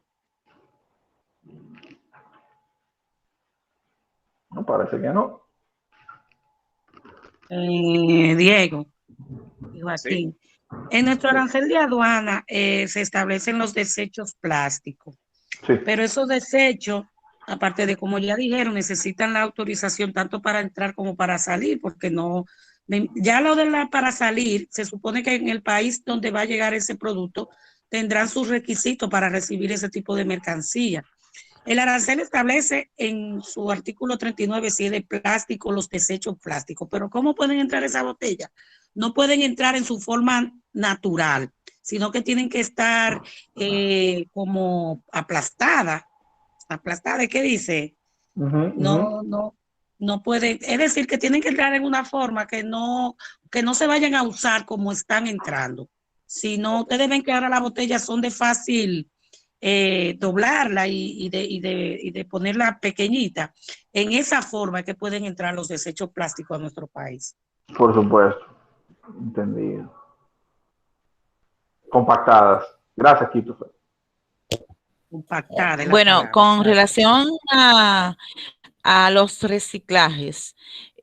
No, parece que no. Diego, Joaquín. Sí. En nuestro arancel de aduana se establecen los desechos plásticos, pero esos desechos aparte de, como ya dijeron, necesitan la autorización tanto para entrar como para salir, porque no, ya lo de la para salir, se supone que en el país donde va a llegar ese producto tendrán sus requisitos para recibir ese tipo de mercancía. El arancel establece en su artículo 39 si es de plástico, los desechos plásticos, pero ¿cómo pueden entrar esas botellas? No pueden entrar en su forma natural, sino que tienen que estar como aplastadas. ¿Aplastada? ¿Qué dice? No puede, es decir, que tienen que entrar en una forma que no se vayan a usar como están entrando, sino ustedes ven que ahora las botellas son de fácil doblarla y de ponerla pequeñita. En esa forma que pueden entrar los desechos plásticos a nuestro país. Por supuesto, entendido. Compactadas. Gracias, Christopher. Bueno, con relación a los reciclajes,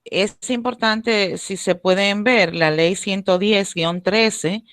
es importante, si se pueden ver, la ley 110-13,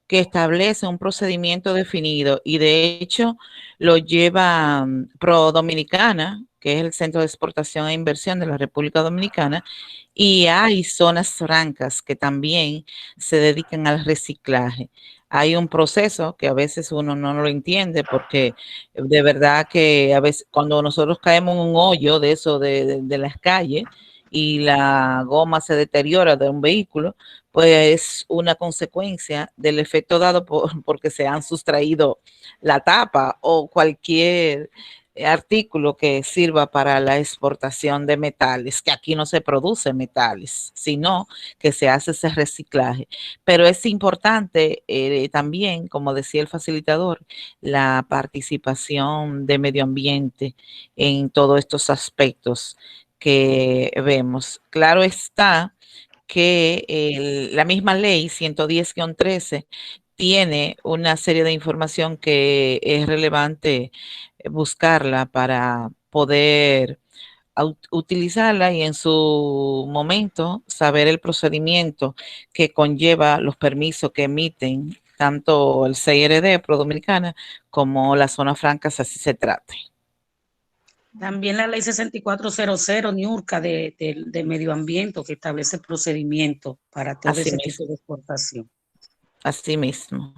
que establece un procedimiento definido y de hecho lo lleva Pro Dominicana, que es el Centro de Exportación e Inversión de la República Dominicana, y hay zonas francas que también se dedican al reciclaje. Hay un proceso que a veces uno no lo entiende porque de verdad que a veces cuando nosotros caemos en un hoyo de eso de las calles y la goma se deteriora de un vehículo, pues es una consecuencia del efecto dado porque se han sustraído la tapa o cualquier artículo que sirva para la exportación de metales, que aquí no se produce metales, sino que se hace ese reciclaje. Pero es importante también, como decía el facilitador, la participación de medio ambiente en todos estos aspectos que vemos. Claro está que la misma ley 110-13 tiene una serie de información que es relevante buscarla para poder utilizarla y en su momento saber el procedimiento que conlleva los permisos que emiten tanto el CIRD Pro Dominicana como las zonas francas, así se trate. También la ley 6400 NIURCA de medio ambiente que establece procedimientos para todo ese tipo de exportación. Así mismo.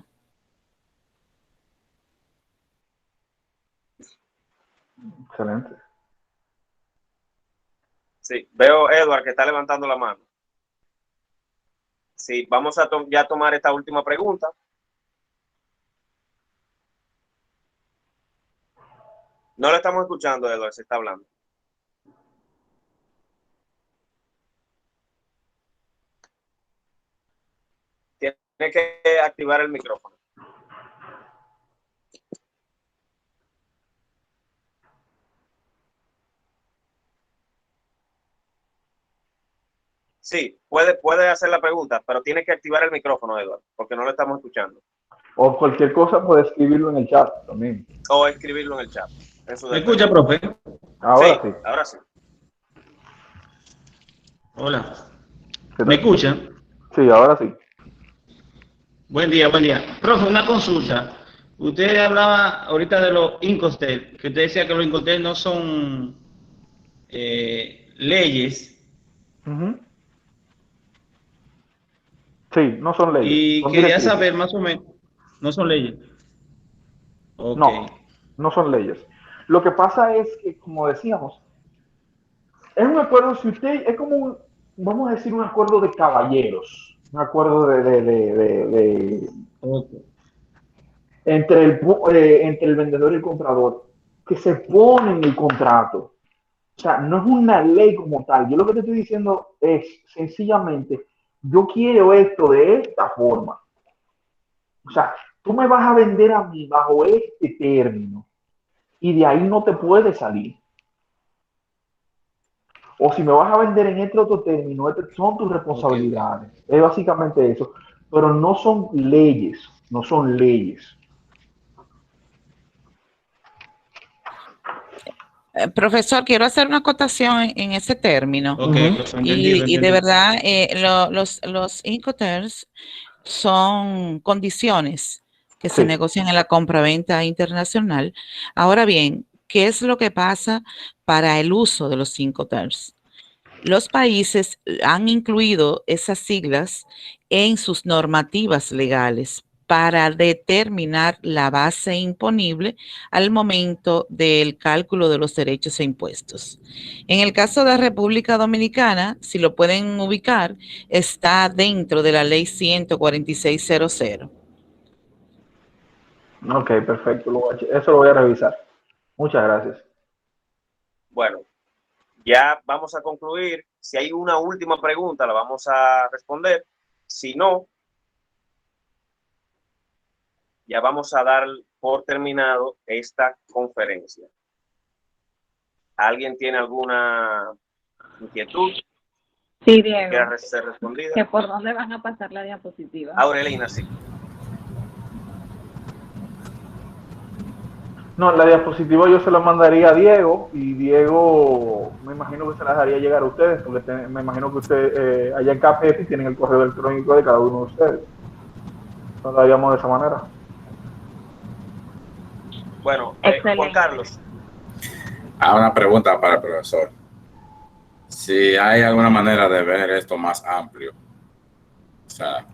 Excelente. Sí, veo Edward que está levantando la mano. Sí, vamos a ya tomar esta última pregunta. No lo estamos escuchando, Edward, se está hablando. Tiene que activar el micrófono. Sí, puede hacer la pregunta, pero tiene que activar el micrófono, Eduardo, porque no lo estamos escuchando. O cualquier cosa puede escribirlo en el chat también. O escribirlo en el chat. ¿Me escucha, profe? Ahora sí. Ahora sí. Hola. ¿Me escucha? Sí, ahora sí. Buen día, buen día. Profe, una consulta. Usted hablaba ahorita de los Incostel, que usted decía que los Incostel no son leyes. Sí, no son leyes. Y son quería directrices. saber más o menos, no son leyes. Okay. No, no son leyes. Lo que pasa es que, como decíamos, es un acuerdo, si usted, es como un, vamos a decir, un acuerdo de caballeros, un acuerdo entre el vendedor y el comprador, que se pone en el contrato. O sea, no es una ley como tal. Yo lo que te estoy diciendo es sencillamente, yo quiero esto de esta forma. O sea, tú me vas a vender a mí bajo este término y de ahí no te puedes salir. O si me vas a vender en este otro término, son tus responsabilidades. Es básicamente eso. Pero no son leyes, no son leyes. Profesor, quiero hacer una acotación en ese término. Y de verdad, los Incoterms son condiciones que se negocian en la compraventa internacional. Ahora bien, ¿qué es lo que pasa para el uso de los Incoterms? Los países han incluido esas siglas en sus normativas legales para determinar la base imponible al momento del cálculo de los derechos e impuestos. En el caso de República Dominicana, si lo pueden ubicar, está dentro de la ley 14600. Ok, perfecto. Eso lo voy a revisar. Muchas gracias. Bueno, ya vamos a concluir. Si hay una última pregunta, la vamos a responder. Si no, ya vamos a dar por terminado esta conferencia. ¿Alguien tiene alguna inquietud? Sí, Diego. ¿Quiere ser respondida? ¿Que por dónde van a pasar la diapositiva? Aurelina, sí. No, la diapositiva yo se la mandaría a Diego y Diego me imagino que se las haría llegar a ustedes, porque me imagino que ustedes allá en CAPEPI tienen el correo electrónico de cada uno de ustedes. Lo haríamos de esa manera. Bueno, Juan Carlos. Una pregunta para el profesor. Si hay alguna manera de ver esto más amplio. O sea,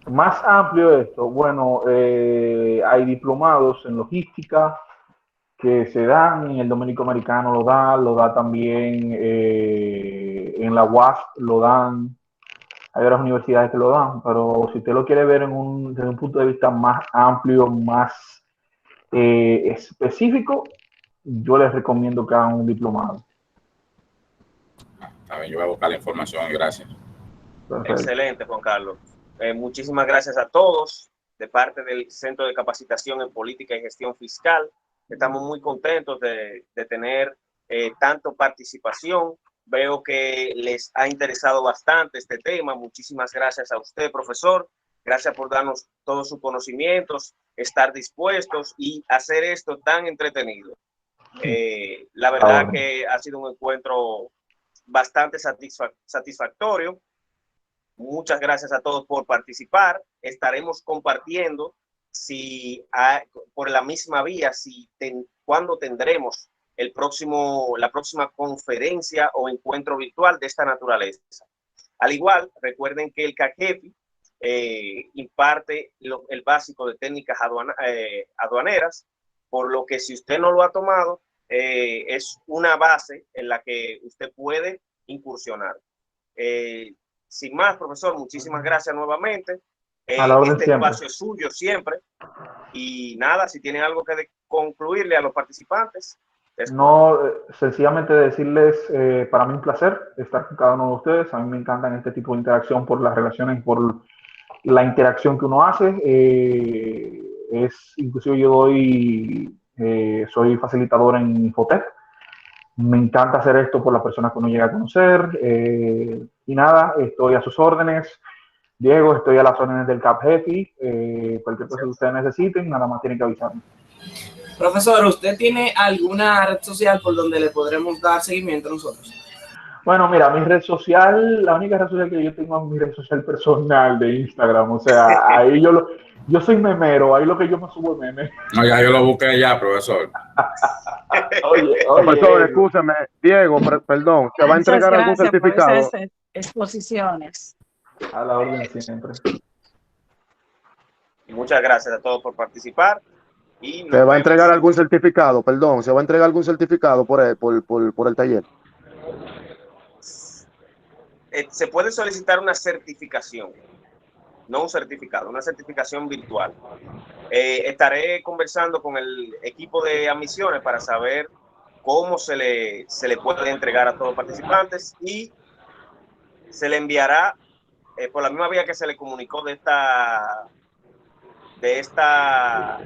más amplio esto, bueno, hay diplomados en logística que se dan, en el Dominico Americano lo da también, en la UAS lo dan, hay otras universidades que lo dan, pero si usted lo quiere ver desde un punto de vista más amplio, más específico, yo les recomiendo que hagan un diplomado. Yo voy a buscar la información y gracias. Perfecto. Excelente, Juan Carlos. Muchísimas gracias a todos de parte del Centro de Capacitación en Política y Gestión Fiscal. Estamos muy contentos de tener tanto participación. Veo que les ha interesado bastante este tema. Muchísimas gracias a usted, profesor. Gracias por darnos todos sus conocimientos, estar dispuestos y hacer esto tan entretenido. La verdad que ha sido un encuentro bastante satisfactorio. Muchas gracias a todos por participar. Estaremos compartiendo por la misma vía, cuándo tendremos la próxima conferencia o encuentro virtual de esta naturaleza. Al igual, recuerden que el CAGEPI imparte el básico de técnicas aduaneras, por lo que si usted no lo ha tomado, es una base en la que usted puede incursionar. Sin más, profesor, muchísimas gracias nuevamente. Este espacio es suyo siempre. Y nada, si tienen algo que concluirle a los participantes. No, sencillamente decirles, para mí un placer estar con cada uno de ustedes. A mí me encantan este tipo de interacción por las relaciones, por la interacción que uno hace. Inclusive yo soy facilitador en Infotec. Me encanta hacer esto por las personas que uno llega a conocer. Y nada, estoy a sus órdenes. Diego, estoy a las órdenes del CAPGEPI. Cualquier cosa que ustedes necesiten, nada más tienen que avisarme. Profesor, ¿usted tiene alguna red social por donde le podremos dar seguimiento a nosotros? Bueno, mira, mi red social, la única red social que yo tengo es mi red social personal de Instagram. O sea, ahí yo soy memero, ahí lo que yo me subo es meme. No, ya yo lo busqué ya, profesor. Oye, profesor, escúchame, Diego, perdón, ¿te va a entregar algún certificado? Por esas exposiciones. A la orden siempre. Muchas gracias a todos por participar. Y ¿Se va a entregar algún certificado? Perdón, ¿se va a entregar algún certificado por el taller? Se puede solicitar una certificación, no un certificado, una certificación virtual. Estaré conversando con el equipo de admisiones para saber cómo se le puede entregar a todos los participantes y se le enviará por la misma vía que se le comunicó de esta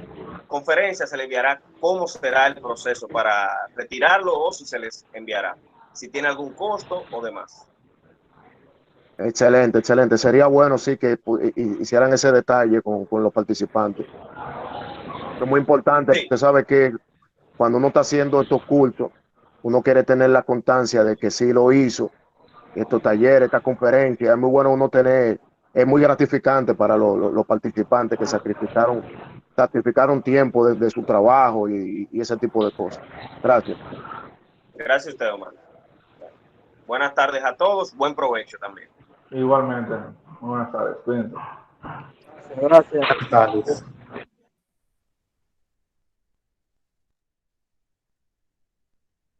conferencia, se le enviará cómo será el proceso para retirarlo o si se les enviará, si tiene algún costo o demás. Excelente, excelente. Sería bueno, sí, que hicieran ese detalle con los participantes. Es muy importante, sí. Usted sabe que cuando uno está haciendo estos cultos, uno quiere tener la constancia de que sí lo hizo, estos talleres, esta conferencia. Es muy bueno uno tener es muy gratificante para los participantes que sacrificaron tiempo de su trabajo y ese tipo de cosas. Gracias. Gracias a usted, Omar. Buenas tardes a todos, buen provecho también. Igualmente. Buenas tardes. Cuídense. Gracias.